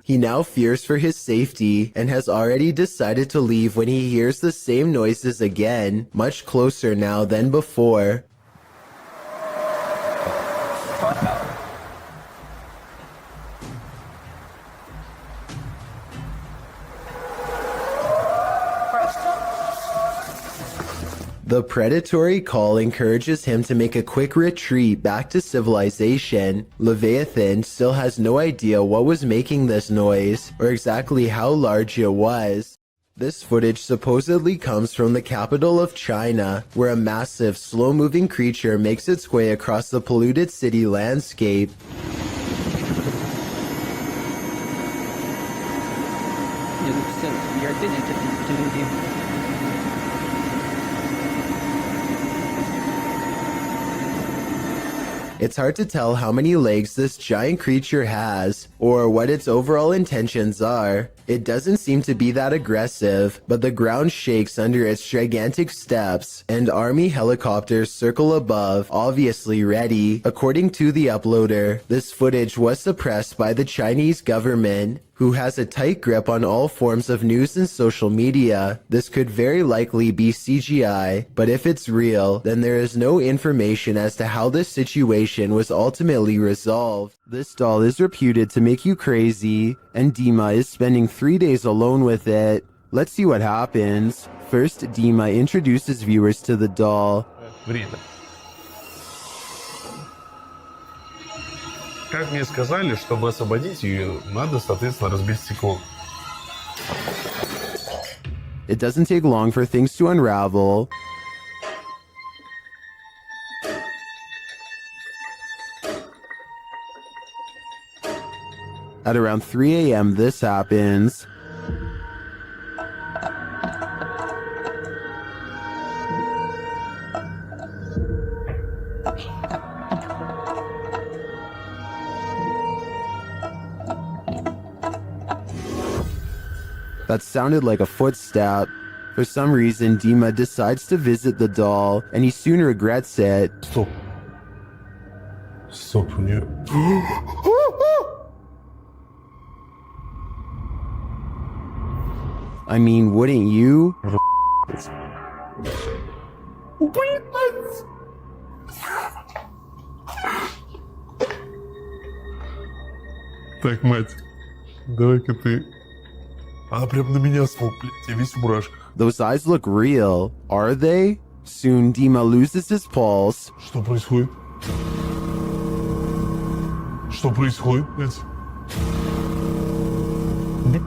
He now fears for his safety and has already decided to leave when he hears the same noises again, much closer now than before. The predatory call encourages him to make a quick retreat back to civilization. Leviathan still has no idea what was making this noise or exactly how large it was. This footage supposedly comes from the capital of China, where a massive, slow-moving creature makes its way across the polluted city landscape. It's hard to tell how many legs this giant creature has, or what its overall intentions are. It doesn't seem to be that aggressive, but the ground shakes under its gigantic steps, and army helicopters circle above, obviously ready. According to the uploader, this footage was suppressed by the Chinese government, who has a tight grip on all forms of news and social media. This could very likely be CGI, but if it's real, then there is no information as to how this situation was ultimately resolved. This doll is reputed to make you crazy, and Dima is spending 3 days alone with it. Let's see what happens. First, Dima introduces viewers to the doll. Как мне сказали, чтобы освободить ее, надо, соответственно, разбить стекло. It doesn't take long for things to unravel. At around 3 a.m. this happens. That sounded like a footstep. For some reason, Dima decides to visit the doll, and he soon regrets it. Стоп. Стоп, у нее... I mean, wouldn't you? Так, мать, давай-ка ты... Она прям на меня смотрит, блядь, я весь в мурашках. Those eyes look real. Are they? Soon, Dima loses his pulse. Что происходит? Что происходит, блядь?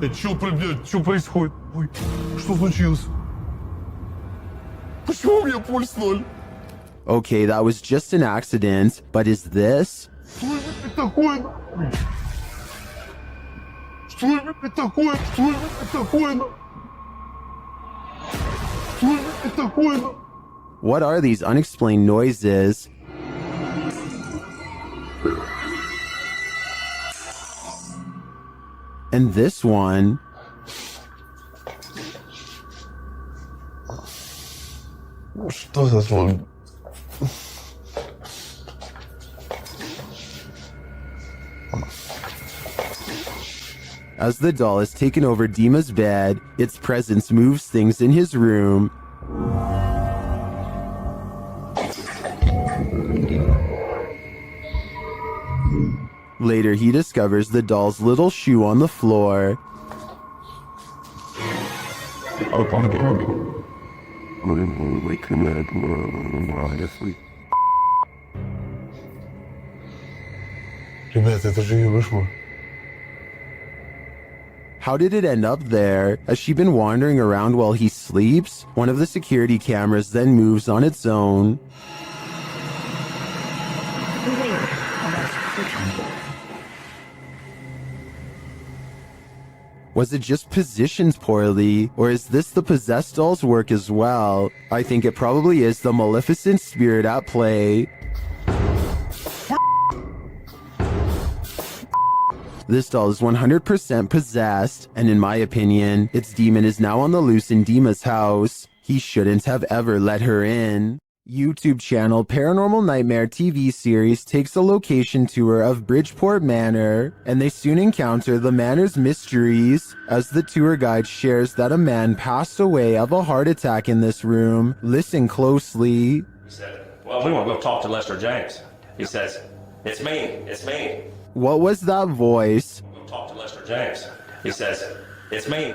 Блядь, что происходит? Ой, что случилось? Почему у меня пульс 0? Okay, that was just an accident, but is this? Что это такое? Что это такое? Что это такое? Что это такое? What are these unexplained noises? And this one. Что за звон? As the doll has taken over Dima's bed, its presence moves things in his room. Later, he discovers the doll's little shoe on the floor. Ребята, это же ее вышло. How did it end up there? Has she been wandering around while he sleeps? One of the security cameras then moves on its own. Was it just positioned poorly, or is this the possessed doll's work as well? I think it probably is the maleficent spirit at play. This doll is 100% possessed, and in my opinion, its demon is now on the loose in Dima's house. He shouldn't have ever let her in. YouTube channel Paranormal Nightmare TV series takes a location tour of Bridgeport Manor, and they soon encounter the manor's mysteries as the tour guide shares that a man passed away of a heart attack in this room. Listen closely. He said, well, we want to go talk to Lester James. He says, it's me. What was that voice? We'll go talk to Lester James. He says, it's me.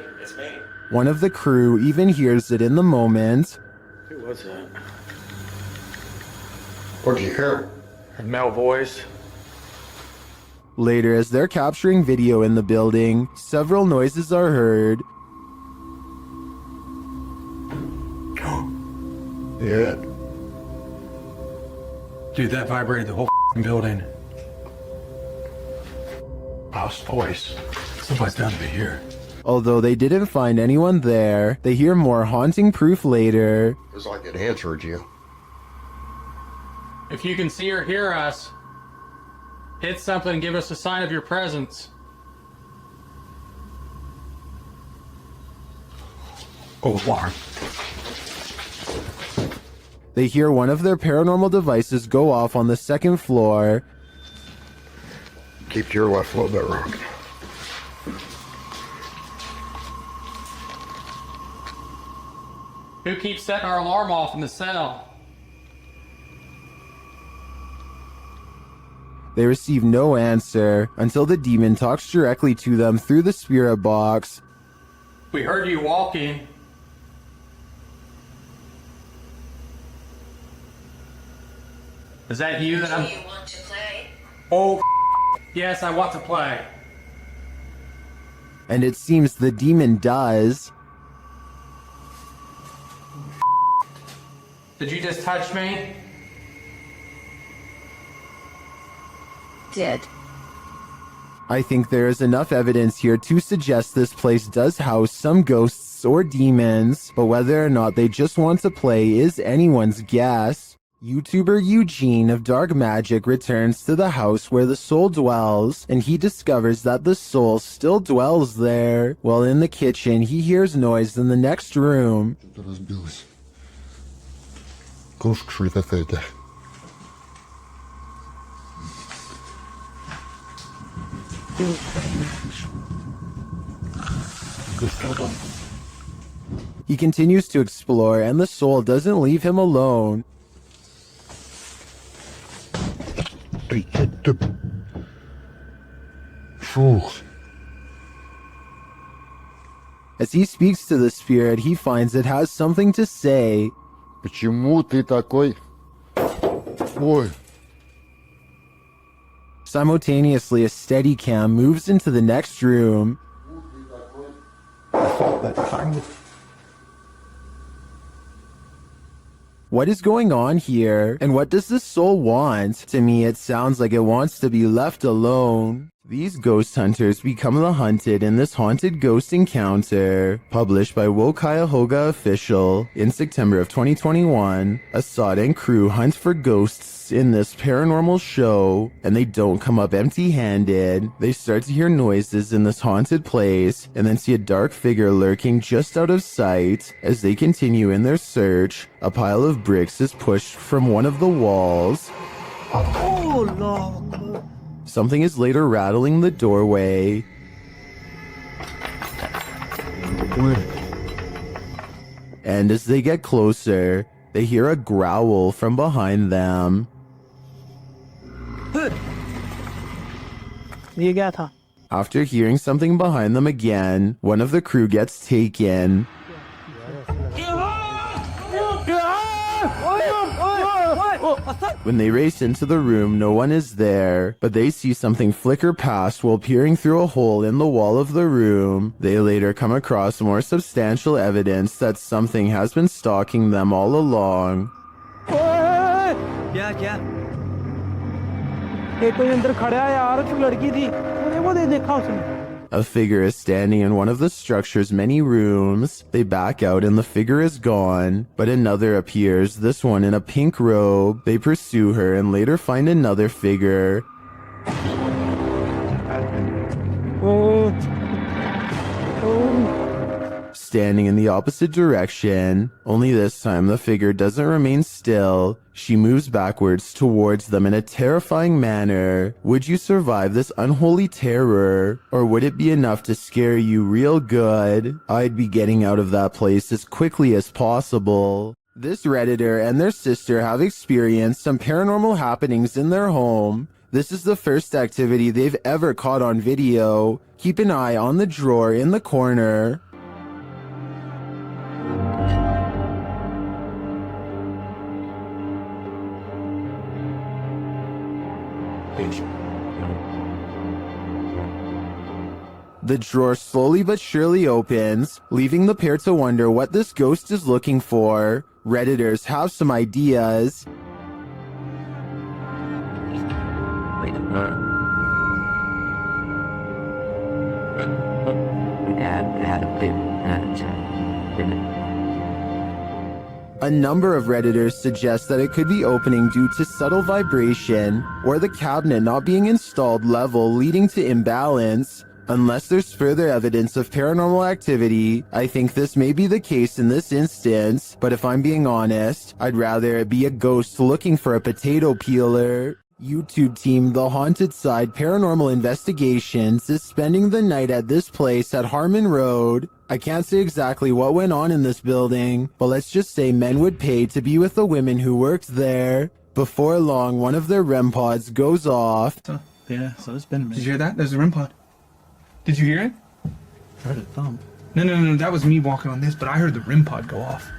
One of the crew even hears it in the moment. Who was that? What'd you hear? A male voice. Later, as they're capturing video in the building, several noises are heard. Yeah. Dude, that vibrated the whole building. House voice. Somebody's down to be here. Although they didn't find anyone there, they hear more haunting proof later. It's like it answered you. If you can see or hear us, hit something and give us a sign of your presence. Oh, alarm. They hear one of their paranormal devices go off on the second floor. Keep to your left a little bit, Rock. Who keeps setting our alarm off in the cell? They receive no answer until the demon talks directly to them through the spirit box. We heard you walking. Is that you that I'm... You want to play? Oh, yes, I want to play. And it seems the demon does. Did you just touch me? Did. I think there is enough evidence here to suggest this place does house some ghosts or demons, but whether or not they just want to play is anyone's guess. YouTuber Eugene of Dark Magic returns to the house where the soul dwells, and he discovers that the soul still dwells there. While in the kitchen, he hears noise in the next room. He continues to explore, and the soul doesn't leave him alone. As he speaks to the spirit, he finds it has something to say. Почему ты такой? Ой. Simultaneously, a Steadicam moves into the next room. What is going on here? And what does this soul want? To me, it sounds like it wants to be left alone. These ghost hunters become the hunted in this haunted ghost encounter. Published by Wo Cuyahoga Official in September of 2021, Assad and crew hunt for ghosts in this paranormal show, and they don't come up empty-handed. They start to hear noises in this haunted place, and then see a dark figure lurking just out of sight. As they continue in their search, a pile of bricks is pushed from one of the walls. Oh, Lord. Something is later rattling the doorway. And as they get closer, they hear a growl from behind them. After hearing something behind them again, one of the crew gets taken. When they race into the room, no one is there, but they see something flicker past while peering through a hole in the wall of the room. They later come across more substantial evidence that something has been stalking them all along. क्या ये कोई अंदर खड़ा है यार जो लड़की थी वो देखा उसने A figure is standing in one of the structure's many rooms. They back out and the figure is gone, but another appears, this one in a pink robe. They pursue her and later find another figure. Standing in the opposite direction, only this time the figure doesn't remain still. She moves backwards towards them in a terrifying manner. Would you survive this unholy terror? Or would it be enough to scare you real good? I'd be getting out of that place as quickly as possible. This Redditor and their sister have experienced some paranormal happenings in their home. This is the first activity they've ever caught on video. Keep an eye on the drawer in the corner. The drawer slowly but surely opens, leaving the pair to wonder what this ghost is looking for. Redditors have some ideas. A number of Redditors suggest that it could be opening due to subtle vibration, or the cabinet not being installed level leading to imbalance. Unless there's further evidence of paranormal activity, I think this may be the case in this instance, but if I'm being honest, I'd rather it be a ghost looking for a potato peeler. YouTube team The Haunted Side Paranormal Investigations is spending the night at this place at Harmon Road. I can't say exactly what went on in this building, but let's just say men would pay to be with the women who worked there. Before long, one of their REM pods goes off. Yeah, so it's been a minute. Did you hear that? There's a REM pod. Did you hear it? I heard a thump. No, that was me walking on this, but I heard the REM pod go off.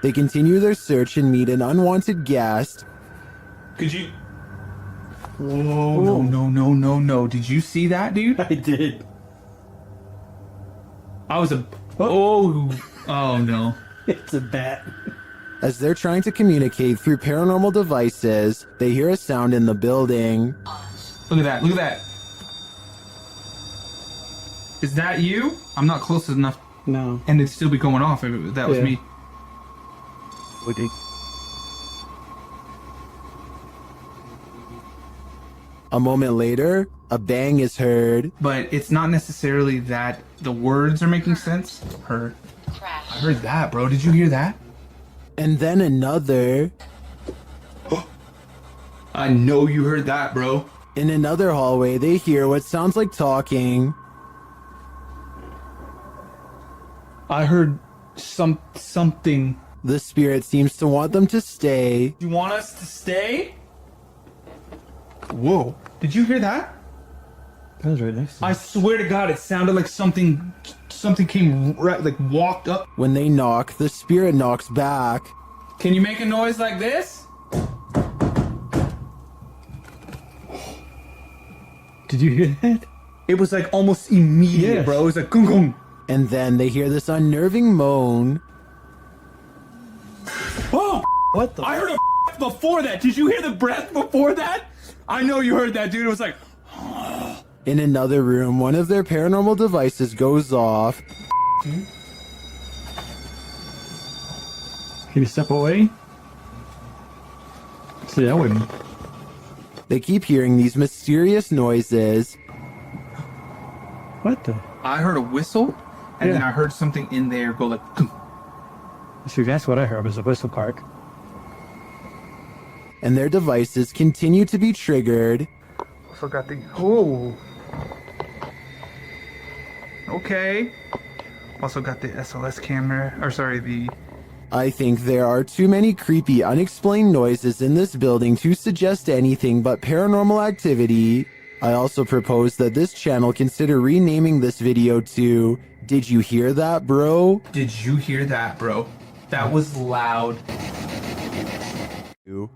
They continue their search and meet an unwanted guest. Could you... Whoa, no. Did you see that, dude? I did. I was a... Oh no. It's a bat. As they're trying to communicate through paranormal devices, they hear a sound in the building. Look at that. Is that you? I'm not close enough. No. And it'd still be going off if that was me. Would it? A moment later, a bang is heard. But it's not necessarily that the words are making sense. I heard that, bro. Did you hear that? And then another. I know you heard that, bro. In another hallway, they hear what sounds like talking. I heard something. The spirit seems to want them to stay. You want us to stay? Whoa. Did you hear that? That was right next to me. I swear to God, it sounded like something came right, like walked up. When they knock, the spirit knocks back. Can you make a noise like this? Did you hear that? It was like almost immediate, bro. It was like gung gung. And then they hear this unnerving moan. Oh! What the? I heard a before that. Did you hear the breath before that? I know you heard that, dude. It was like... In another room, one of their paranormal devices goes off. Can you step away? See, I wouldn't. They keep hearing these mysterious noises. What the? I heard a whistle, and then I heard something in there go like... See, that's what I heard was a whistle park. And their devices continue to be triggered. Forgot the... Oh. Okay. Also got the SLS camera, or sorry, the... I think there are too many creepy, unexplained noises in this building to suggest anything but paranormal activity. I also propose that this channel consider renaming this video to Did You Hear That, Bro? Did you hear that, bro? That was loud.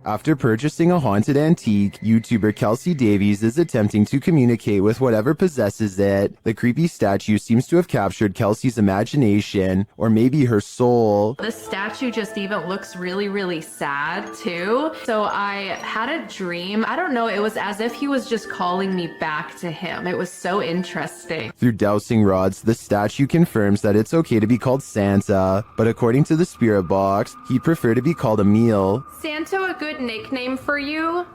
After purchasing a haunted antique, YouTuber Kelsey Davies is attempting to communicate with whatever possesses it. The creepy statue seems to have captured Kelsey's imagination, or maybe her soul. This statue just even looks really, really sad too. So I had a dream. I don't know, it was as if he was just calling me back to him. It was so interesting. Through dowsing rods, the statue confirms that it's okay to be called Santa, but according to the spirit box, he'd prefer to be called Emil. Santa, a good nickname for you?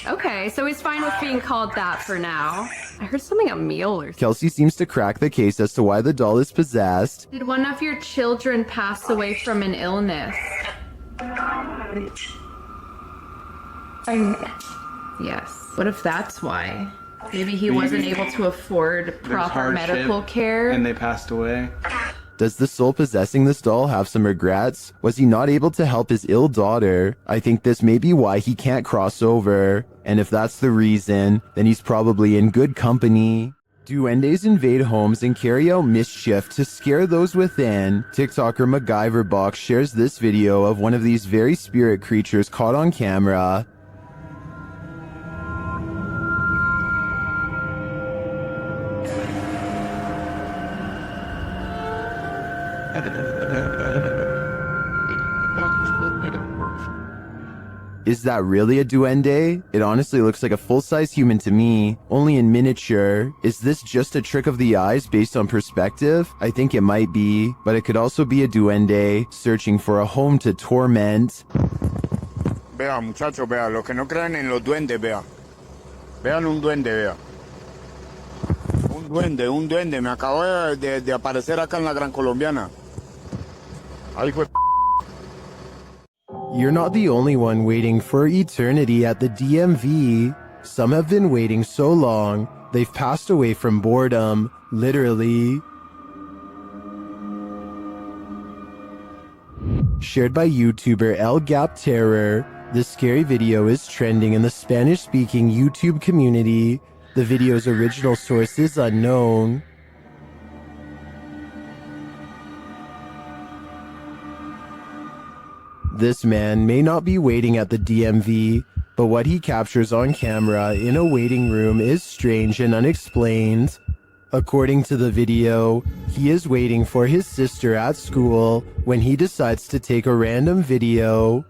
Okay, so he's fine with being called that for now. I heard something Emil or something. Kelsey seems to crack the case as to why the doll is possessed. Did one of your children pass away from an illness? Yes. What if that's why? Maybe he wasn't able to afford proper medical care. And they passed away. Does the soul possessing this doll have some regrets? Was he not able to help his ill daughter? I think this may be why he can't cross over. And if that's the reason, then he's probably in good company. Duendes invade homes and carry out mischief to scare those within. TikToker MacGyverBox shares this video of one of these very spirit creatures caught on camera. Is that really a duende? It honestly looks like a full-size human to me, only in miniature. Is this just a trick of the eyes based on perspective? I think it might be, but it could also be a duende searching for a home to torment. Vea, muchachos, vea, los que no crean en los duendes, vea. Vean un duende, vea. Un duende, me acabo de aparecer acá en la Gran Colombiana. Ay, hijo de... You're not the only one waiting for eternity at the DMV. Some have been waiting so long, they've passed away from boredom, literally. Shared by YouTuber El Gap Terror, this scary video is trending in the Spanish-speaking YouTube community. The video's original source is unknown. This man may not be waiting at the DMV, but what he captures on camera in a waiting room is strange and unexplained. According to the video, he is waiting for his sister at school when he decides to take a random video.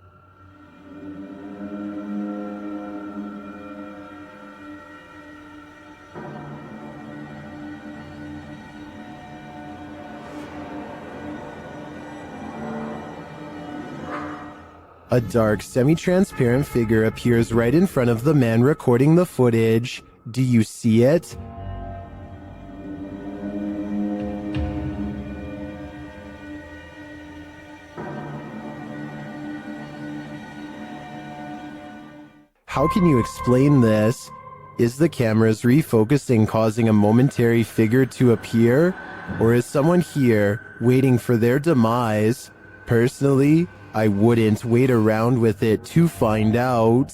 A dark, semi-transparent figure appears right in front of the man recording the footage. Do you see it? How can you explain this? Is the camera's refocusing causing a momentary figure to appear? Or is someone here waiting for their demise? Personally, I wouldn't wait around with it to find out.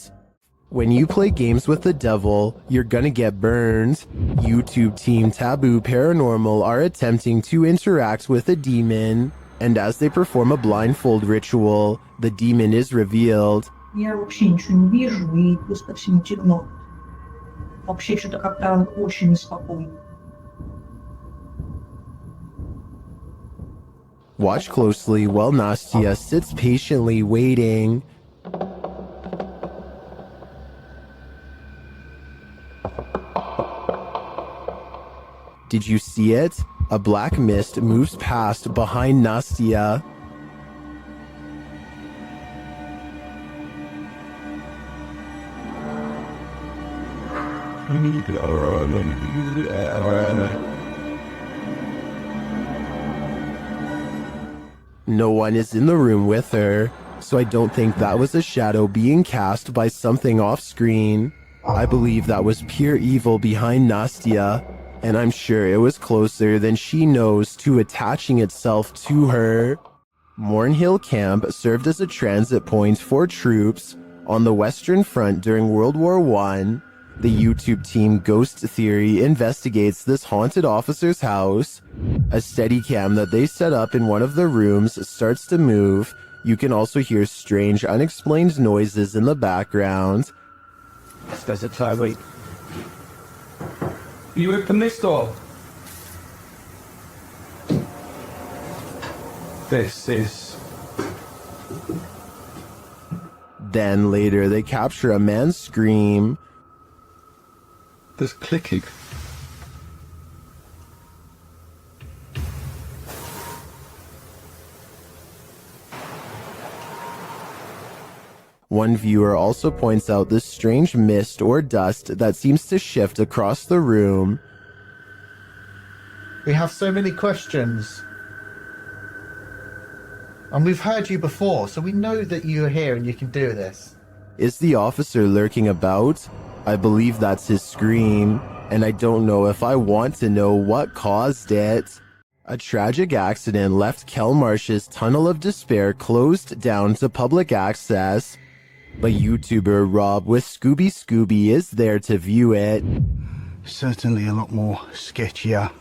When you play games with the devil, you're gonna get burned. YouTube team Taboo Paranormal are attempting to interact with a demon, and as they perform a blindfold ritual, the demon is revealed. Я вообще ничего не вижу, и просто всем темно. Вообще что-то как-то очень неспокойно. Watch closely while Nastia sits patiently waiting. Did you see it? A black mist moves past behind Nastia. No one is in the room with her, so I don't think that was a shadow being cast by something off screen. I believe that was pure evil behind Nastia, and I'm sure it was closer than she knows to attaching itself to her. Mornhill Camp served as a transit point for troops on the Western Front during World War I. The YouTube team Ghost Theory investigates this haunted officer's house. A Steadicam that they set up in one of the rooms starts to move You can also hear strange, unexplained noises in the background. Does it try wait? You open this door. This is. Then later they capture a man's scream. There's clicking. One viewer also points out this strange mist or dust that seems to shift across the room. We have so many questions. And we've heard you before, so we know that you're here and you can do this. Is the officer lurking about? I believe that's his scream, and I don't know if I want to know what caused it. A tragic accident left Kelmarsh's Tunnel of Despair closed down to public access, but YouTuber Rob with Scooby is there to view it. Certainly a lot more sketchier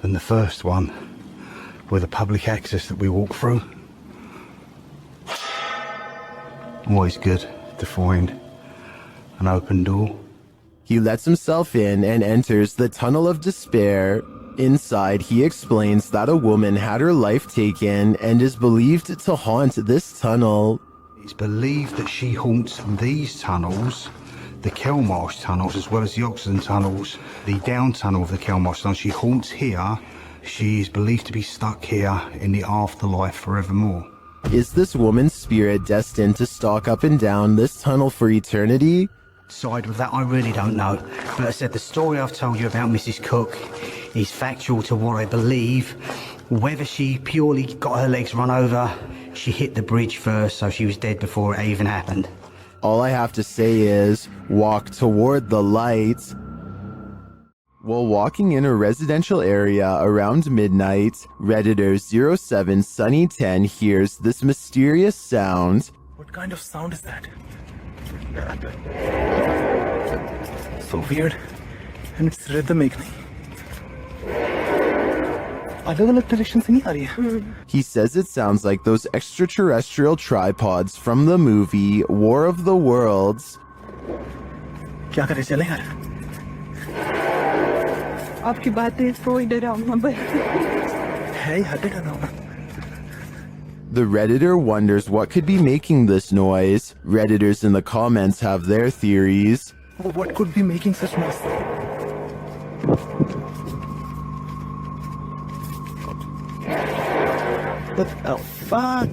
than the first one, with the public access that we walk through. Always good to find an open door. He lets himself in and enters the Tunnel of Despair. Inside, he explains that a woman had her life taken and is believed to haunt this tunnel. It's believed that she haunts these tunnels, the Kelmarsh tunnels, as well as the Oxenden tunnels, the down tunnel of the Kelmarsh tunnel. She haunts here. She is believed to be stuck here in the afterlife forevermore. Is this woman's spirit destined to stalk up and down this tunnel for eternity? Side with that, I really don't know. But I said the story I've told you about Mrs. Cook is factual to what I believe. Whether she purely got her legs run over, she hit the bridge first, so she was dead before it even happened. All I have to say is, walk toward the light. While walking in a residential area around midnight, Redditor 07 Sunny10 hears this mysterious sound. What kind of sound is that? So weird. And it's rhythmic. अलग-अलग direction से नहीं आ रही है. He says it sounds like those extraterrestrial tripods from the movie War of the Worlds. क्या करें चले यार? आपकी बातें कोई डरावना बन है यार डरावना. The Redditor wonders what could be making this noise. Redditors in the comments have their theories. What could be making such noise? What the fuck?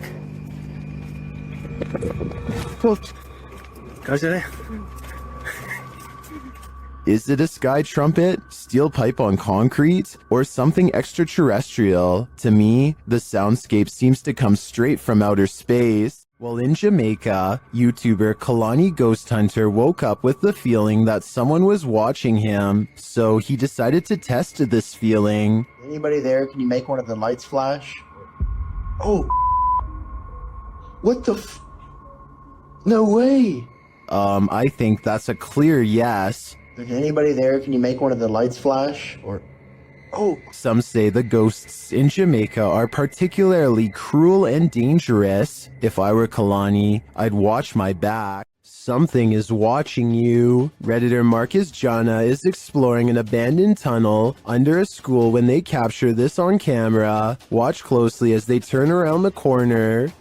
Is it a sky trumpet, steel pipe on concrete, or something extraterrestrial? To me, the soundscape seems to come straight from outer space. While in Jamaica, YouTuber Kalani Ghost Hunter woke up with the feeling that someone was watching him, so he decided to test this feeling. Anybody there? Can you make one of the lights flash? Oh. What the f... No way. I think that's a clear yes. Anybody there? Can you make one of the lights flash? Or... Oh. Some say the ghosts in Jamaica are particularly cruel and dangerous. If I were Kalani, I'd watch my back. Something is watching you. Redditor Marcus Jana is exploring an abandoned tunnel under a school when they capture this on camera. Watch closely as they turn around the corner.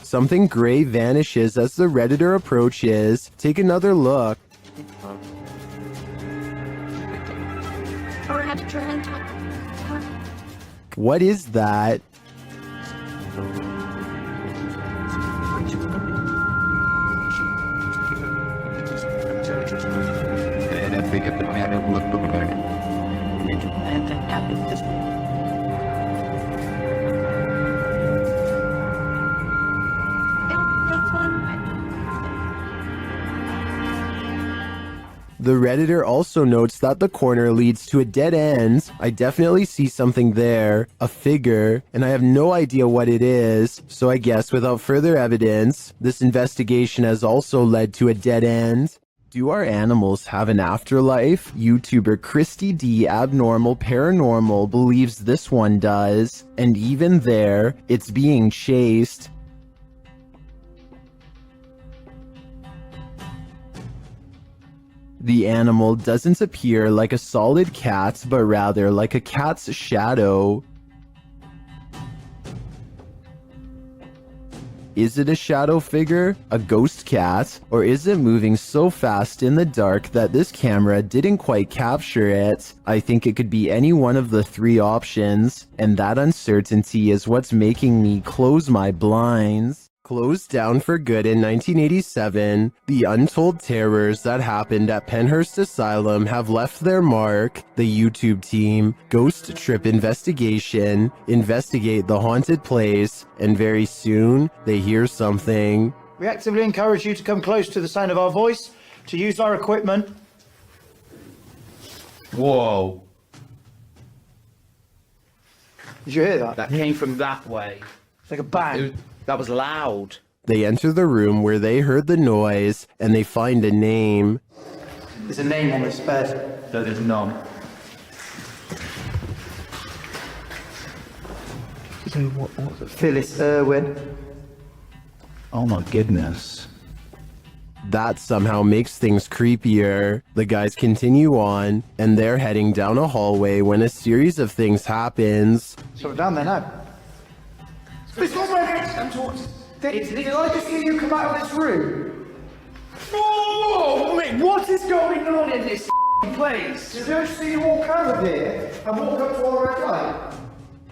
Something gray vanishes as the Redditor approaches. Take another look. What is that? The Redditor also notes that the corner leads to a dead end. I definitely see something there, a figure, and I have no idea what it is, so I guess without further evidence, this investigation has also led to a dead end. Do our animals have an afterlife? YouTuber Christy D Abnormal Paranormal believes this one does, and even there, it's being chased. The animal doesn't appear like a solid cat, but rather like a cat's shadow. Is it a shadow figure, a ghost cat, or is it moving so fast in the dark that this camera didn't quite capture it? I think it could be any one of the three options, and that uncertainty is what's making me close my blinds. Closed down for good in 1987, the untold terrors that happened at Penhurst Asylum have left their mark. The YouTube team, Ghost Trip Investigation, investigate the haunted place, and very soon, they hear something. We actively encourage you to come close to the sound of our voice, to use our equipment. Whoa. Did you hear that? That came from that way. It's like a bang. That was loud. They enter the room where they heard the noise, and they find a name. There's a name on this bed. No, there's none. So what's it? Phyllis Irwin. Oh my goodness. That somehow makes things creepier. The guys continue on, and they're heading down a hallway when a series of things happens. So we're down there now. This was my next. I'm talking. Did I just see you come out of this room? Oh, wait, what is going on in this place? Did I just see you walk over here and walk up to our red light?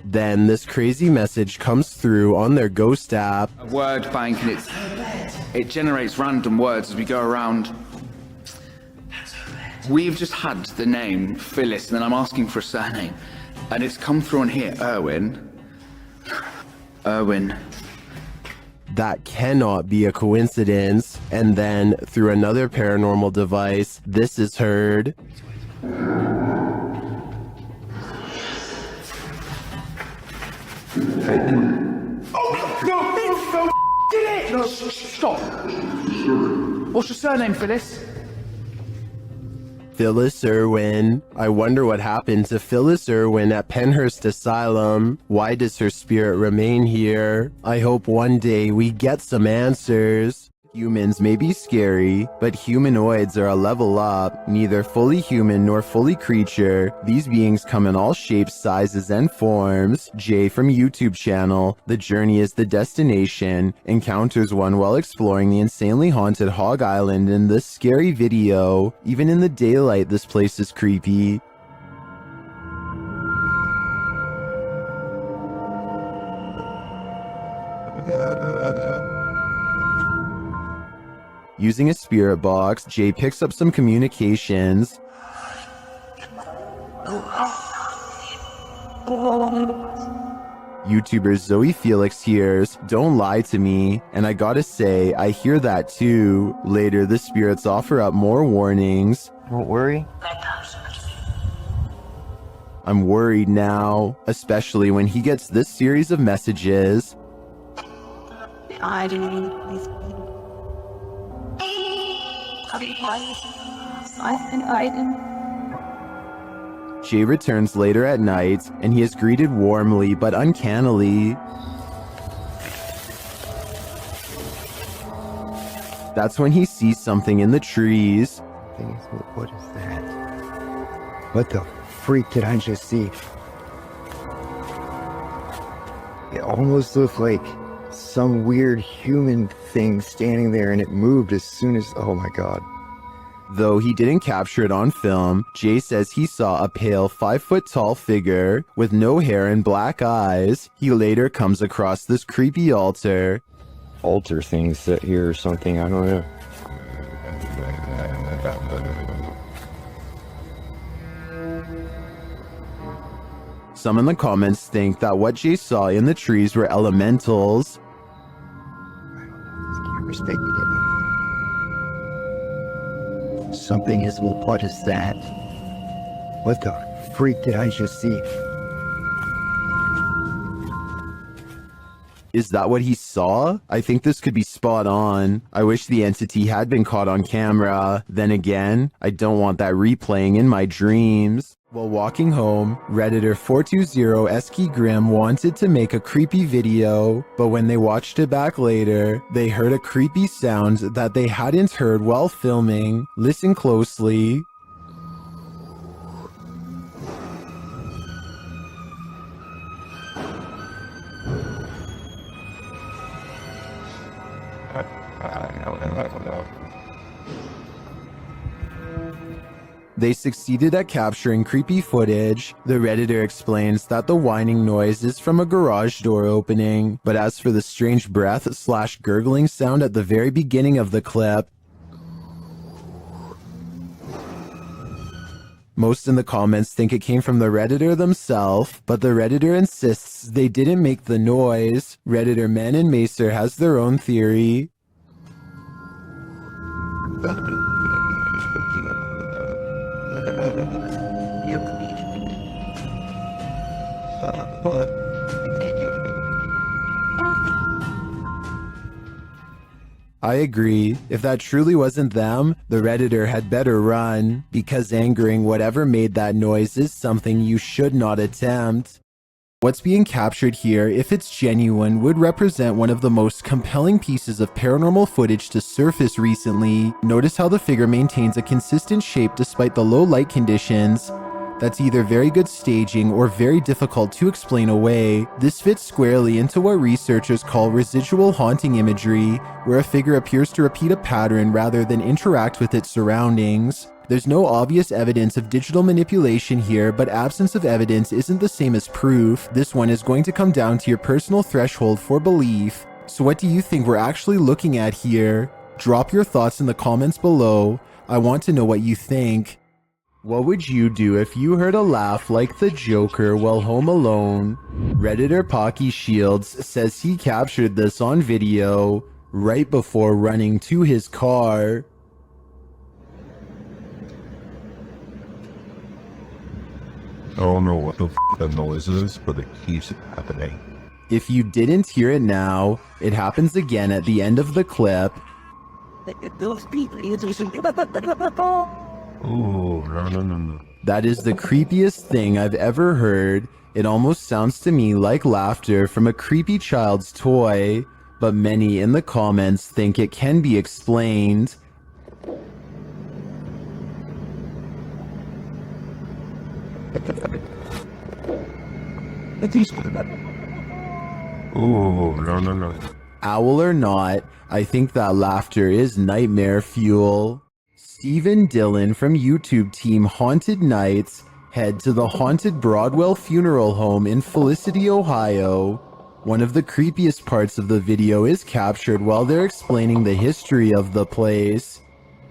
Then this crazy message comes through on their ghost app. A word bank, and it generates random words as we go around. We've just had the name Phyllis, and then I'm asking for a surname, and it's come through on here, Irwin. That cannot be a coincidence. And then, through another paranormal device, this is heard. Oh, no, did it! No, stop. What's your surname, Phyllis? Phyllis Irwin. I wonder what happened to Phyllis Irwin at Penhurst Asylum. Why does her spirit remain here? I hope one day we get some answers. Humans may be scary, but humanoids are a level up, neither fully human nor fully creature. These beings come in all shapes, sizes, and forms. Jay from YouTube channel, The Journey is the Destination, encounters one while exploring the insanely haunted Hog Island in this scary video. Even in the daylight, this place is creepy. Using a spirit box, Jay picks up some communications. YouTuber Zoe Felix hears, "Don't lie to me," and I gotta say, I hear that too. Later, the spirits offer up more warnings. Don't worry. I'm worried now, especially when he gets this series of messages. Jay returns later at night, and he is greeted warmly but uncannily. That's when he sees something in the trees. What is that? What the freak did I just see? It almost looked like some weird human thing standing there, and it moved as soon as, oh my god. Though he didn't capture it on film, Jay says he saw a pale 5-foot-tall figure with no hair and black eyes. He later comes across this creepy altar. Altar things that here or something, I don't know. Some in the comments think that what Jay saw in the trees were elementals. Something is, well, what is that? What the freak did I just see? Is that what he saw? I think this could be spot on. I wish the entity had been caught on camera. Then again, I don't want that replaying in my dreams. While walking home, Redditor 420SKGrim wanted to make a creepy video, but when they watched it back later, they heard a creepy sound that they hadn't heard while filming. Listen closely. They succeeded at capturing creepy footage. The Redditor explains that the whining noise is from a garage door opening, but as for the strange breath/gurgling sound at the very beginning of the clip, most in the comments think it came from the Redditor themselves, but the Redditor insists they didn't make the noise. Redditor Men and Macer has their own theory. I agree. If that truly wasn't them, the Redditor had better run, because angering whatever made that noise is something you should not attempt. What's being captured here, if it's genuine, would represent one of the most compelling pieces of paranormal footage to surface recently. Notice how the figure maintains a consistent shape despite the low light conditions. That's either very good staging or very difficult to explain away. This fits squarely into what researchers call residual haunting imagery, where a figure appears to repeat a pattern rather than interact with its surroundings. There's no obvious evidence of digital manipulation here, but absence of evidence isn't the same as proof. This one is going to come down to your personal threshold for belief. So what do you think we're actually looking at here? Drop your thoughts in the comments below. I want to know what you think. What would you do if you heard a laugh like the Joker while home alone? Redditor Pocky Shields says he captured this on video right before running to his car. I don't know what the that noise is, but it keeps happening. If you didn't hear it now, it happens again at the end of the clip. Oh, no. That is the creepiest thing I've ever heard. It almost sounds to me like laughter from a creepy child's toy, but many in the comments think it can be explained. Oh, no. Owl or not, I think that laughter is nightmare fuel. Stephen Dillon from YouTube team Haunted Nights head to the haunted Broadwell Funeral Home in Felicity, Ohio. One of the creepiest parts of the video is captured while they're explaining the history of the place.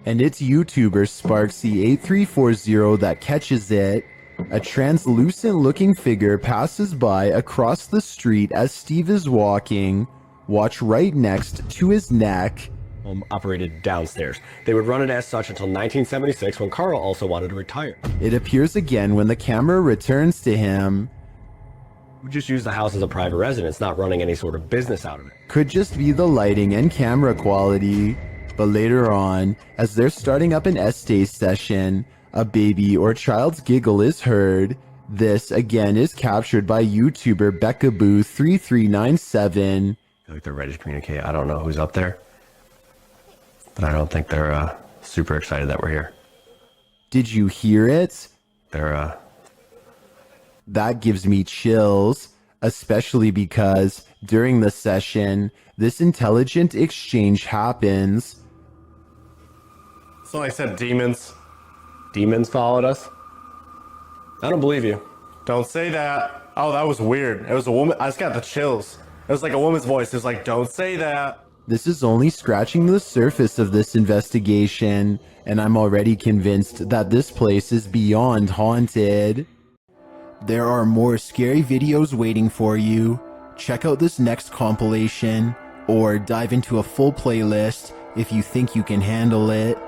And it's YouTuber Sparksy8340 that catches it. A translucent looking figure passes by across the street as Steve is walking. Watch right next to his neck. Operated downstairs. They would run it as such until 1976 when Carl also wanted to retire. It appears again when the camera returns to him. We just use the house as a private residence, not running any sort of business out of it. Could just be the lighting and camera quality. But later on, as they're starting up an essay session, a baby or child's giggle is heard. This again is captured by YouTuber Beckaboo3397. I feel like they're ready to communicate. I don't know who's up there, but I don't think they're super excited that we're here. Did you hear it? They're That gives me chills, especially because during the session, this intelligent exchange happens. So I said demons. Demons followed us? I don't believe you. Don't say that. Oh, that was weird. It was a woman. I just got the chills. It was like a woman's voice. It was like, don't say that. This is only scratching the surface of this investigation, and I'm already convinced that this place is beyond haunted. There are more scary videos waiting for you. Check out this next compilation, or dive into a full playlist if you think you can handle it.